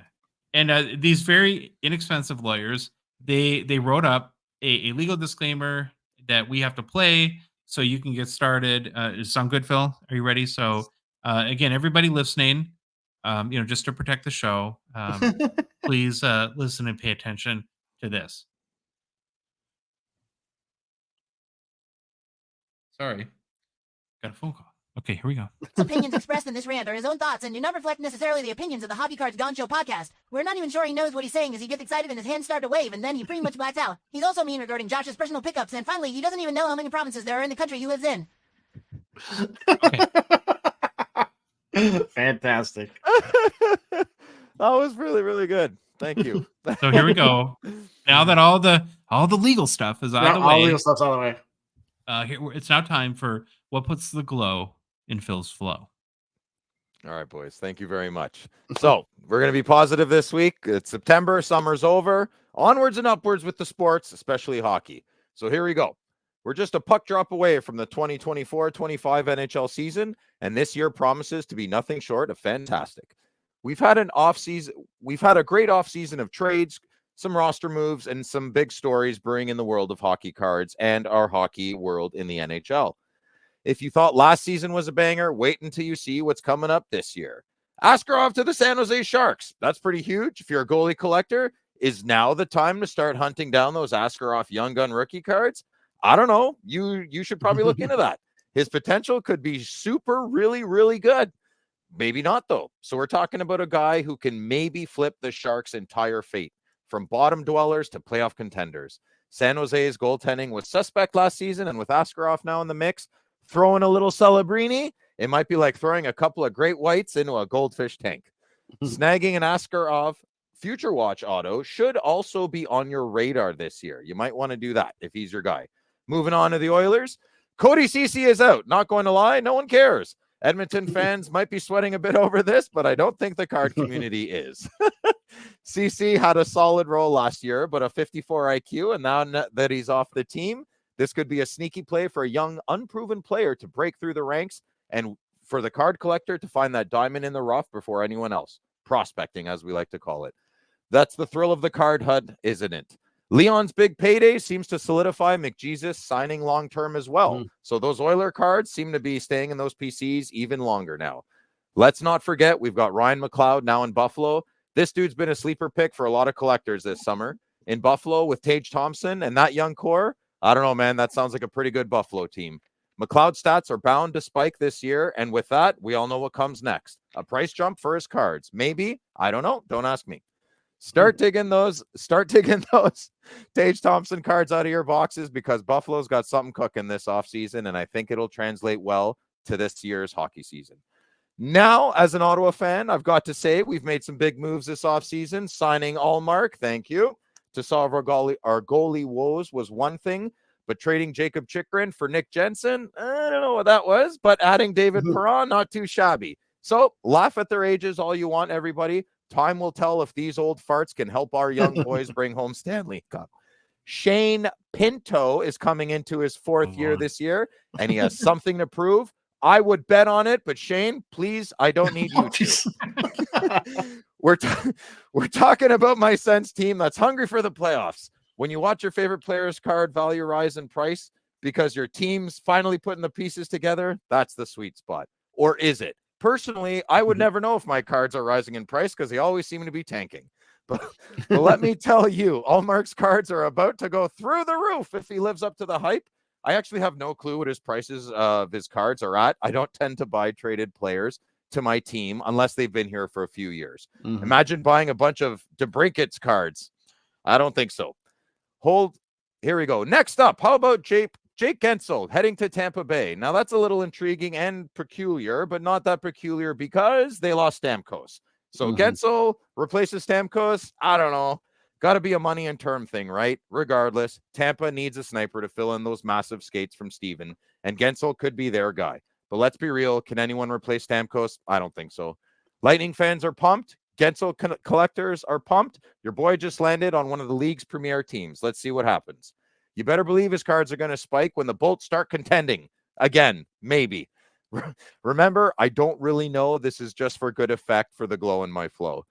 And these very inexpensive lawyers, they wrote up a legal disclaimer that we have to play so you can get started. Does it sound good, Phil? Are you ready? So again, everybody listening, just to protect the show, please listen and pay attention to this. Sorry. Got a phone call. Okay, here we go. Opinions expressed in this rant are his own thoughts and do not reflect necessarily the opinions of the Hockey Cards Gongshow podcast. We're not even sure he knows what he's saying as he gets excited and his hands start to wave and then he pretty much blacks out. He's also mean regarding Josh's personal pickups, and finally, he doesn't even know how many provinces there are in the country he lives in. Okay. Fantastic. That was really, really good. Thank you. So here we go. Now that all the legal stuff is out of the way. All legal stuff's out of the way. It's now time for what puts the glow in Phil's flow. All right, boys. Thank you very much. So we're going to be positive this week. It's September. Summer's over. Onwards and upwards with the sports, especially hockey. So here we go. We're just a puck drop away from the 2024-25 NHL season, and this year promises to be nothing short of fantastic. We've had a great offseason of trades, some roster moves, and some big stories brewing in the world of hockey cards and our hockey world in the NHL. If you thought last season was a banger, wait until you see what's coming up this year. Askarov to the San Jose Sharks. That's pretty huge. If you're a goalie collector, is now the time to start hunting down those Askarov Young Gun rookie cards? I don't know. You should probably look into that. His potential could be super, really, really good. Maybe not, though. So we're talking about a guy who can maybe flip the Sharks' entire fate from bottom dwellers to playoff contenders. San Jose's goaltending was suspect last season, and with Askarov now in the mix, throwing a little Celebrini, it might be like throwing a couple of great whites into a goldfish tank. Snagging an Askarov Future Watch auto should also be on your radar this year. You might want to do that if he's your guy. Moving on to the Oilers. Cody Ceci is out. Not going to lie, no one cares. Edmonton fans might be sweating a bit over this, but I don't think the card community is. Ceci had a solid role last year, but a 54 IQ, and now that he's off the team, this could be a sneaky play for a young, unproven player to break through the ranks and for the card collector to find that diamond in the rough before anyone else. Prospecting, as we like to call it. That's the thrill of the card HUD, isn't it? Leon's big payday seems to solidify McJesus signing long-term as well. So those Oiler cards seem to be staying in those PCs even longer now. Let's not forget, we've got Ryan McLeod now in Buffalo. This dude's been a sleeper pick for a lot of collectors this summer. In Buffalo with Tage Thompson and that young core, I don't know, man. That sounds like a pretty good Buffalo team. McLeod stats are bound to spike this year, and with that, we all know what comes next. A price jump for his cards. Maybe. I don't know. Don't ask me. Start digging those Tage Thompson cards out of your boxes because Buffalo's got something cooking this offseason, and I think it'll translate well to this year's hockey season. Now, as an Ottawa fan, I've got to say we've made some big moves this offseason. Signing Allmark, thank you, to solve our goalie woes was one thing, but trading Jacob Chikrin for Nick Jensen, I don't know what that was, but adding David Perron, not too shabby. So laugh at their ages all you want, everybody. Time will tell if these old farts can help our young boys bring home Stanley Cup. Shane Pinto is coming into his fourth year this year, and he has something to prove. I would bet on it, but Shane, please, I don't need you to. We're talking about my Sens team that's hungry for the playoffs. When you watch your favorite player's card value rise in price because your team's finally putting the pieces together, that's the sweet spot. Or is it? Personally, I would never know if my cards are rising in price because they always seem to be tanking. But let me tell you, Allmark's cards are about to go through the roof if he lives up to the hype. I actually have no clue what his prices of his cards are at. I don't tend to buy traded players to my team unless they've been here for a few years. Imagine buying a bunch of DeBrincat's cards. I don't think so. Here we go. Next up, how about Jake Gensel heading to Tampa Bay? Now, that's a little intriguing and peculiar, but not that peculiar because they lost Stamkos. So Gensel replaces Stamkos. I don't know. Got to be a money and term thing, right? Regardless, Tampa needs a sniper to fill in those massive skates from Steven, and Gensel could be their guy. But let's be real. Can anyone replace Stamkos? I don't think so. Lightning fans are pumped. Gensel collectors are pumped. Your boy just landed on one of the league's premier teams. Let's see what happens. You better believe his cards are going to spike when the Bolts start contending. Again, maybe. Remember, I don't really know. This is just for good effect for the glow in my flow.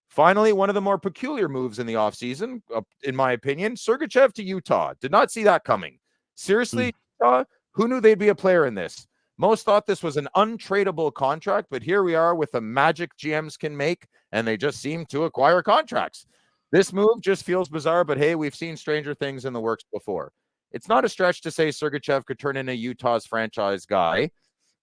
Finally, one of the more peculiar moves in the offseason, in my opinion, Sergachev to Utah. Did not see that coming. Seriously, Utah, who knew they'd be a player in this? Most thought this was an untradeable contract, but here we are with the magic GMs can make, and they just seem to acquire contracts. This move just feels bizarre, but hey, we've seen stranger things in the works before. It's not a stretch to say Sergachev could turn into Utah's franchise guy.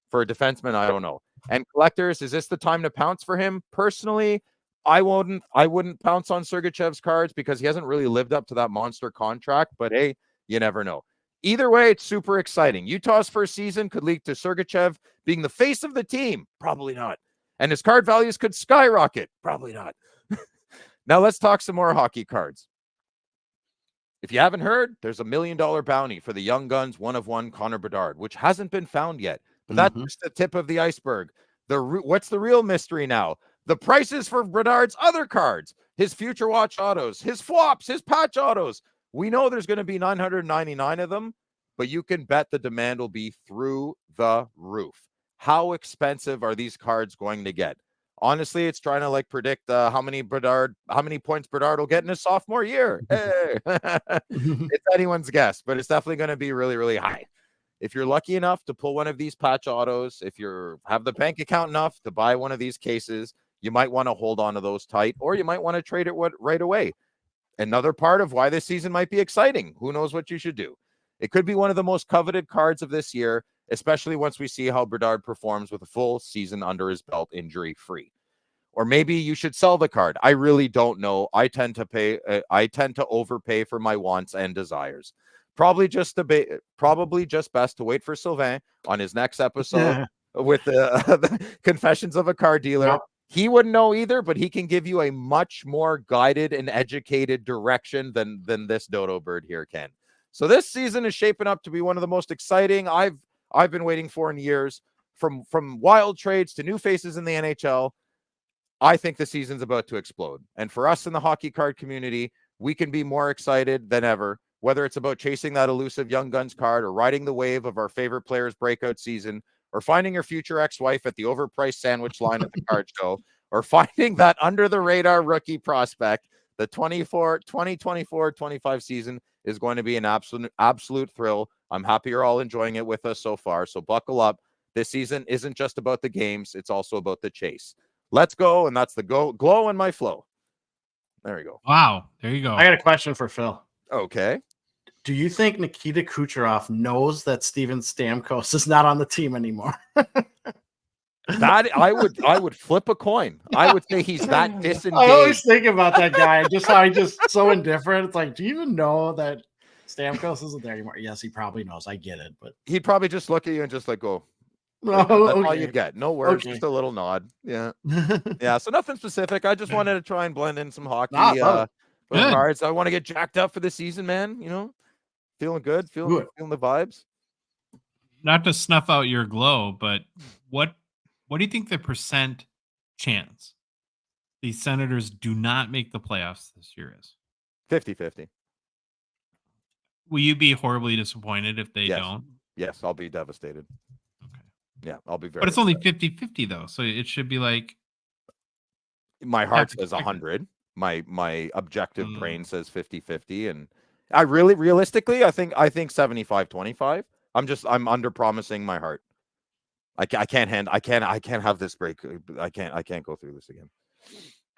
For a defenseman, I don't know. And collectors, is this the time to pounce for him? Personally, I wouldn't pounce on Sergachev's cards because he hasn't really lived up to that monster contract, but hey, you never know. Either way, it's super exciting. Utah's first season could lead to Sergachev being the face of the team. Probably not. And his card values could skyrocket. Probably not. Now let's talk some more hockey cards. If you haven't heard, there's $1 million bounty for the Young Guns 1-of-1 Connor Bedard, which hasn't been found yet. But that's just the tip of the iceberg. What's the real mystery now? The prices for Bedard's other cards, his Future Watch autos, his flops, his patch autos. We know there's going to be 999 of them, but you can bet the demand will be through the roof. How expensive are these cards going to get? Honestly, it's trying to like predict how many points Bedard will get in his sophomore year. Hey. It's anyone's guess, but it's definitely going to be really, really high. If you're lucky enough to pull one of these patch autos, if you have the bank account enough to buy one of these cases, you might want to hold on to those tight, or you might want to trade it right away. Another part of why this season might be exciting. Who knows what you should do? It could be one of the most coveted cards of this year, especially once we see how Bedard performs with a full season under his belt injury-free. Or maybe you should sell the card. I really don't know. I tend to overpay for my wants and desires. Probably just best to wait for Sylvain on his next episode with the Confessions of a Card Dealer. Yep. He wouldn't know either, but he can give you a much more guided and educated direction than this dodo bird here can. So this season is shaping up to be one of the most exciting I've been waiting for in years. From wild trades to new faces in the NHL, I think the season's about to explode. And for us in the hockey card community, we can be more excited than ever, whether it's about chasing that elusive Young Guns card or riding the wave of our favorite players' breakout season, or finding your future ex-wife at the overpriced sandwich line at the card show, or finding that under-the-radar rookie prospect. The 2024-25 season is going to be an absolute thrill. I'm happy you're all enjoying it with us so far, so buckle up. This season isn't just about the games, it's also about the chase. Let's go, and that's the glow in my flow. There you go. Wow, there you go. I got a question for Phil. Okay. Do you think Nikita Kucherov knows that Steven Stamkos is not on the team anymore? That I would flip a coin. I would say he's that disengaged. I always think about that guy, just how he's just so indifferent. It's like, do you even know that Stamkos isn't there anymore? Yes, he probably knows. I get it, but he'd probably just look at you and just like go. No, That's okay. all you'd get. No words, Okay. just a little nod. Yeah. Yeah. So nothing specific. I just wanted to try and blend in some hockey Good. cards. I want to get jacked up for the season, man. You know, feeling good, feeling the vibes. Not to snuff out your glow, but what do you think the percent chance the Senators do not make the playoffs this year is? 50-50. Will you be horribly disappointed if they Yes. don't? Yes, I'll be devastated. Okay. Yeah, I'll be very. But it's only upset. 50-50 though, so it should be like My heart says expected. 100. My objective brain says 50-50, and I realistically, I think 75-25. I'm under promising my heart. I can't have this break. I can't go through this again.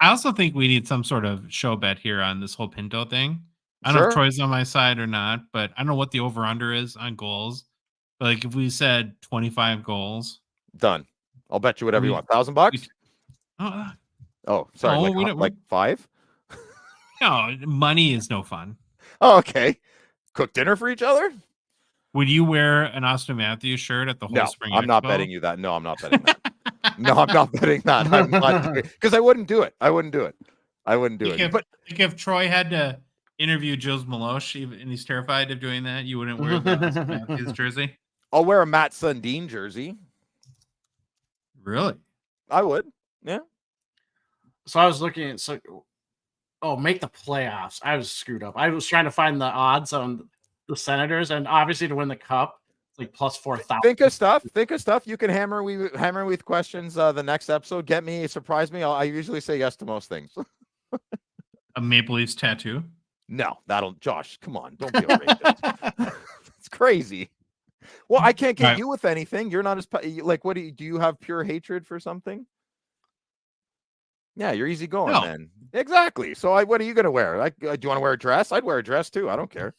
I also think we need some sort of show bet here on this whole Pinto thing. I don't know if Sure. Troy's on my side or not, but I don't know what the over-under is on goals. But like if we said 25 goals. Done. I'll bet you whatever you want. $1,000? Oh, sorry. No, like 5? No, money is no fun. Oh, okay. Cook dinner for each other? Would you wear an Austin Matthews shirt at the whole No, spring? I'm not Expo? betting you that. No, I'm not betting that. No, I'm not betting that. I'm not because I wouldn't do it. I wouldn't do it. But Think if Troy had to interview Jules Meloche and he's terrified of doing that, you wouldn't wear the Austin Matthews jersey? I'll wear a Matt Sundin jersey. Really? I would. Yeah. So I was looking at make the playoffs. I was screwed up. I was trying to find the odds on the Senators, and obviously to win the cup, it's like plus 4,000. Think of stuff. You can hammer with questions. The next episode, surprise me. I usually say yes to most things. A Maple Leafs tattoo? No, Josh, come on, don't be outrageous. It's crazy. Well, I can't get you with anything. You're not as like. What do you have pure hatred for something? Yeah, you're easygoing, man. Exactly. So what are you gonna wear? Like, do you want to wear a dress? I'd wear a dress too. I don't care.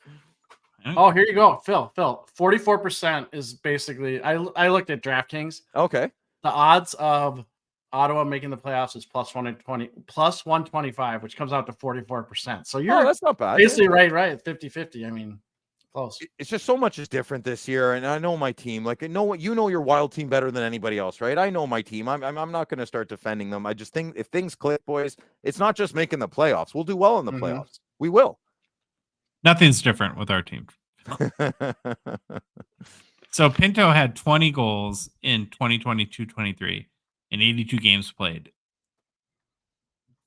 Oh, here you go, Phil. 44% is basically. I looked at DraftKings. Okay. The odds of Ottawa making the playoffs is plus 125, which comes out to 44%. So you're that's not bad. basically right, 50-50. I mean, close. It's just so much is different this year, and I know my team. Like, I know what you know your wild team better than anybody else, right? I know my team. I'm not going to start defending them. I just think if things click, boys, it's not just making the playoffs. We'll do well in the playoffs. We will. Nothing's different with our team. So Pinto had 20 goals in 2022-23 and 82 games played.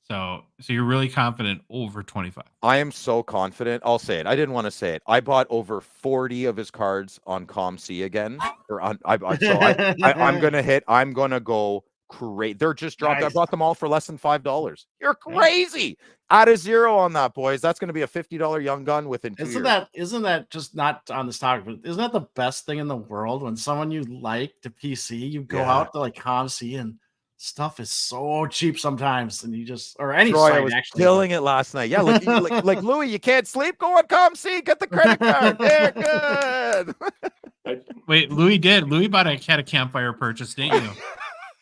So you're really confident over 25. I am so confident. I'll say it. I didn't want to say it. I bought over 40 of his cards on ComC again. Or on, I'm gonna hit. I'm gonna go great. They're just dropped. Nice. I bought them all for less than $5. You're crazy. Add a zero on that, boys. That's gonna be a $50 young gun within 2 years. Isn't that just not on this topic, but isn't that the best thing in the world when someone you like to PC, you go out to like ComC and stuff is so cheap sometimes, and you just or any Troy, site I was actually killing it last night. Yeah, like Louis, you can't sleep. Go on ComC, get the credit card. There, good. Wait, Louis did. Louis had a campfire purchase, didn't you?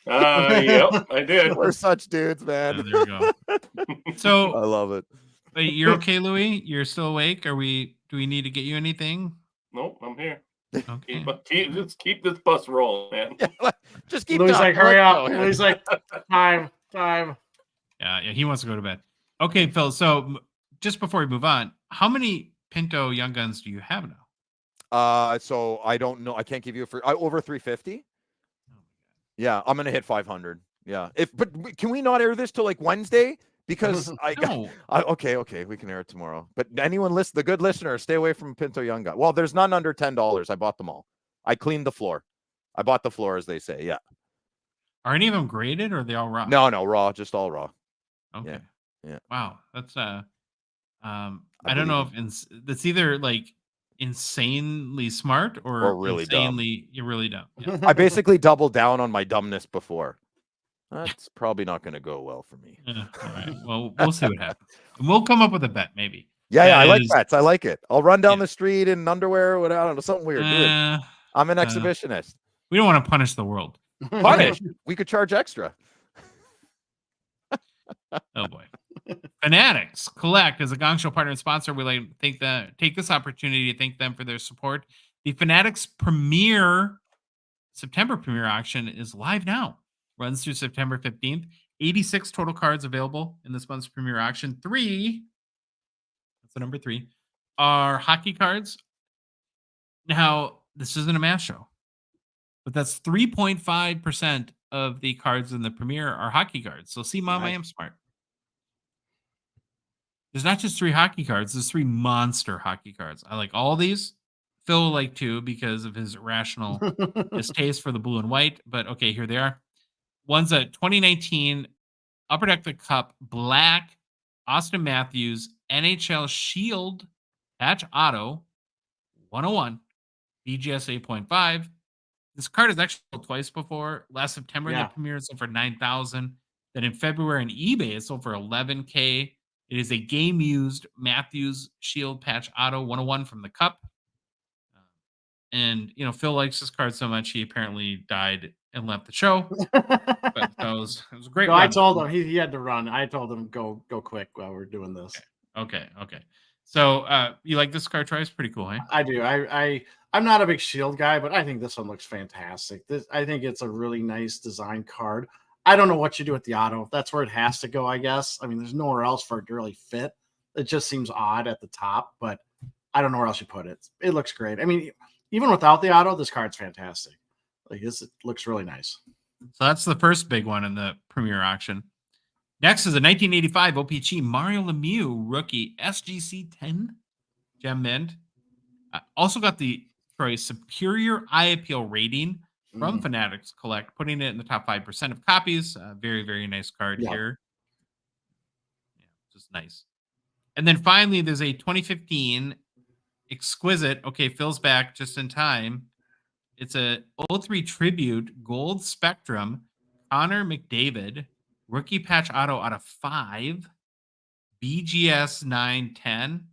Yep, I did. We're such dudes, man. There we go. So I love it. wait, you're okay, Louis? You're still awake? Do we need to get you anything? Nope, I'm here. Okay. Just keep this bus rolling, man. Yeah, just keep Louis talking. like, hurry Let's up. go. Louis like, time. Yeah, he wants to go to bed. Okay, Phil. So just before we move on, how many Pinto Young Guns do you have now? So I don't know. I can't give you over 350. Yeah, I'm gonna hit 500. Yeah. But can we not air this till like Wednesday? Because No. Okay, we can air it tomorrow. But anyone the good listener, stay away from Pinto Young Gun. Well, there's none under $10. I bought them all. I cleaned the floor. I bought the floor, as they say. Yeah. Are any of them graded or are they all raw? No, raw, just all raw. Okay. Yeah. Wow, that's I don't know if that's either like insanely smart or really insanely you're really dumb. Yeah. I basically doubled down on my dumbness before. That's probably not going to go well for me. Yeah, all right. Well, we'll see what happens. And we'll come up with a bet, maybe. Yeah, I like bets. I like it. I'll run down the street in underwear or whatever. I don't know, something weird. Do it. I'm an exhibitionist. We don't want to punish the world. Punish? We could charge extra. Oh boy. Fanatics Collect as a Gongshow partner and sponsor. We like to take this opportunity to thank them for their support. The Fanatics September premiere auction is live now. Runs through September 15th. 86 total cards available in this month's premiere auction. 3, that's the number 3, are hockey cards. Now, this isn't a math show, but that's 3.5% of the cards in the premiere are hockey cards. So see, Mom, nice. I am smart. There's not just 3 hockey cards. There's 3 monster hockey cards. I like all these. Phil will like 2 because of his irrational distaste for the blue and white. But okay, here they are. One's a 2019 Upper Deck the Cup Black Austin Matthews NHL Shield Patch Auto 101 BGS 8.5. This card is actually sold twice before. Last September, the premiere sold for $9,000. Then in February on eBay, it sold for $11K. It is a game-used Matthews Shield Patch Auto 101 from the Cup. And, Phil likes this card so much, he apparently died and left the show. But it was a great run. I told him he had to run. I told him go quick while we're doing this. Okay. So you like this card, Troy? It's pretty cool, hey? I do. I'm not a big Shield guy, but I think this one looks fantastic. I think it's a really nice design card. I don't know what you do with the auto. That's where it has to go, I guess. I mean, there's nowhere else for it to really fit. It just seems odd at the top, but I don't know where else you put it. It looks great. I mean, even without the auto, this card's fantastic. Like this, it looks really nice. So that's the first big one in the premiere auction. Next is a 1985 OPG Mario Lemieux rookie SGC 10 gem mint. Also got the superior eye appeal rating from Fanatics Collect, putting it in the top 5% of copies. Very, very nice card here. Yeah, just nice. And then finally, there's a 2015 exquisite. Okay, Phil's back just in time. It's a 03 Tribute Gold Spectrum Connor McDavid rookie patch auto out of 5 BGS 910.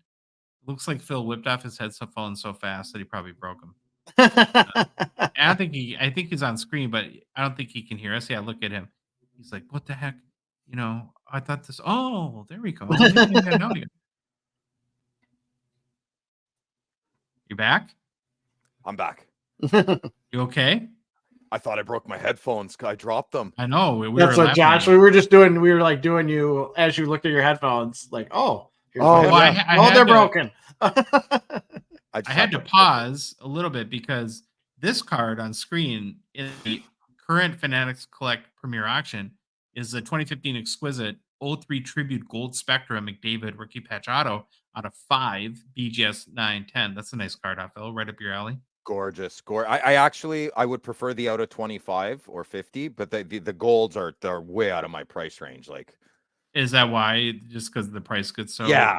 Looks like Phil whipped off his headphone so fast that he probably broke them. I think he's on screen, but I don't think he can hear us. Yeah, look at him. He's like, what the heck? I thought this. Oh, there we go. You back? I'm back. You okay? I thought I broke my headphones. I dropped them. I know. That's what Josh. We were doing you as you looked at your headphones. Like, oh, Here's Oh, my Well, heads I up. Oh, had they're to- broken. I I had to pause a little bit because this card on screen in the current Fanatics Collect Premier Auction is the 2015 Exquisite 03 Tribute Gold Spectra McDavid Rookie Patch Auto out of 5 BGS 910. That's a nice card, Phil. Right up your alley. Gorgeous. I actually I would prefer the out of 25 or 50, but the golds they're way out of my price range. Like, Is that why? Just because the price gets so? yeah.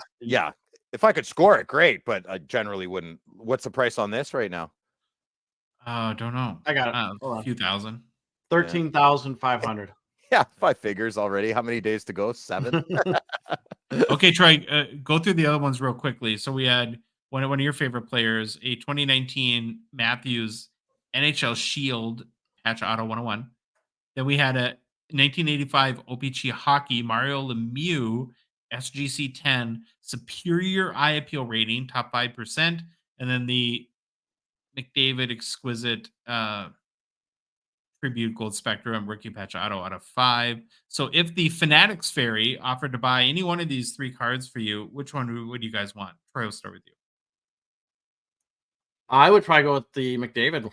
If I could score it, great, but I generally wouldn't. What's the price on this right now? Don't know. I got it. A Hold on. few thousand. 13,500. Yeah, 5 figures already. How many days to go? 7. Okay, Troy, go through the other ones real quickly. So we had one of your favorite players, a 2019 Matthews NHL Shield Patch Auto 101. Then we had a 1985 OPG Hockey Mario Lemieux SGC 10 Superior Eye Appeal Rating, top 5%. And then the McDavid Exquisite Tribute Gold Spectrum Rookie Patch Auto out of 5. So if the Fanatics Fairy offered to buy any one of these 3 cards for you, which one would you guys want? Troy, will start with you. I would probably go with the McDavid.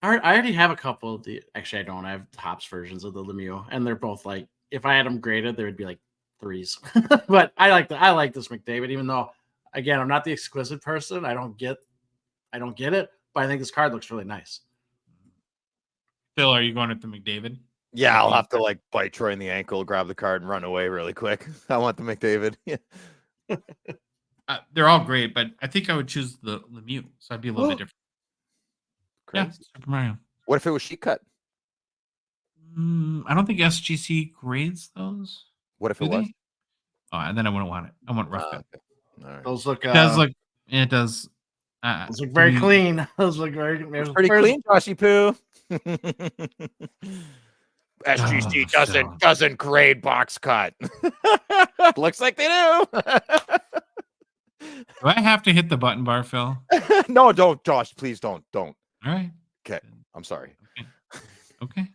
I already have a couple of the. Actually, I don't. I have Hops versions of the Lemieux, and they're both like. If I had them graded, they would be like 3s. But I like this McDavid, even though, again, I'm not the exquisite person. I don't get it, but I think this card looks really nice. Phil, are you going with the McDavid? Yeah, I'll have to like bite Troy in the ankle, grab the card, and run away really quick. I want the McDavid. They're all great, but I think I would choose the Lemieux. So I'd be a little bit different. Yeah, Super Mario. What if it was sheet cut? I don't think SGC grades those. What if Do it was? they? Oh, and then I wouldn't want it. I want rough cut. Okay. All right. Those look. It does look. It does. Those look very clean. Those look very. It's pretty clean, Joshy Poo. SGC doesn't grade box cut. Looks like they do. Do I have to hit the button bar, Phil? No, don't, Josh. Please don't. All right. Okay. I'm sorry. Okay.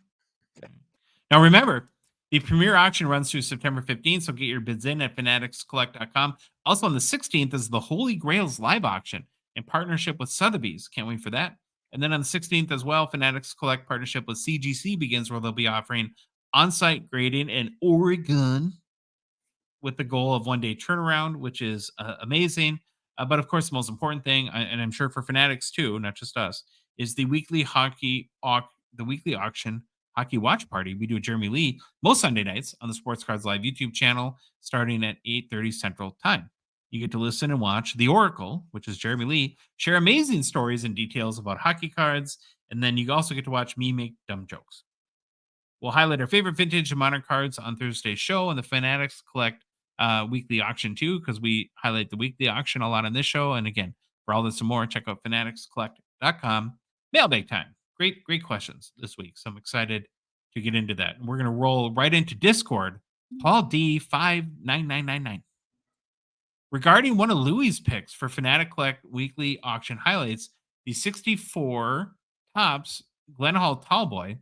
Now remember, the premier auction runs through September 15th, so get your bids in at fanaticscollect.com. Also on the 16th is the Holy Grails live auction in partnership with Sotheby's. Can't wait for that. And then on the 16th as well, Fanatics Collect partnership with CGC begins, where they'll be offering on-site grading in Oregon with the goal of one-day turnaround, which is amazing. But of course, the most important thing, and I'm sure for Fanatics too, not just us, is the weekly auction hockey watch party we do with Jeremy Lee most Sunday nights on the Sports Cards Live YouTube channel, starting at 8:30 Central Time. You get to listen and watch the Oracle, which is Jeremy Lee, share amazing stories and details about hockey cards, and then you also get to watch me make dumb jokes. We'll highlight our favorite vintage and modern cards on Thursday's show, and the Fanatics Collect weekly auction too, because we highlight the weekly auction a lot on this show. And again, for all this and more, check out fanaticscollect.com. Mailbag time. Great questions this week. So I'm excited to get into that. And we're going to roll right into Discord. Paul D59999. Regarding one of Louis' picks for Fanatic Collect weekly auction highlights, the 64 Topps Glenn Hall Tallboy,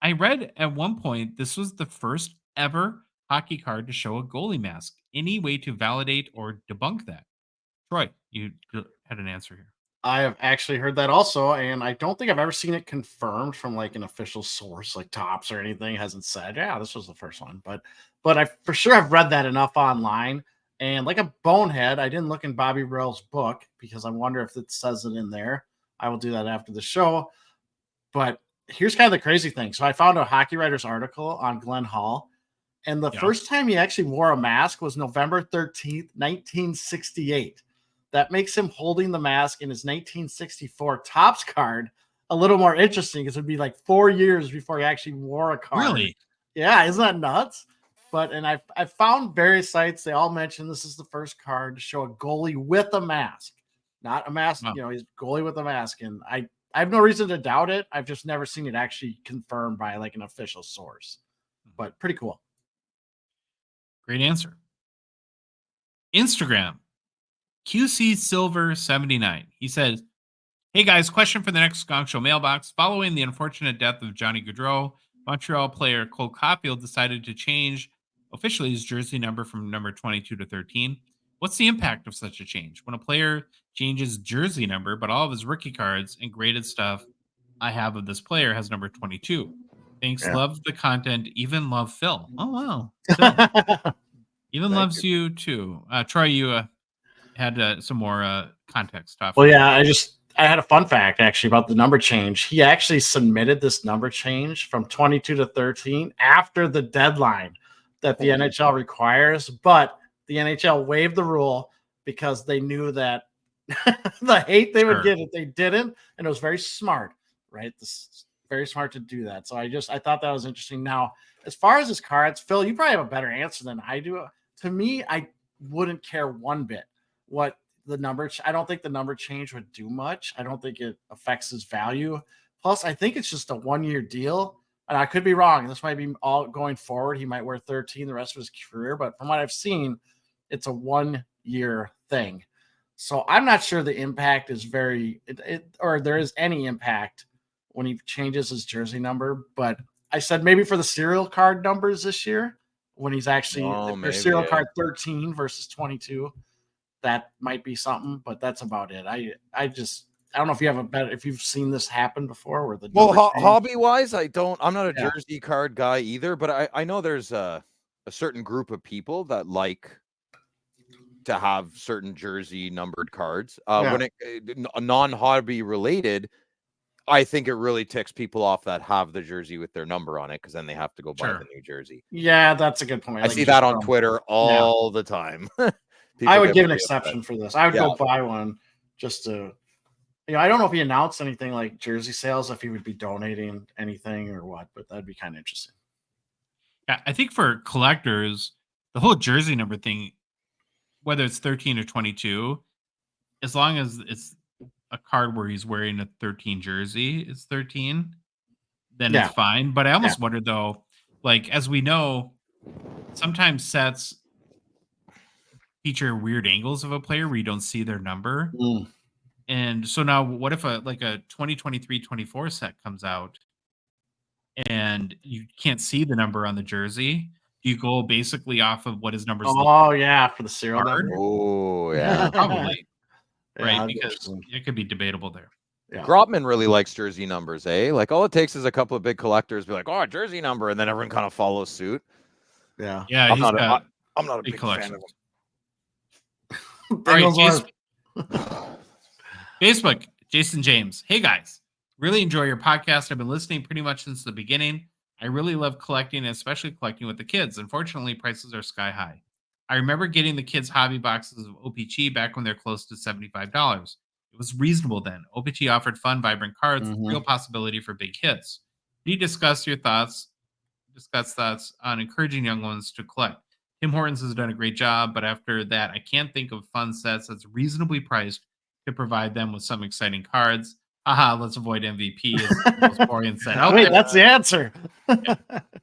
I read at one point this was the first ever hockey card to show a goalie mask. Any way to validate or debunk that? Troy, you had an answer here. I have actually heard that also, and I don't think I've ever seen it confirmed from like an official source like Topps or anything. It hasn't said, yeah, this was the first one, but I for sure have read that enough online. And like a bonehead, I didn't look in Bobby Burrell's book because I wonder if it says it in there. I will do that after the show. But here's kind of the crazy thing. So I found a Hockey Writers article on Glenn Hall, and the first time he actually wore a mask was November 13th, 1968. That makes him holding the mask in his 1964 Topps card a little more interesting, because it would be like 4 years before he actually wore a card. Really? Yeah, isn't that nuts? But I found various sites. They all mention this is the first card to show a goalie with a mask, not a mask. Wow. You know, he's goalie with a mask, and I have no reason to doubt it. I've just never seen it actually confirmed by like an official source. But pretty cool. Great answer. Instagram, QC Silver 79. He says, "Hey guys, question for the next Gongshow mailbox. Following the unfortunate death of Johnny Gaudreau, Montreal player Cole Caulfield decided to change officially his jersey number from number 22 to 13. What's the impact of such a change? When a player changes jersey number, but all of his rookie cards and graded stuff I have of this player has number 22. Thanks, Yeah. love the content, even love Phil. Oh, wow. Phil. Even Thank loves you too. Troy, you had some more context stuff. Well, yeah, I had a fun fact actually about the number change. He actually submitted this number change from 22 to 13 after the deadline that the NHL requires, but the NHL waived the rule because they knew that the hate they would get if they didn't, and it was very smart, right? This very smart to do that. So I thought that was interesting. Now, as far as his cards, Phil, you probably have a better answer than I do. To me, I wouldn't care one bit what the number. I don't think the number change would do much. I don't think it affects his value. Plus, I think it's just a 1-year deal. And I could be wrong. This might be all going forward. He might wear 13 the rest of his career. But from what I've seen, it's a 1-year thing. So I'm not sure the impact is or there is any impact when he changes his jersey number. But I said maybe for the serial card numbers this year, when he's actually serial card 13 versus 22, that might be something. But that's about it. I don't know if you have if you've seen this happen before. Where the hobby wise, I'm not a jersey card guy either. But I know there's a certain group of people that like to have certain jersey numbered cards. When it non-hobby related, I think it really ticks people off that have the jersey with their number on it, because then they have to go buy the new jersey. Yeah, that's a good point. I see that on Twitter all the time. I would give an exception for this. I would go buy one just to, I don't know if he announced anything like jersey sales, if he would be donating anything or what, but that'd be kind of interesting. Yeah, I think for collectors, the whole jersey number thing, whether it's 13 or 22, as long as it's a card where he's wearing a 13 jersey, it's 13, then it's fine. But I almost wonder though, like, as we know, sometimes sets feature weird angles of a player where you don't see their number. And so now what if a 2023-24 set comes out and you can't see the number on the jersey? Do you go basically off of what his numbers look like? For the serial number. Oh, yeah. Probably. Right, because it could be debatable there. Yeah. Grotman really likes jersey numbers, eh? Like, all it takes is a couple of big collectors be like, "Oh, jersey number," and then everyone kind of follows suit. Yeah, yeah. I'm not a big fan of them. All right, Facebook, Jason James. Hey guys, really enjoy your podcast. I've been listening pretty much since the beginning. I really love collecting, and especially collecting with the kids. Unfortunately, prices are sky high. I remember getting the kids' hobby boxes of OPG back when they're close to $75. It was reasonable then. OPG offered fun, vibrant cards with real possibility for big hits. Can you discuss thoughts on encouraging young ones to collect? Tim Hortons has done a great job, but after that, I can't think of fun sets that's reasonably priced to provide them with some exciting cards. Let's avoid MVP. It's the most boring set out there. That's the answer. Well,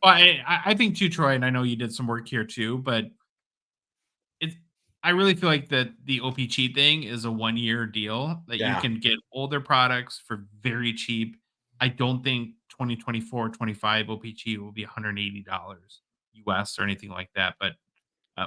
I think too, Troy, and I know you did some work here too, but I really feel like that the OPG thing is a 1-year deal that you can get older products for very cheap. I don't think 2024, 25 OPG will be $180 US or anything like that. But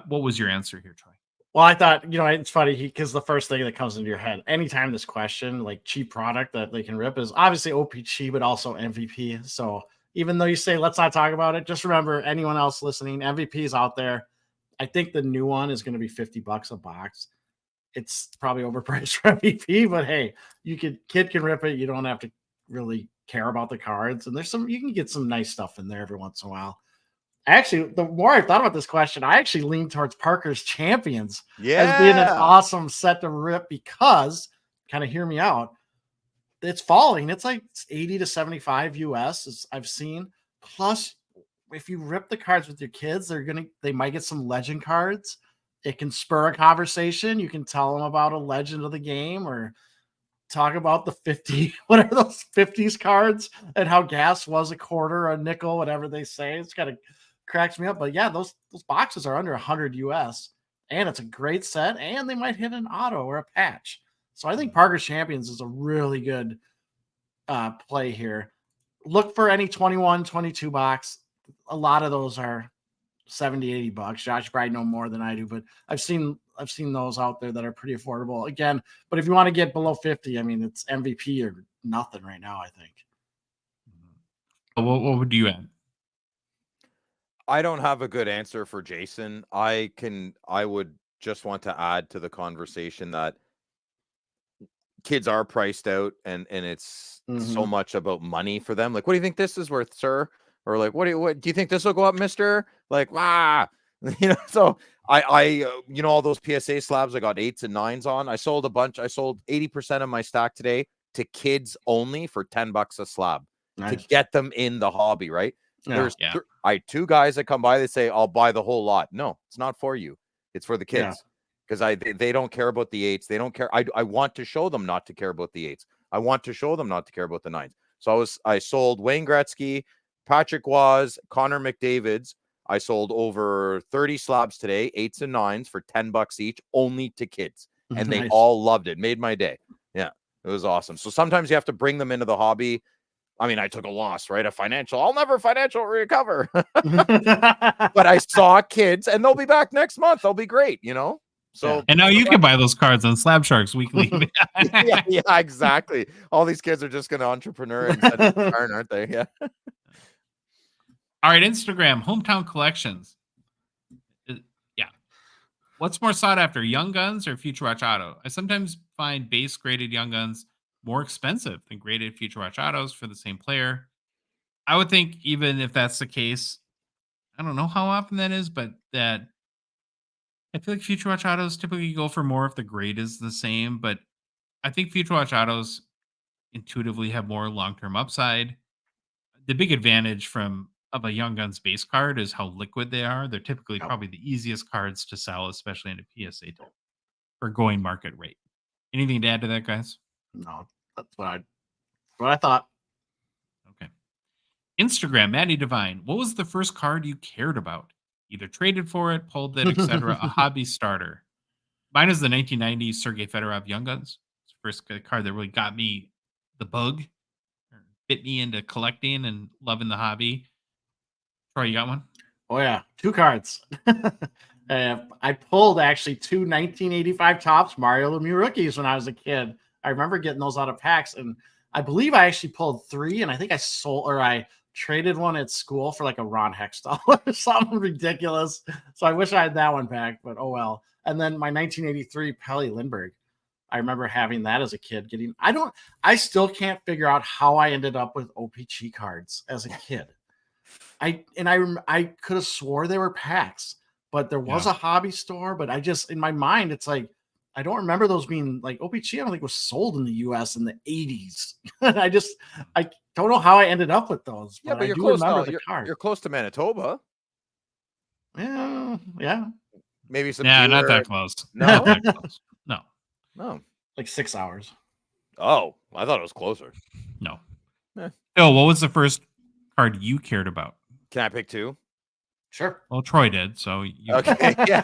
what was your answer here, Troy? Well, I thought, it's funny because the first thing that comes into your head anytime this question, like cheap product that they can rip, is obviously OPG, but also MVP. So even though you say, let's not talk about it, just remember, anyone else listening, MVP is out there. I think the new one is going to be $50 a box. It's probably overpriced for MVP, but hey, kid can rip it. You don't have to really care about the cards. And you can get some nice stuff in there every once in a while. Actually, the more I thought about this question, I actually leaned towards Parker's Champions as being an awesome set to rip because, kind of hear me out, it's falling. It's like 80 to 75 US, as I've seen. Plus, if you rip the cards with your kids, they might get some legend cards. It can spur a conversation. You can tell them about a legend of the game or talk about the 50, whatever those 50s cards and how gas was a quarter, a nickel, whatever they say. It's kind of cracks me up. But yeah, those boxes are under 100 US and it's a great set and they might hit an auto or a patch. So I think Parker's Champions is a really good play here. Look for any 21, 22 box. A lot of those are $70, $80. Josh probably know more than I do, but I've seen I've seen those out there that are pretty affordable again. But if you want to get below 50, I mean, it's MVP or nothing right now, I think. What would you add? I don't have a good answer for Jason. I would just want to add to the conversation that kids are priced out, and it's so much about money for them. Like, what do you think this is worth, sir? Or like, what do you think this will go up, mister? Like, so I all those PSA slabs I got 8s and 9s on. I sold a bunch. I sold 80% of my stack today to kids only for $10 a slab to get them in the hobby, right? Yeah. I had 2 guys that come by, they say, I'll buy the whole lot. No, it's not for you. It's for the kids. Because they don't care about the 8s. They don't care. I want to show them not to care about the 8s. I want to show them not to care about the 9s. So I sold Wayne Gretzky, Patrick Waz, Connor McDavid's. I sold over 30 slabs today, 8s and 9s for $10 each, only to kids. And they all loved it. Made my day. Yeah, it was awesome. So sometimes you have to bring them into the hobby. I mean, I took a loss, right? I'll never financial recover. But I saw kids, and they'll be back next month. They'll be great, So and now you can buy those cards on Slab Sharks Weekly. yeah, exactly. All these kids are just going to entrepreneur and set it turn, aren't they? Yeah. All right, Instagram, Hometown Collections. Yeah. What's more sought after, Young Guns or Future Watch Auto? I sometimes find base graded Young Guns more expensive than graded Future Watch Autos for the same player. I would think even if that's the case, I don't know how often that is, but that I feel like Future Watch Autos typically go for more if the grade is the same, but I think Future Watch Autos intuitively have more long-term upside. The big advantage of a Young Guns base card is how liquid they are. They're typically probably the easiest cards to sell, especially in a PSA type for going market rate. Anything to add to that, guys? No, that's what I thought. Okay. Instagram, Maddie Devine. What was the first card you cared about? Either traded for it, pulled it, etc. A hobby starter. Mine is the 1990 Sergei Fedorov Young Guns. It's the first card that really got me the bug, or bit me into collecting and loving the hobby. Troy, you got one? Oh yeah, 2 cards. I pulled actually 2 1985 Topps Mario Lemieux rookies when I was a kid. I remember getting those out of packs, and I believe I actually pulled 3, and I think I traded one at school for like a Ron Hextall or something ridiculous. So I wish I had that one back, but oh well. And then my 1983 Pelle Lindbergh. I remember having that as a kid. I still can't figure out how I ended up with OPC cards as a kid. I could have swore they were packs, but there was a hobby store. But I just, in my mind, it's like, I don't remember those being like OPC. I don't think was sold in the US in the 80s. I don't know how I ended up with those. Yeah, but I you're do close. remember the card. You're close to Manitoba. Yeah. Maybe some. Yeah, not that close. No? Not that close. No. Like 6 hours. Oh, I thought it was closer. No. Eh. Phil, what was the first card you cared about? Can I pick 2? Sure. Well, Troy did, so you Okay. Yeah.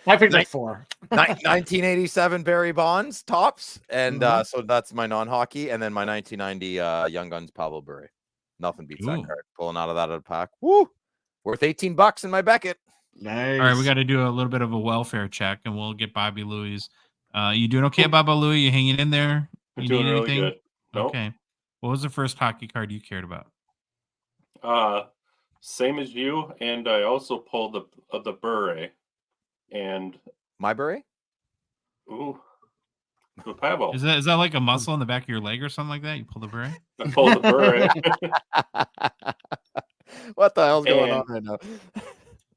I picked like 4. 1987 Barry Bonds Tops, and so that's my non-hockey, and then my 1990 Young Guns Pablo Bure. Nothing beats that card. Pulling out of a pack. Woo! Worth $18 in my Beckett. Nice. All right, we got to do a little bit of a welfare check, and we'll get Bobby Louis. You doing okay, Bobby Louis? You hanging in there? I'm You doing need really anything? good. Nope. Okay. What was the first hockey card you cared about? Same as you, and I also pulled the Bure, and My Bure? ooh, the Pavel. Is that like a muscle in the back of your leg or something like that? You pull the beret? I pulled the Bure. What the hell's going on right now?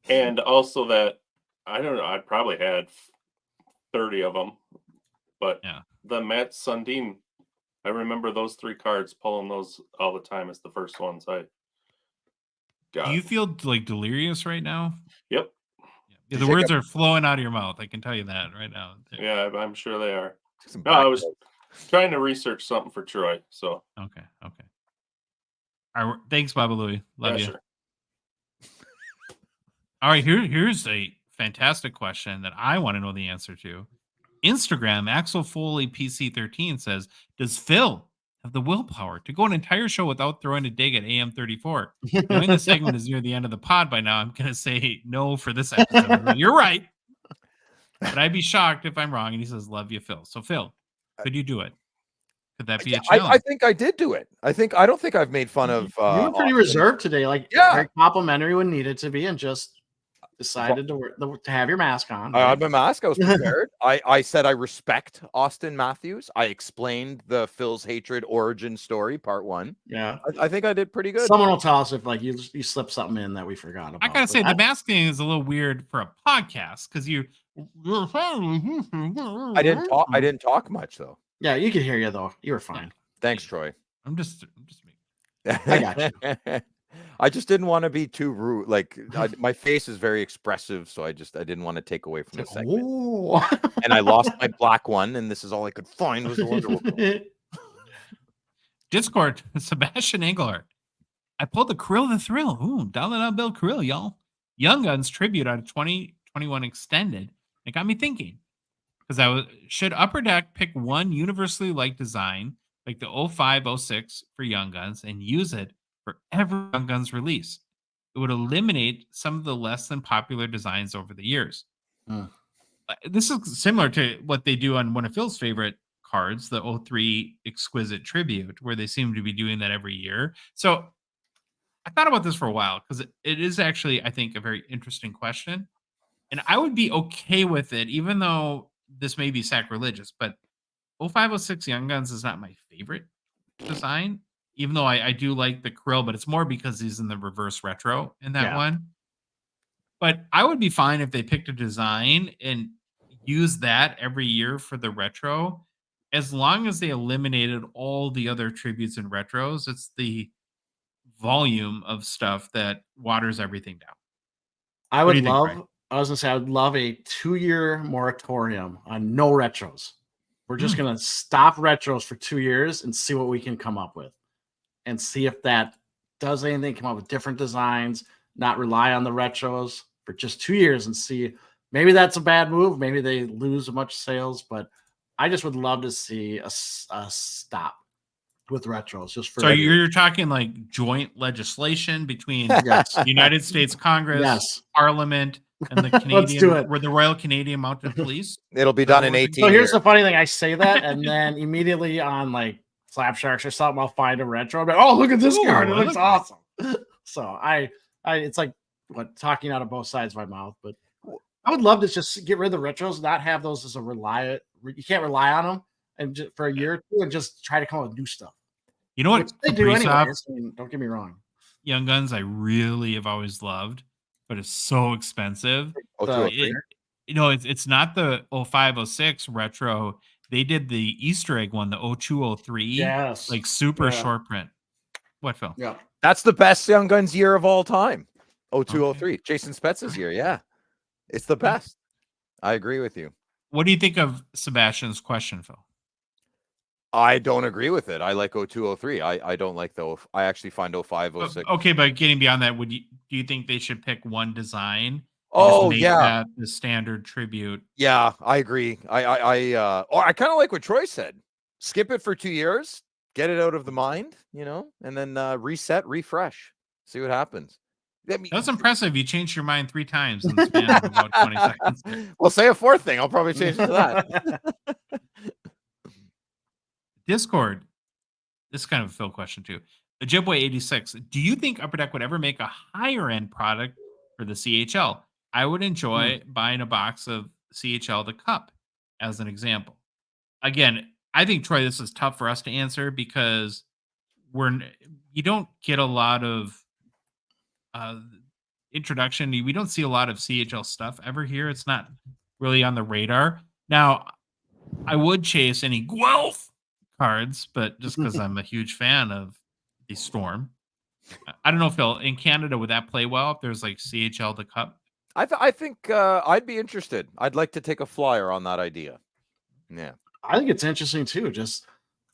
And also that, I don't know, I probably had 30 of them, but the Matt Sundin, I remember those 3 cards, pulling those all the time as the first ones I got. Do you feel like delirious right now? Yep. Yeah, the words are flowing out of your mouth. I can tell you that right now. Yeah, I'm sure they are. No, I was trying to research something for Troy, so. Okay. All right, thanks, Bobby Louis. Love you. Sure. All right, here's a fantastic question that I want to know the answer to. Instagram, Axel Foley PC13 says, does Phil have the willpower to go an entire show without throwing a dig at AM34? Knowing the segment is near the end of the pod by now, I'm going to say no for this episode. You're right. but I'd be shocked if I'm wrong. And he says, "Love you, Phil." So Phil, could you do it? Could that be a I challenge? think I did do it. I don't think I've made fun of. You were pretty Austin. reserved today, like Yeah. very complimentary when needed to be, and just decided to have your mask on. I right? had my mask. I was prepared. I said I respect Austin Matthews. I explained the Phil's hatred origin story, part 1. Yeah. I think I did pretty good. Someone will tell us if like you slipped something in that we forgot about. I gotta but say, the that- mask thing is a little weird for a podcast because I didn't talk much though. yeah, you could hear you though. You were fine. Thanks, Troy. I'm just I got you. I just didn't want to be too rude. Like my face is very expressive, so I didn't want to take away from the segment. Ooh. And I lost my black one, and this is all I could find was the Wonder Woman. Discord, Sebastian Englehart. I pulled the Krill the Thrill. Ooh, $1 bill Krill, y'all. Young Guns tribute on 2021 extended. It got me thinking because should Upper Deck pick one universally liked design like the 05-06 for Young Guns and use it for every Young Guns release. It would eliminate some of the less than popular designs over the years. This is similar to what they do on one of Phil's favorite cards, the 03 Exquisite Tribute, where they seem to be doing that every year. So I thought about this for a while because it is actually, I think, a very interesting question. And I would be okay with it, even though this may be sacrilegious, but 05-06 Young Guns is not my favorite design, even though I do like the Krill, but it's more because he's in the reverse retro in that one. But I would be fine if they picked a design and use that every year for the retro, as long as they eliminated all the other tributes and retros. It's the volume of stuff that waters everything down. I What do would you think, love. Brian? I was gonna say I would love a 2-year moratorium on no retros. We're just gonna stop retros for 2 years and see what we can come up with, and see if that does anything. Come up with different designs, not rely on the retros for just 2 years, and see. Maybe that's a bad move. Maybe they lose a bunch of sales, but I just would love to see a stop with retros. Just for So you're talking like joint legislation between yes, the United States Congress, yes. Parliament, and the Let's do it. the Royal Canadian Mounted Police. It'll be done in 18 So here's years. the funny thing: I say that, and then immediately on like Slap Sharks or something, I'll find a retro. I'll be like, oh, look at this Ooh, card! It I looks like awesome. So I, it's like talking out of both sides of my mouth, but I would love to just get rid of the retros, not have those as a you can't rely on them, and just, for a year or two, and just try to come up with new stuff. You know what? Which they do Kaprizov, anyways. I mean, don't get me wrong. Young Guns, I really have always loved, but it's so expensive. It's not the 05-06 retro. They did the Easter egg one, the 02-03. Yes, like super short print. What, Phil? Yeah, That's the best Young Guns year of all time. 02-03. Jason Spetz's year. Yeah. It's the best. I agree with you. What do you think of Sebastian's question, Phil? I don't agree with it. I like 02-03. I don't like I actually find 05-06. Okay, but getting beyond that, do you think they should pick one design? Oh, yeah, that the standard tribute. Yeah, I agree. I kind of like what Troy said. Skip it for 2 years, get it out of the mind, and then reset, refresh, see what happens. That's impressive. You changed your mind 3 times in the span of about 20 seconds. Well, say a 4th thing. I'll probably change it to that. Discord. This is kind of a Phil question too. The Jibway 86. Do you think Upper Deck would ever make a higher end product for the CHL? I would enjoy buying a box of CHL the Cup as an example. Again, I think, Troy, this is tough for us to answer because you don't get a lot of introduction. We don't see a lot of CHL stuff ever here. It's not really on the radar. Now, I would chase any Guelph cards, but just because I'm a huge fan of the Storm. I don't know, Phil, in Canada, would that play well if there's like CHL the Cup? I think I'd be interested. I'd like to take a flyer on that idea. Yeah. I think it's interesting too.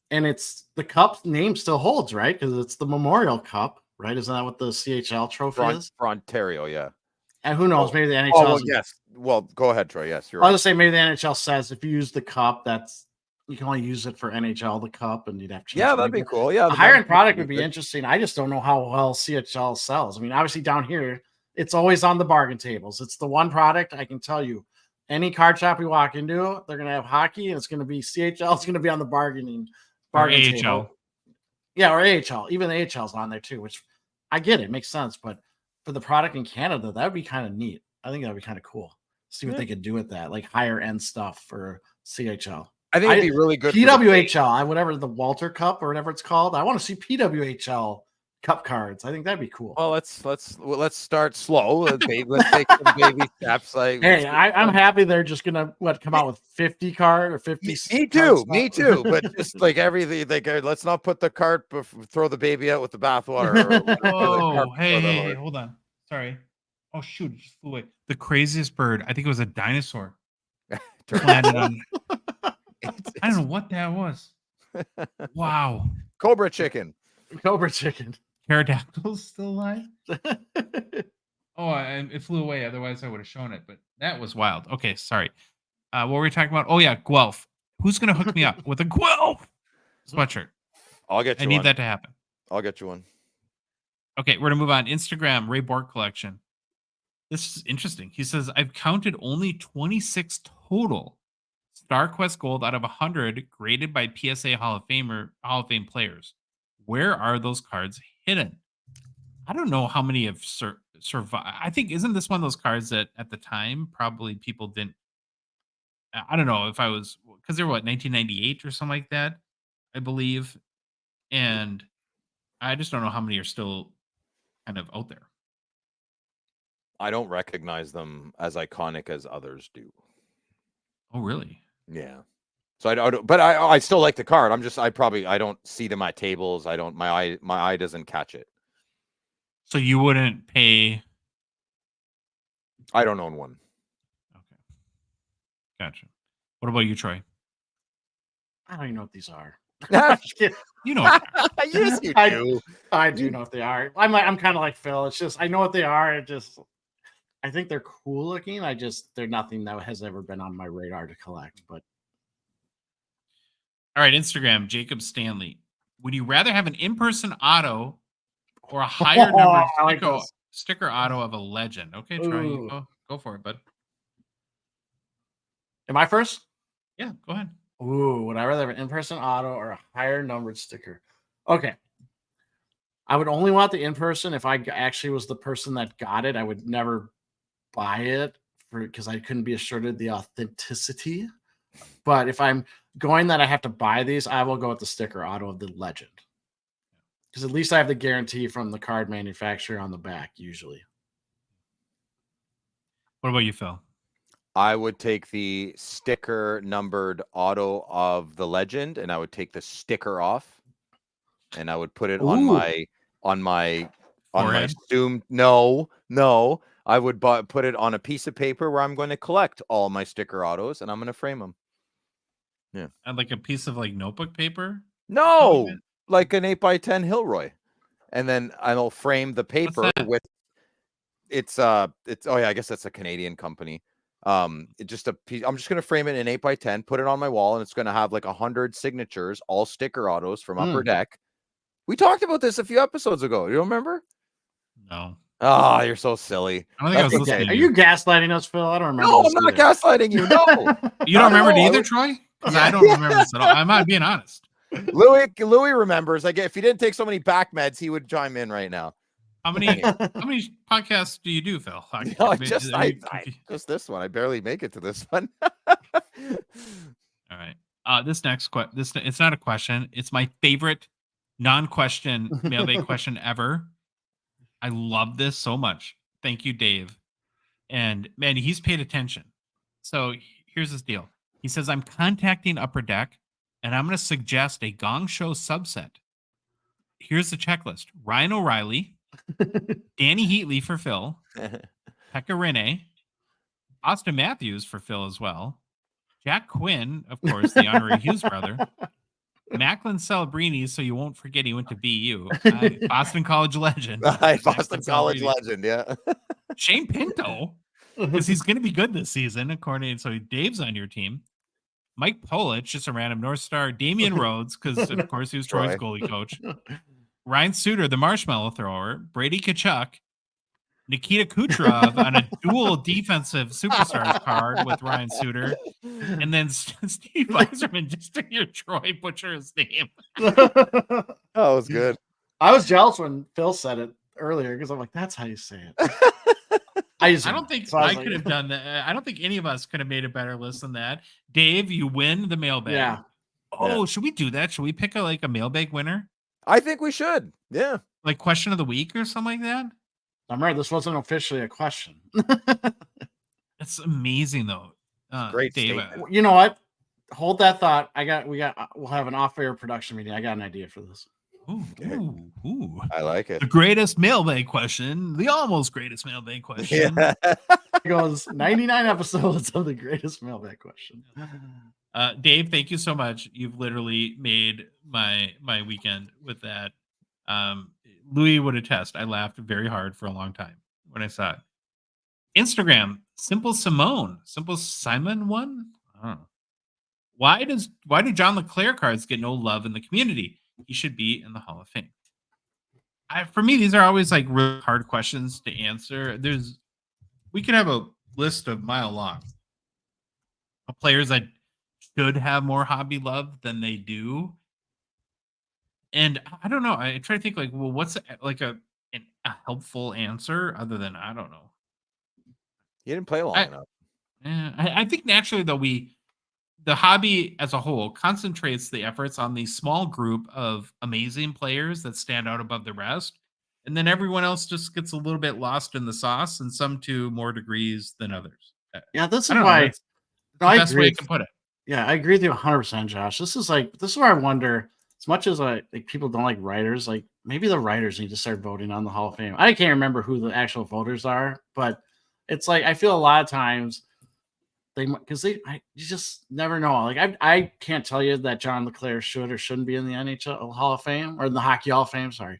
And it's the cup name still holds, right? Because it's the Memorial Cup, right? Isn't that what the CHL trophy is? For Ontario, yeah. And who knows? Maybe the NHL. Oh, well, yes. Well, go ahead, Troy. Yes, you're I right. was gonna say maybe the NHL says if you use the cup, you can only use it for NHL the Cup, and you'd have to change. Yeah, that'd be cool. Yeah, a higher end product would be interesting. I just don't know how well CHL sells. I mean, obviously down here, it's always on the bargain tables. It's the one product I can tell you any card shop we walk into, they're gonna have hockey, and it's gonna be CHL. It's gonna be on the bargain table. AHL. Yeah, or AHL. Even the AHL's on there too, which I get it, makes sense. But for the product in Canada, that would be kind of neat. I think that would be kind of cool. See what they could do with that, like higher end stuff for CHL. I think it'd be really good. PWHL, whatever the Walter Cup or whatever it's called. I want to see PWHL Cup cards. I think that'd be cool. Well, let's start slow. Let's take some baby steps. Like, hey, I'm happy they're just gonna come out with 50 card or 50. Me too. But just like everything, like let's not put the cart, throw the baby out with the bathwater. Oh, hey, hold on. Sorry. Oh shoot, it just flew away. The craziest bird. I think it was a dinosaur. Landed on. I don't know what that was. Wow. Cobra chicken. Pterodactyl's still alive? Oh, and it flew away. Otherwise, I would have shown it. But that was wild. Okay, sorry. What were we talking about? Oh, yeah, Guelph. Who's going to hook me up with a Guelph sweatshirt? I'll get you I need that to happen. I'll get you one. Okay, we're going to move on. Instagram, Ray Bork collection. This is interesting. He says, I've counted only 26 total StarQuest Gold out of 100 graded by PSA Hall of Fame players. Where are those cards hidden? I don't know how many have survived. I think, isn't this one of those cards that at the time probably people didn't? I don't know if I was, because they were 1998 or something like that, I believe. And I just don't know how many are still kind of out there. I don't recognize them as iconic as others do. Oh, really? Yeah. So I still like the card. I don't see them at tables. My eye doesn't catch it. So you wouldn't pay? I don't own one. Okay. Gotcha. What about you, Troy? I don't even know what these are. You know what they are. Yes, you do. I do know what they are. I'm kind of like Phil. It's just I know what they are. I think they're cool looking. They're nothing that has ever been on my radar to collect. But all right, Instagram, Jacob Stanley. Would you rather have an in-person auto or a higher number sticker auto of a legend? Okay, Troy, you go for it, bud. Am I first? Yeah, go ahead. Ooh, would I rather have an in-person auto or a higher numbered sticker? Okay. I would only want the in-person if I actually was the person that got it. I would never buy it because I couldn't be assured of the authenticity. But if I'm going that I have to buy these, I will go with the sticker auto of the legend. Because at least I have the guarantee from the card manufacturer on the back, usually. What about you, Phil? I would take the sticker numbered auto of the legend, and I would take the sticker off, and I would put it on my assumed. No. I would put it on a piece of paper where I'm going to collect all my sticker autos, and I'm going to frame them. Yeah, and like a piece of like notebook paper. No, like an 8x10 Hilroy, and then I'll frame the paper with. It's oh yeah, I guess that's a Canadian company. It's just a piece. I'm just gonna frame it in 8x10, put it on my wall, and it's gonna have like 100 signatures, all sticker autos from Upper Deck. We talked about this a few episodes ago. You don't remember? No. Oh, you're so silly. I don't think I was listening. Are you gaslighting us, Phil? I don't remember. No, I'm not gaslighting you. No. You don't remember it either, Troy? Because I don't remember this at all. I'm not being honest. Louis remembers. Like if he didn't take so many back meds, he would chime in right now. How many podcasts do you do, Phil? Just this one. I barely make it to this one. All right. This next it's not a question. It's my favorite non-question mailbag question ever. I love this so much. Thank you, Dave. And man, he's paid attention. So here's his deal. He says, I'm contacting Upper Deck and I'm going to suggest a Gongshow subset. Here's the checklist. Ryan O'Reilly, Danny Heatley for Phil, Pekka Rinne, Austin Matthews for Phil as well, Jack Quinn, of course, the honorary Hughes brother, Macklin Celebrini, so you won't forget he went to BU, Boston College legend. Boston College legend, yeah. Shane Pinto, because he's going to be good this season, according. So Dave's on your team. Mike Polich, just a random North Star. Damian Rhodes, because of course he was Troy's goalie coach. Ryan Suter, the marshmallow thrower. Brady Kachuk. Nikita Kucherov on a dual defensive superstars card with Ryan Suter, and then Steve Yzerman just to hear Troy butcher his name. Oh, it was good. I was jealous when Phil said it earlier because I'm like, that's how you say it. I don't think so I could have done that. I don't think any of us could have made a better list than that. Dave, you win the mailbag. Yeah. Oh, should we do that? Should we pick a mailbag winner? I think we should. Yeah. Like question of the week or something like that? I remember this wasn't officially a question. That's amazing though. Great Dave. statement. You know what? Hold that thought. We'll have an off-air production meeting. I got an idea for this. Ooh. I like it. The greatest mailbag question, the almost greatest mailbag question. Yeah. It goes 99 episodes of the greatest mailbag question. Dave, thank you so much. You've literally made my weekend with that. Louis would attest. I laughed very hard for a long time when I saw it. Instagram, Simple Simone, Simple Simon one. I don't know. Why do John LeClaire cards get no love in the community? He should be in the Hall of Fame. For me, these are always like really hard questions to answer. We could have a list of mile long of players that should have more hobby love than they do. And I don't know. I try to think like, well, what's like a helpful answer other than I don't know. You didn't play long enough. I think naturally though the hobby as a whole concentrates the efforts on the small group of amazing players that stand out above the rest. And then everyone else just gets a little bit lost in the sauce, and some to more degrees than others. Yeah, this is I don't know, why. that's the best way I can put it. Yeah, I agree with you 100%, Josh. This is where I wonder, as much as people don't like writers, like maybe the writers need to start voting on the Hall of Fame. I can't remember who the actual voters are, but it's like I feel a lot of times you just never know. Like I can't tell you that John LeClaire should or shouldn't be in the NHL Hall of Fame or in the Hockey Hall of Fame. Sorry,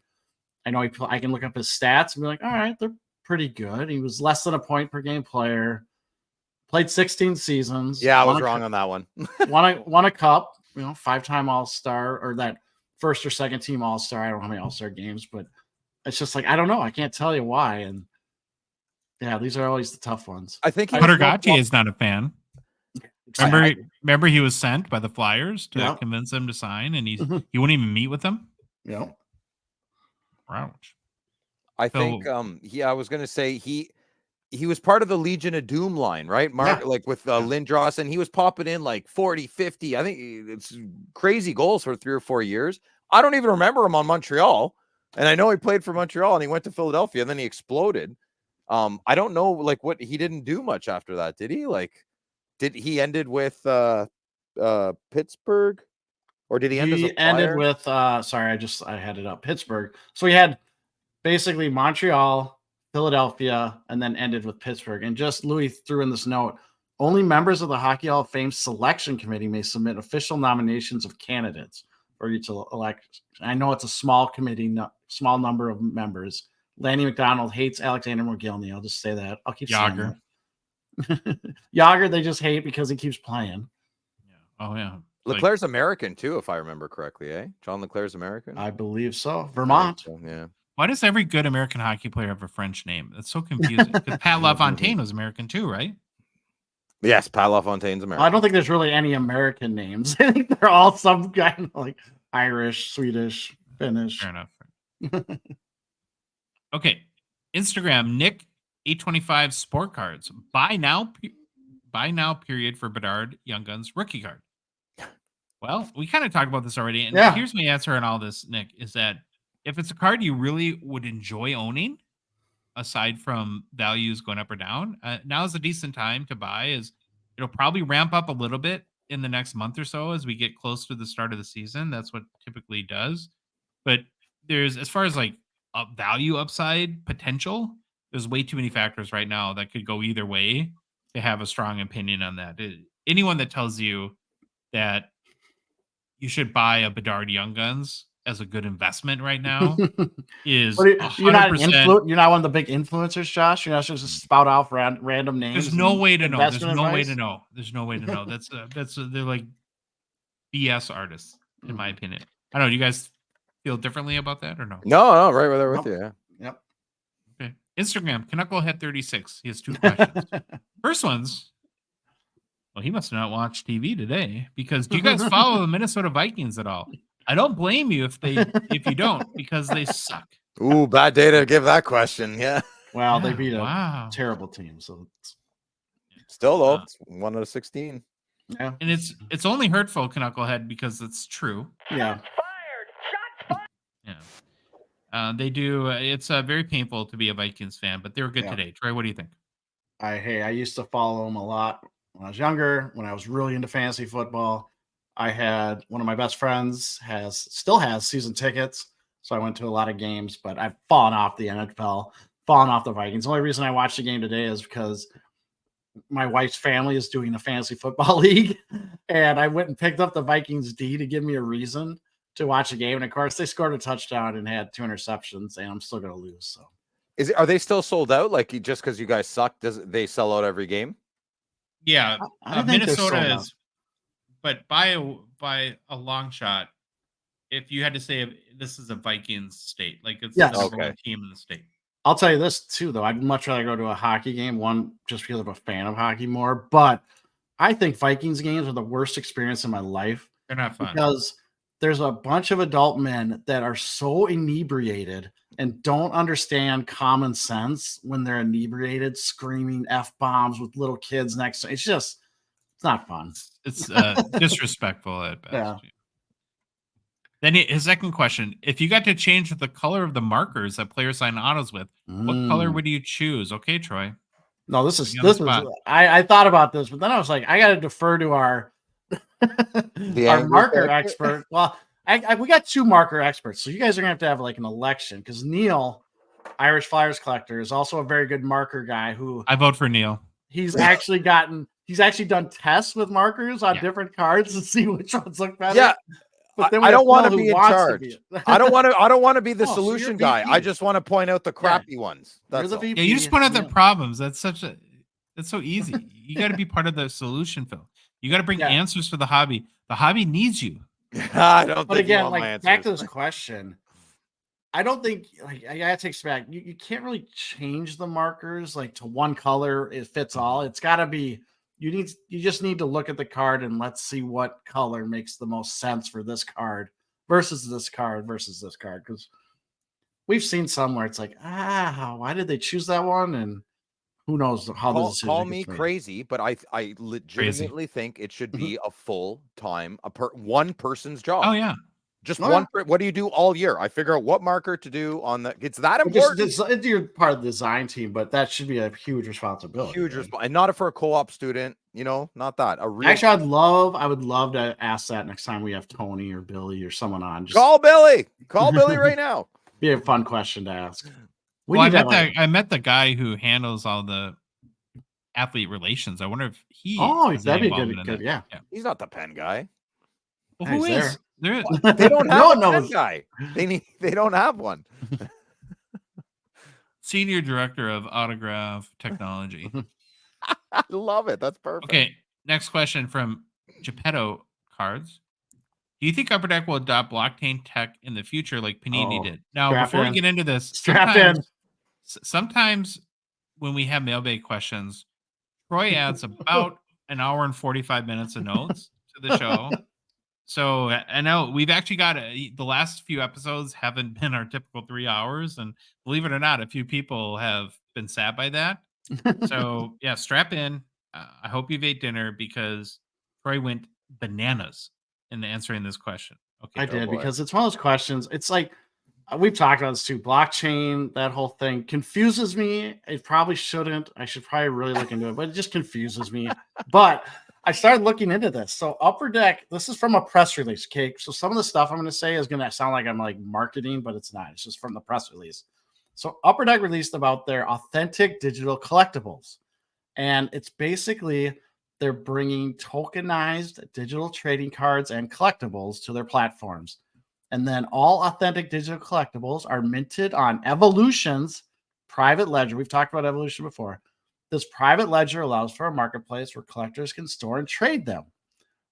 I know I can look up his stats and be like, all right, they're pretty good. He was less than a point per game player. Played 16 seasons. Yeah, I was wrong on that one. won a cup, 5-time All-Star or that first or second team All-Star. I don't know how many All-Star games, but it's just like, I don't know. I can't tell you why. And yeah, these are always the tough ones. I think Gatti is not a fan. Remember he was sent by the Flyers to Yeah. convince them to sign, and he wouldn't even meet with them. Yeah. Ouch. I think I was gonna say he was part of the Legion of Doom line, right? Mark, like with Lindros, and he was popping in like 40, 50. I think it's crazy goals for 3 or 4 years. I don't even remember him on Montreal. And I know he played for Montreal and he went to Philadelphia and then he exploded. I don't know like what he didn't do much after that, did he? Like did he ended with Pittsburgh? Or did he end as a ended Flyer? with I had it up. Pittsburgh. So he had basically Montreal, Philadelphia, and then ended with Pittsburgh. And just Louis threw in this note: only members of the Hockey Hall of Fame selection committee may submit official nominations of candidates for you to elect. I know it's a small committee, small number of members. Lanny McDonald hates Alexander McGillney. I'll just say that. I'll keep saying Yager. that. Yager, they just hate because he keeps playing. Yeah. Oh yeah. Leclerc's American too, if I remember correctly, eh? John Leclerc's American. I believe so. Vermont. Yeah. Why does every good American hockey player have a French name? That's so confusing. Because Pat LaFontaine was American too, right? Yes, Pat LaFontaine's American. I don't think there's really any American names. I think they're all some kind of like Irish, Swedish, Finnish. Fair enough. Okay. Instagram, Nick 825 Sport Cards. Buy now period for Bedard Young Guns rookie card. Well, we kind of talked about this already. And here's my answer on all this, Nick, is that if it's a card you really would enjoy owning, aside from values going up or down, now is a decent time to buy. As it'll probably ramp up a little bit in the next month or so as we get close to the start of the season. That's what typically does. But there's, as far as like value upside potential, there's way too many factors right now that could go either way to have a strong opinion on that. Anyone that tells you that you should buy a Bedard Young Guns as a good investment right now is 100%. You're not one of the big influencers, Josh. You're not just spout off random names. There's no way to know. There's no way advice? to know. There's no way to know. They're like BS artists, in my opinion. I don't know. Do you guys feel differently about that or no? No, right there with you. Yeah. Yep. Okay. Instagram, Knucklehead36. He has 2 questions. First one's, well, he must not watch TV today because do you guys follow the Minnesota Vikings at all? I don't blame you if you don't because they suck. Ooh, bad day to give that question. Yeah. Well, they Yeah, beat a wow. terrible team, so Still though, it's 1 out of 16. yeah. And it's only hurtful, Knucklehead, because it's true. Yeah. Yeah. They do. It's very painful to be a Vikings fan, but they're good Yeah. today. Troy, what do you think? I used to follow them a lot when I was younger, when I was really into fantasy football. I had one of my best friends still has season tickets, so I went to a lot of games, but I've fallen off the NFL, fallen off the Vikings. The only reason I watched the game today is because my wife's family is doing a fantasy football league, and I went and picked up the Vikings D to give me a reason to watch the game. And of course, they scored a touchdown and had 2 interceptions, and I'm still going to lose. So, Are they still sold out? Like just because you guys suck, does they sell out every game? Yeah, I don't think they're sold Minnesota out. is, but by a long shot, if you had to say this is a Vikings state, like it's Yes. the number Okay. one team in the state. I'll tell you this too, though. I'd much rather go to a hockey game, one, just because I'm a fan of hockey more. But I think Vikings games are the worst experience in my life They're not fun. because there's a bunch of adult men that are so inebriated and don't understand common sense when they're inebriated, screaming F-bombs with little kids next to. It's not fun. It's disrespectful at best. Yeah. Then his second question: if you got to change the color of the markers that players sign autos with, what color would you choose? Okay, Troy. No, this is Put you on the spot. I thought about this, but then I was like, I got to defer to our angry marker character? expert. Well, we got 2 marker experts, so you guys are gonna have like an election because Neil, Irish Flyers collector, is also a very good marker guy who I vote for Neil. he's actually done tests with markers on different cards to see which ones look better. Yeah. But then I don't want to Phil be who in wants to charge. be- I don't want to be the Oh, so you're solution guy. VP. I just want to point out the crappy ones. You're That's the all. VP. Yeah, you just point out the Yeah. problems. That's so easy. You got to be part of the solution, Phil. You got to bring Yeah. answers for the hobby. The hobby needs you. I don't But think you again, want my like back to answers. this question, I don't think like I gotta take back. You can't really change the markers like to one color. It fits all. It's got to be. You just need to look at the card and let's see what color makes the most sense for this card versus this card because we've seen some where it's like why did they choose that one and who knows how the decision Call gets me made. crazy, but I legitimately think it should be a full time one person's job. Oh yeah. Just Oh, one. What do you do all year? I figure out what marker to do on the. It's that important. You're part of the design team, but that should be a huge responsibility. Huge right? and not for a co-op student. Not that a real. Actually, I would love to ask that next time we have Tony or Billy or someone on. Just Call Billy right now. be a fun question to ask. I met the guy who handles all the athlete relations. I wonder if he. That'd be good. Yeah. He's not the pen guy. Well, who He's is? There. They don't No have one a pen knows. guy. They don't have one. Senior director of autograph technology. I love it. That's perfect. Okay, next question from Geppetto Cards. Do you think Upper Deck will adopt blockchain tech in the future like Panini did? Now, strap before in. we get into this, Strap in. sometimes when we have mailbag questions, Troy adds about an hour and 45 minutes of notes to the show. So I know we've actually got the last few episodes haven't been our typical 3 hours. And believe it or not, a few people have been sad by that. So yeah, strap in. I hope you've ate dinner because Troy went bananas in answering this question. Okay, I did because it's one of those questions. It's like we've talked about this too. Blockchain, that whole thing confuses me. It probably shouldn't. I should probably really look into it, but it just confuses me. But I started looking into this. So Upper Deck, this is from a press release, okay? So some of the stuff I'm going to say is going to sound like I'm like marketing, but it's not. It's just from the press release. So Upper Deck released about their authentic digital collectibles. And it's basically they're bringing tokenized digital trading cards and collectibles to their platforms. And then all authentic digital collectibles are minted on Evolution's private ledger. We've talked about Evolution before. This private ledger allows for a marketplace where collectors can store and trade them.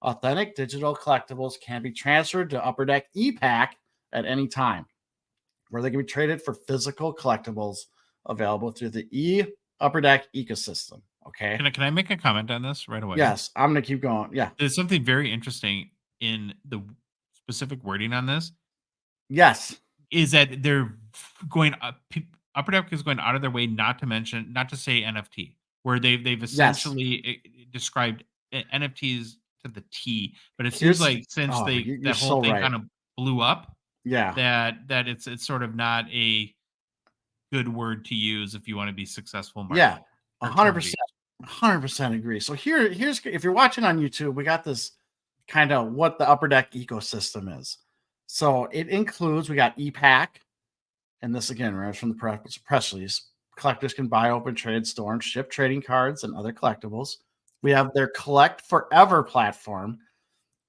Authentic digital collectibles can be transferred to Upper Deck ePack at any time, where they can be traded for physical collectibles available through the Upper Deck ecosystem. Okay. Can I make a comment on this right away? Yes, I'm going to keep going. Yeah. There's something very interesting in the specific wording on this. Yes. Is that they're going up, Upper Deck is going out of their way not to say NFT, where they've essentially described NFTs to the T. But it seems like since that whole thing kind of blew up, that it's sort of not a good word to use if you want to be successful in marketing. Yeah, 100% agree. So here's if you're watching on YouTube, we got this kind of what the Upper Deck ecosystem is. So it includes, we got ePack, and this again, right from the press release. Collectors can buy, open, trade, store, and ship trading cards and other collectibles. We have their Collect Forever platform,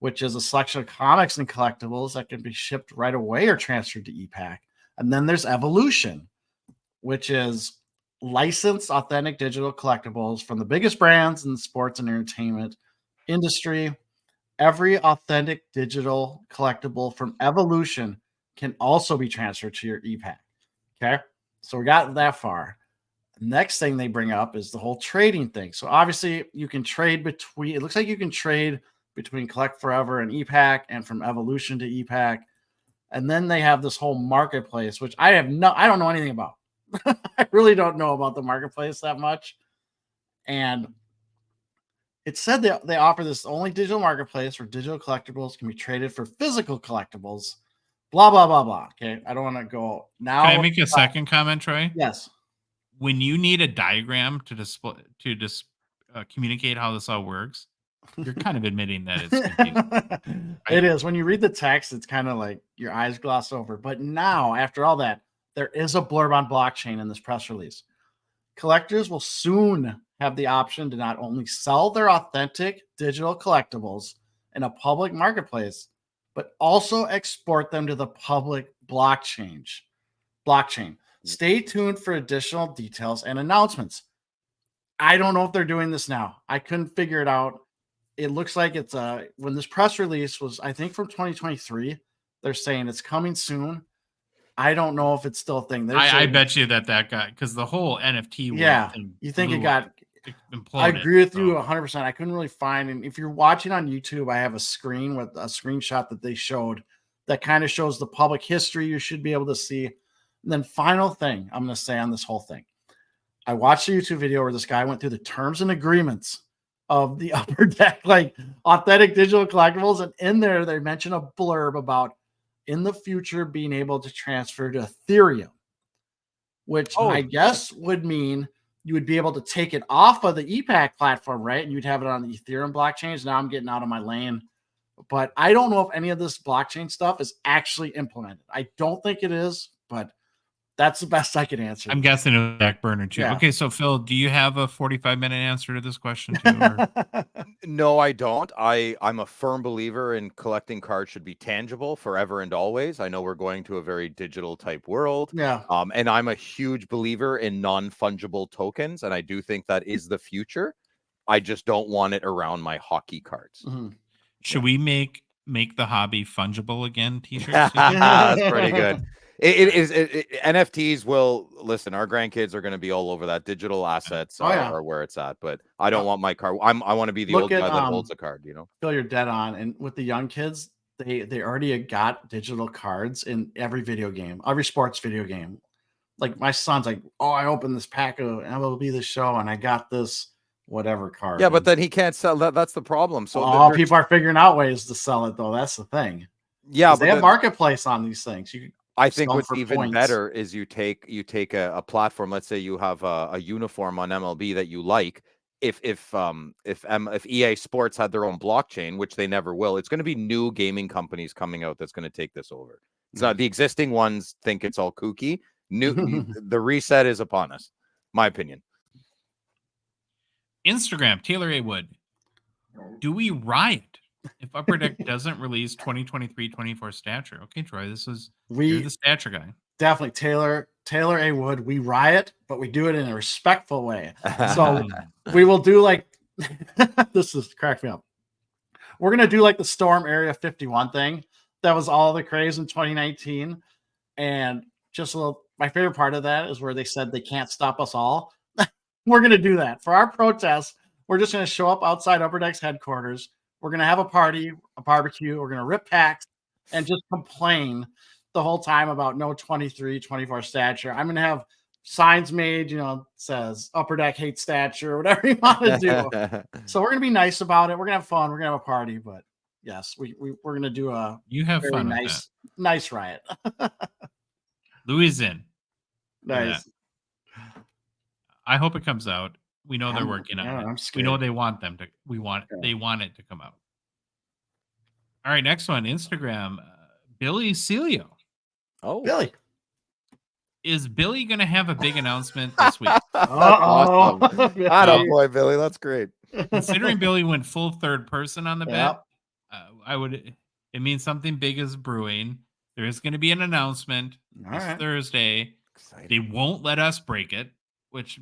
which is a selection of comics and collectibles that can be shipped right away or transferred to ePack. And then there's Evolution, which is licensed, authentic digital collectibles from the biggest brands in the sports and entertainment industry. Every authentic digital collectible from Evolution can also be transferred to your ePack. Okay, so we got that far. Next thing they bring up is the whole trading thing. So obviously you can trade between, it looks like you can trade between Collect Forever and ePack and from Evolution to ePack. And then they have this whole marketplace, which I don't know anything about. I really don't know about the marketplace that much. And it said they offer this only digital marketplace where digital collectibles can be traded for physical collectibles. Blah, blah, blah, blah. Okay. I don't want to go now. Can I make a second comment, Troy? Yes. When you need a diagram to display communicate how this all works, you're kind of admitting that it's confusing. It is. When you read the text, it's kind of like your eyes gloss over. But now, after all that, there is a blurb on blockchain in this press release. Collectors will soon have the option to not only sell their authentic digital collectibles in a public marketplace, but also export them to the public blockchain. Stay tuned for additional details and announcements. I don't know if they're doing this now. I couldn't figure it out. It looks like it's when this press release was, I think, from 2023. They're saying it's coming soon. I don't know if it's still a thing. I bet you that got, because the whole NFT thing, you think it got imploded. I agree with you 100%. I couldn't really find, and if you're watching on YouTube, I have a screen with a screenshot that they showed that kind of shows the public history you should be able to see. And then final thing I'm going to say on this whole thing. I watched a YouTube video where this guy went through the terms and agreements of the Upper Deck, like authentic digital collectibles. And in there, they mention a blurb about in the future being able to transfer to Ethereum, which I guess would mean you would be able to take it off of the ePack platform, right? And you'd have it on the Ethereum blockchains. Now I'm getting out of my lane. But I don't know if any of this blockchain stuff is actually implemented. I don't think it is, but that's the best I can answer. I'm guessing it was back burner too. Yeah. Okay, so Phil, do you have a 45-minute answer to this question too? Or? No, I don't. I'm a firm believer in collecting cards should be tangible forever and always. I know we're going to a very digital type world. Yeah. And I'm a huge believer in non-fungible tokens, and I do think that is the future. I just don't want it around my hockey cards. Mm-hmm. Should we make the hobby fungible again t-shirts? That's pretty good. NFTs will listen. Our grandkids are going to be all over that. Digital assets are where it's at. But I don't want my card. I want to be the old guy that holds a card. You know, Phil, you're dead on. And with the young kids, they already got digital cards in every video game, every sports video game. Like my son's like, oh, I opened this pack of MLB The Show, and I got this whatever card. Yeah, but then he can't sell that. That's the problem. So people are figuring out ways to sell it, though. That's the thing. Yeah, but they have marketplace on these things. I think what's even better is you take a platform. Let's say you have a uniform on MLB that you like. If EA Sports had their own blockchain, which they never will, it's going to be new gaming companies coming out that's going to take this over. It's not the existing ones think it's all kooky. The reset is upon us. My opinion. Instagram, Taylor A. Wood. Do we riot if Upper Deck doesn't release 2023-24 stature? Okay, Troy, you're the stature guy. Definitely Taylor A. Wood. We riot, but we do it in a respectful way. So we will do like this is crack me up. We're gonna do like the Storm Area 51 thing. That was all the craze in 2019. And just a little my favorite part of that is where they said they can't stop us all. We're going to do that for our protest. We're just going to show up outside Upper Deck's headquarters. We're going to have a party, a barbecue. We're going to rip packs and just complain the whole time about no 23, 24 stature. I'm going to have signs made, says Upper Deck hates stature, whatever you want to do. So we're going to be nice about it. We're going to have fun. We're going to have a party. But yes, we're going to do a You have very fun nice riot. Louis is in. Nice. I hope it comes out. We know they're working on it. I'm We scared. know they want them to. They want it to come out. All right, next one, Instagram. Billy Celio. Oh, Billy. Is Billy going to have a big announcement this week? Uh-oh. Awesome. I don't boy, Billy. That's great. Considering Billy went full third person on the Yep. bet, it means something big is brewing. There is going to be an announcement All this right. Thursday. Exciting. They won't let us break it, which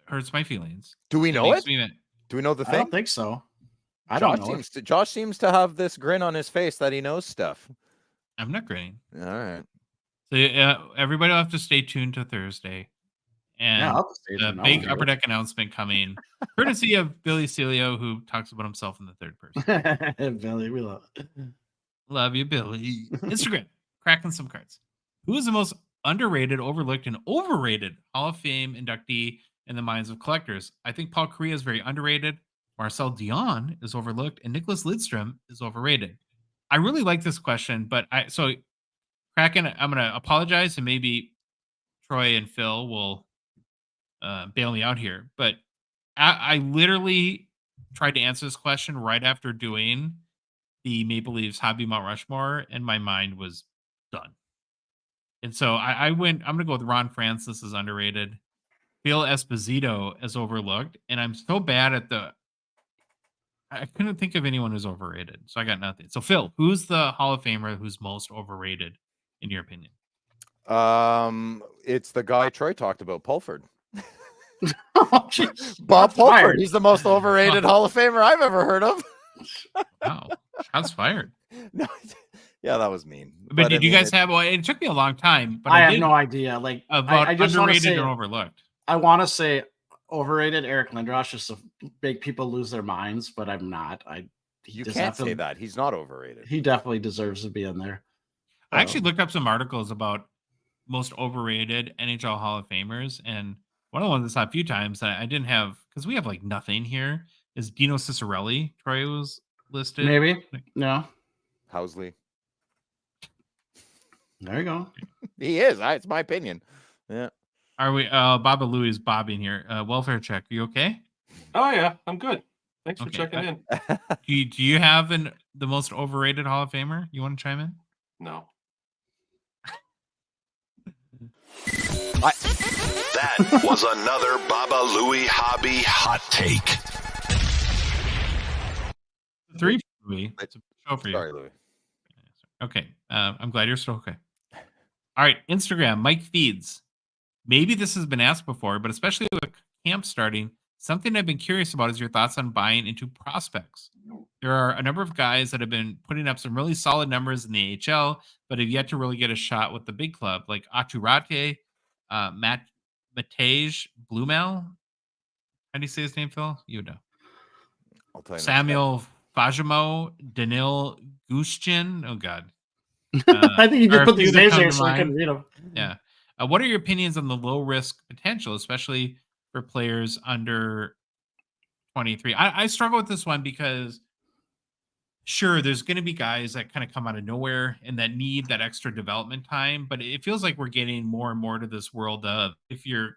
hurts my feelings. Do we know it? Do we know the I thing? don't think so. I don't know. Josh seems to have this grin on his face that he knows stuff. I'm not grinning. All right. So everybody will have to stay tuned to Thursday. And Yeah, I'll have to stay the tuned. big Upper Deck announcement coming, courtesy of Billy Celio, who talks about himself in the third person. Billy, we love it. Love you, Billy. Instagram, cracking some cards. Who is the most underrated, overlooked, and overrated Hall of Fame inductee in the minds of collectors? I think Paul Correa is very underrated. Marcel Dion is overlooked, and Nicholas Lidstrom is overrated. I really like this question, but Kraken, I'm going to apologize, and maybe Troy and Phil will bail me out here. But I literally tried to answer this question right after doing the Maple Leafs Hobby Mount Rushmore, and my mind was done. And so I'm going to go with Ron Francis is underrated. Phil Esposito is overlooked, and I'm so bad at I couldn't think of anyone who's overrated, so I got nothing. So Phil, who's the Hall of Famer who's most overrated in your opinion? It's the guy Troy talked about, Pulford. Geez. Bob Pulford. Fired. He's the most overrated Hall of Famer I've ever heard of. Wow, shots fired. No, yeah, that was mean. But did you guys have? Well, it took me a long time, but I have did no idea. Like about I just want to underrated say, and overlooked. I want to say overrated Eric Lindros just to make people lose their minds, but I'm not. You can't say that. He's not overrated. He definitely deserves to be in there. I actually looked up some articles about most overrated NHL Hall of Famers, and one of the ones I saw a few times that I didn't have because we have like nothing here is Dino Ciccarelli. Troy was listed. Maybe. No. Housley. There you go. He is. It's my opinion. Yeah. Are we? Baba Louie is bobbing here. Welfare check. Are you okay? Oh yeah, I'm good. Thanks for Okay, checking in. Do you have the most overrated Hall of Famer? You want to chime in? No. That was another Baba Louie Hobby hot take. 3 for Louie. It's a show for you. Sorry, Louis. Okay. I'm glad you're still okay. All right. Instagram, Mike Feeds. Maybe this has been asked before, but especially with camp starting, something I've been curious about is your thoughts on buying into prospects. There are a number of guys that have been putting up some really solid numbers in the AHL, but have yet to really get a shot with the big club, like Aturate, Matej Blumel. How do you say his name, Phil? You know. I'll tell you. Samuel Fajimo, Danil Gushchin. Oh, God. I think you are just a put few these that names come there to so I mind. can read them. Yeah. What are your opinions on the low risk potential, especially for players under 23? I struggle with this one because sure, there's going to be guys that kind of come out of nowhere and that need that extra development time, but it feels like we're getting more and more to this world of because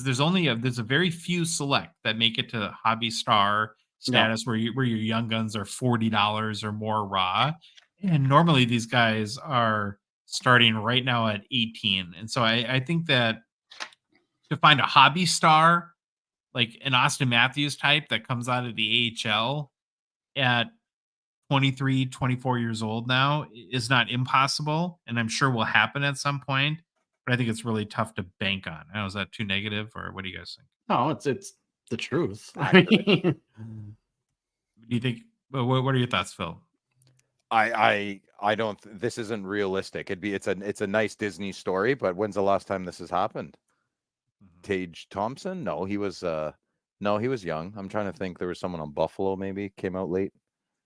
there's a very few select that make it to hobby star status where your young guns are $40 or more raw. And normally these guys are starting right now at 18. And so I think that to find a hobby star, like an Austin Matthews type that comes out of the AHL at 23, 24 years old now is not impossible. And I'm sure will happen at some point, but I think it's really tough to bank on. I don't know, is that too negative or what do you guys think? No, it's the truth. I mean, Do you think, what are your thoughts, Phil? I don't. This isn't realistic. It's a nice Disney story, but when's the last time this has happened? Tage Thompson? No, he was young. I'm trying to think. There was someone on Buffalo maybe came out late.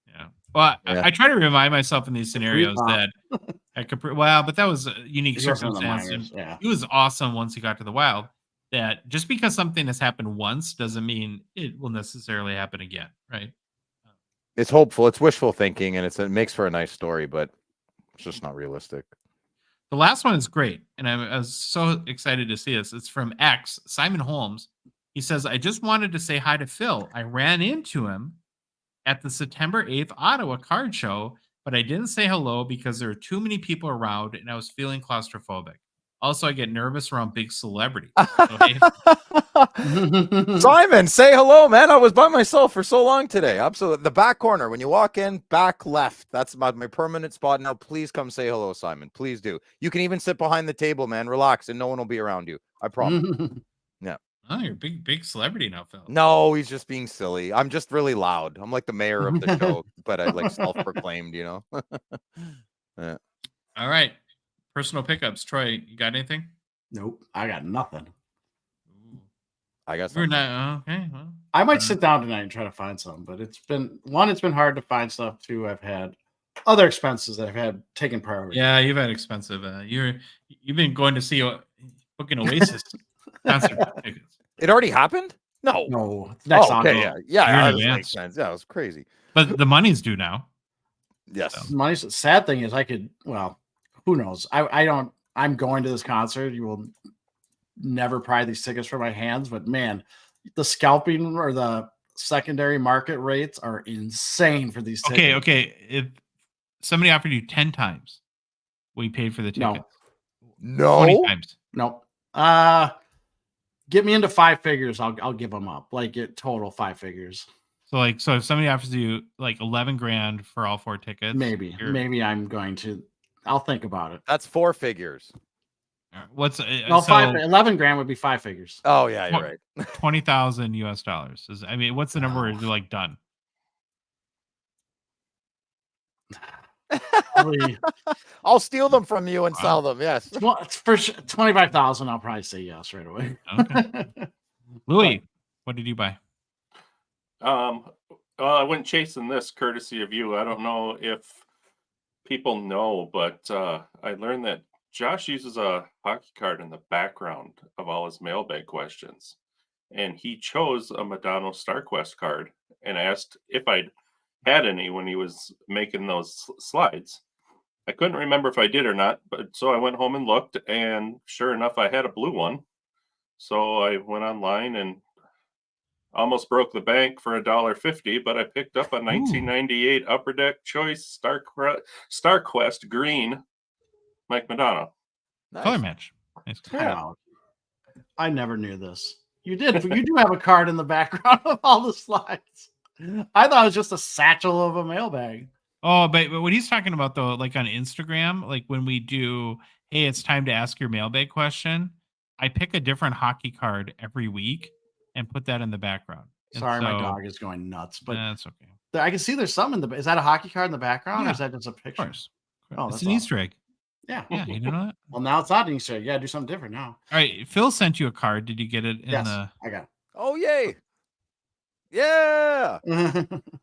Yeah. Well, Yeah. I try to remind myself in these scenarios that I could. Well, but that was a unique He wasn't in the circumstance. minors, And yeah. he was awesome once he got to the Wild. That just because something has happened once doesn't mean it will necessarily happen again, right? It's hopeful. It's wishful thinking, and it makes for a nice story, but it's just not realistic. The last one is great, and I was so excited to see this. It's from X, Simon Holmes. He says, I just wanted to say hi to Phil. I ran into him at the September 8th Ottawa card show, but I didn't say hello because there were too many people around and I was feeling claustrophobic. Also, I get nervous around big celebrities. So, hey, Simon, say hello, man. I was by myself for so long today. Absolutely. The back corner. When you walk in, back left. That's my permanent spot. Now, please come say hello, Simon. Please do. You can even sit behind the table, man. Relax, and no one will be around you. I promise. oh, you're a big celebrity now, Phil. No, he's just being silly. I'm just really loud. I'm like the mayor of the show, but I like self-proclaimed, you know. Yeah. All right. Personal pickups. Troy, you got anything? Nope, I got nothing. I guess We're not okay. Well, I might sit down tonight and try to find some, but it's been hard to find stuff. Two, I've had other expenses that I've had taken priority. yeah, you've had expensive. You've been going to see booking Oasis concert tickets. It already happened? No. No, it's next Oh, okay, October. yeah. Year in That advance. makes sense. Yeah, it was crazy. But the money's due now. Yes. My sad thing is who knows? I'm going to this concert. You will never pry these tickets from my hands, but man, the scalping or the secondary market rates are insane for these tickets. Okay. If somebody offered you 10 times what you paid for the tickets, No. 20 times. Nope. Get me into 5 figures. I'll give them up. Like total 5 figures. So if somebody offers you like 11 grand for all 4 tickets, Maybe I'm going to. I'll think about it. That's 4 figures. What's No, 11 grand would be 5 figures. Oh, yeah, you're right. $20,000 US. What's the number where you're like done? I'll steal them from you and sell them. Yes. For 25,000, I'll probably say yes right away. Okay. Louis, what did you buy? I went chasing this courtesy of you. I don't know if people know, but I learned that Josh uses a hockey card in the background of all his mailbag questions. And he chose a Madonna StarQuest card and asked if I'd had any when he was making those slides. I couldn't remember if I did or not, but so I went home and looked, and sure enough, I had a blue one. So I went online and almost broke the bank for $1.50, but I picked up a 1998 Upper Deck Choice StarQuest green Mike Madonna. Nice. Color match. Nice. Yeah. I never knew this. You did. You do have a card in the background of all the slides. I thought it was just a satchel of a mailbag. Oh, but what he's talking about though, like on Instagram, like when we do, hey, it's time to ask your mailbag question. I pick a different hockey card every week and put that in the background. Sorry, my dog is going nuts, but that's okay. I can see there's some in the. Is that a hockey card in the background, Yeah, or is that just a picture? Of course. Oh, it's that's an awesome. Easter egg. Yeah. Yeah, you know that? Well, now it's not an Easter egg. Yeah, do something different now. All right. Phil sent you a card. Did you get it in Yes, the I got it. Oh, yay. Yeah.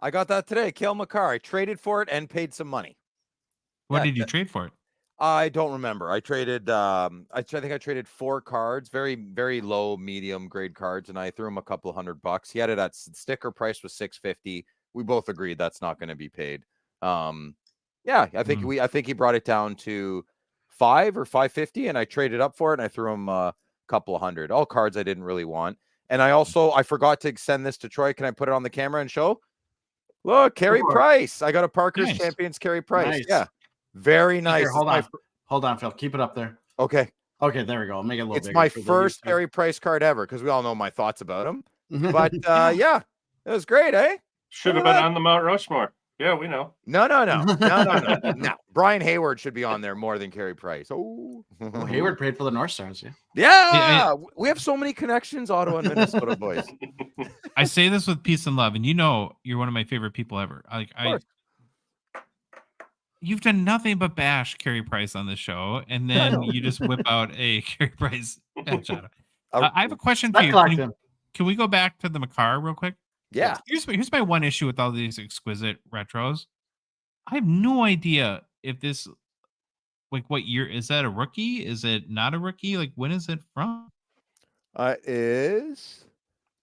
I got that today. Kale McCarr. I traded for it and paid some money. What did you trade for it? I don't remember. I traded I think I traded 4 cards, very, very low, medium grade cards, and I threw him a couple $100. He had it at sticker price was $650. We both agreed that's not going to be paid. Yeah, I think he brought it down to $5 or $550, and I traded up for it, and I threw him a couple $100. All cards I didn't really want. And I forgot to send this to Troy. Can I put it on the camera and show? Look, Carey Price. I got a Parker's Champions Carey Price. Nice. Yeah. Very nice. Here, hold on, Phil. Keep it up there. Okay. Okay, there we go. I'll make it a little bigger. It's my first Carey Price card ever because we all know my thoughts about him. But yeah, it was great, eh? Should have been on the Mount Rushmore. Yeah, we know. No. No. Brian Hayward should be on there more than Carey Price. Oh, Hayward paid for the North Stars. Yeah. Yeah. We have so many connections, Ottawa and Minnesota boys. I say this with peace and love, and you know you're one of my favorite people ever. You've done nothing but bash Carey Price on this show, and then you just whip out a Carey Price patch out of. I have a question for you. Can we go back to the Makar real quick? Yeah. Here's my one issue with all these exquisite retros. I have no idea if this, like, what year is that? A rookie? Is it not a rookie? Like, when is it from? You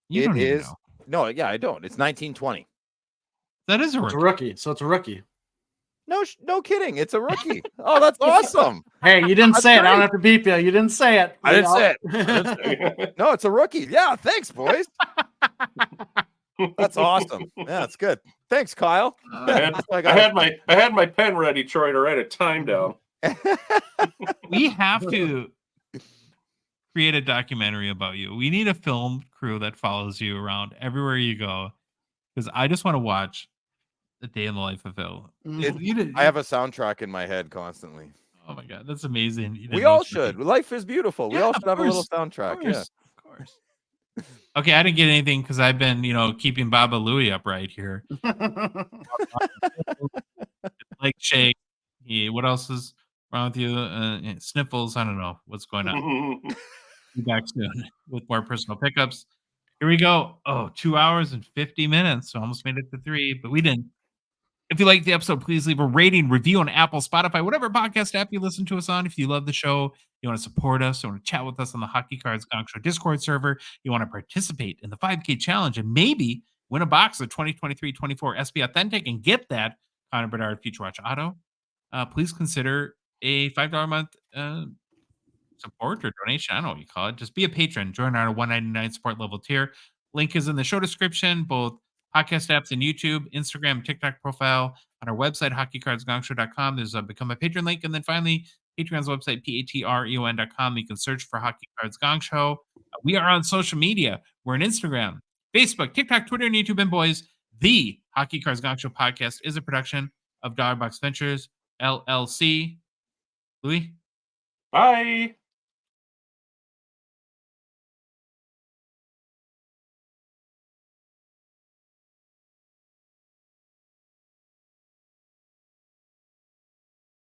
don't even know. No, yeah, I don't. It's 1920. That is a rookie. It's a rookie. So it's a rookie. No kidding. It's a rookie. Oh, that's awesome. Hey, you didn't say it. Great. I don't have to beep you. You didn't say it. I didn't say it. No, it's a rookie. Yeah, thanks, boys. That's awesome. Yeah, that's good. Thanks, Kyle. I had my pen ready, Troy, to write a time down. We have to create a documentary about you. We need a film crew that follows you around everywhere you go, because I just want to watch the day in the life of Phil. I have a soundtrack in my head constantly. Oh my god, that's amazing. We all should. Life is beautiful. We all should have a little soundtrack. Yeah, of course. Okay, I didn't get anything because I've been, keeping Baba Louie upright here. Like shake. What else is wrong with you? Sniffles. I don't know what's going on. Be back soon with more personal pickups. Here we go. Oh, 2 hours and 50 minutes. So almost made it to 3, but we didn't. If you like the episode, please leave a rating, review on Apple, Spotify, whatever podcast app you listen to us on. If you love the show, you want to support us, you want to chat with us on the Hockey Cards Gongshow Discord server, you want to participate in the 5K challenge and maybe win a box of 2023-24 SP Authentic and get that Connor Bedard Future Watch Auto, please consider a $5 a month support or donation. I don't know what you call it. Just be a patron. Join our $1.99 support level tier. Link is in the show description, both podcast apps and YouTube, Instagram, TikTok profile. On our website, hockeycardsgongshow.com, there's a Become a Patron link. And then finally, Patreon's website, patreon.com. You can search for Hockey Cards Gongshow. We are on social media. We're on Instagram, Facebook, TikTok, Twitter, and YouTube. And boys, the Hockey Cards Gongshow podcast is a production of Dollar Box Ventures LLC. Louis? Bye.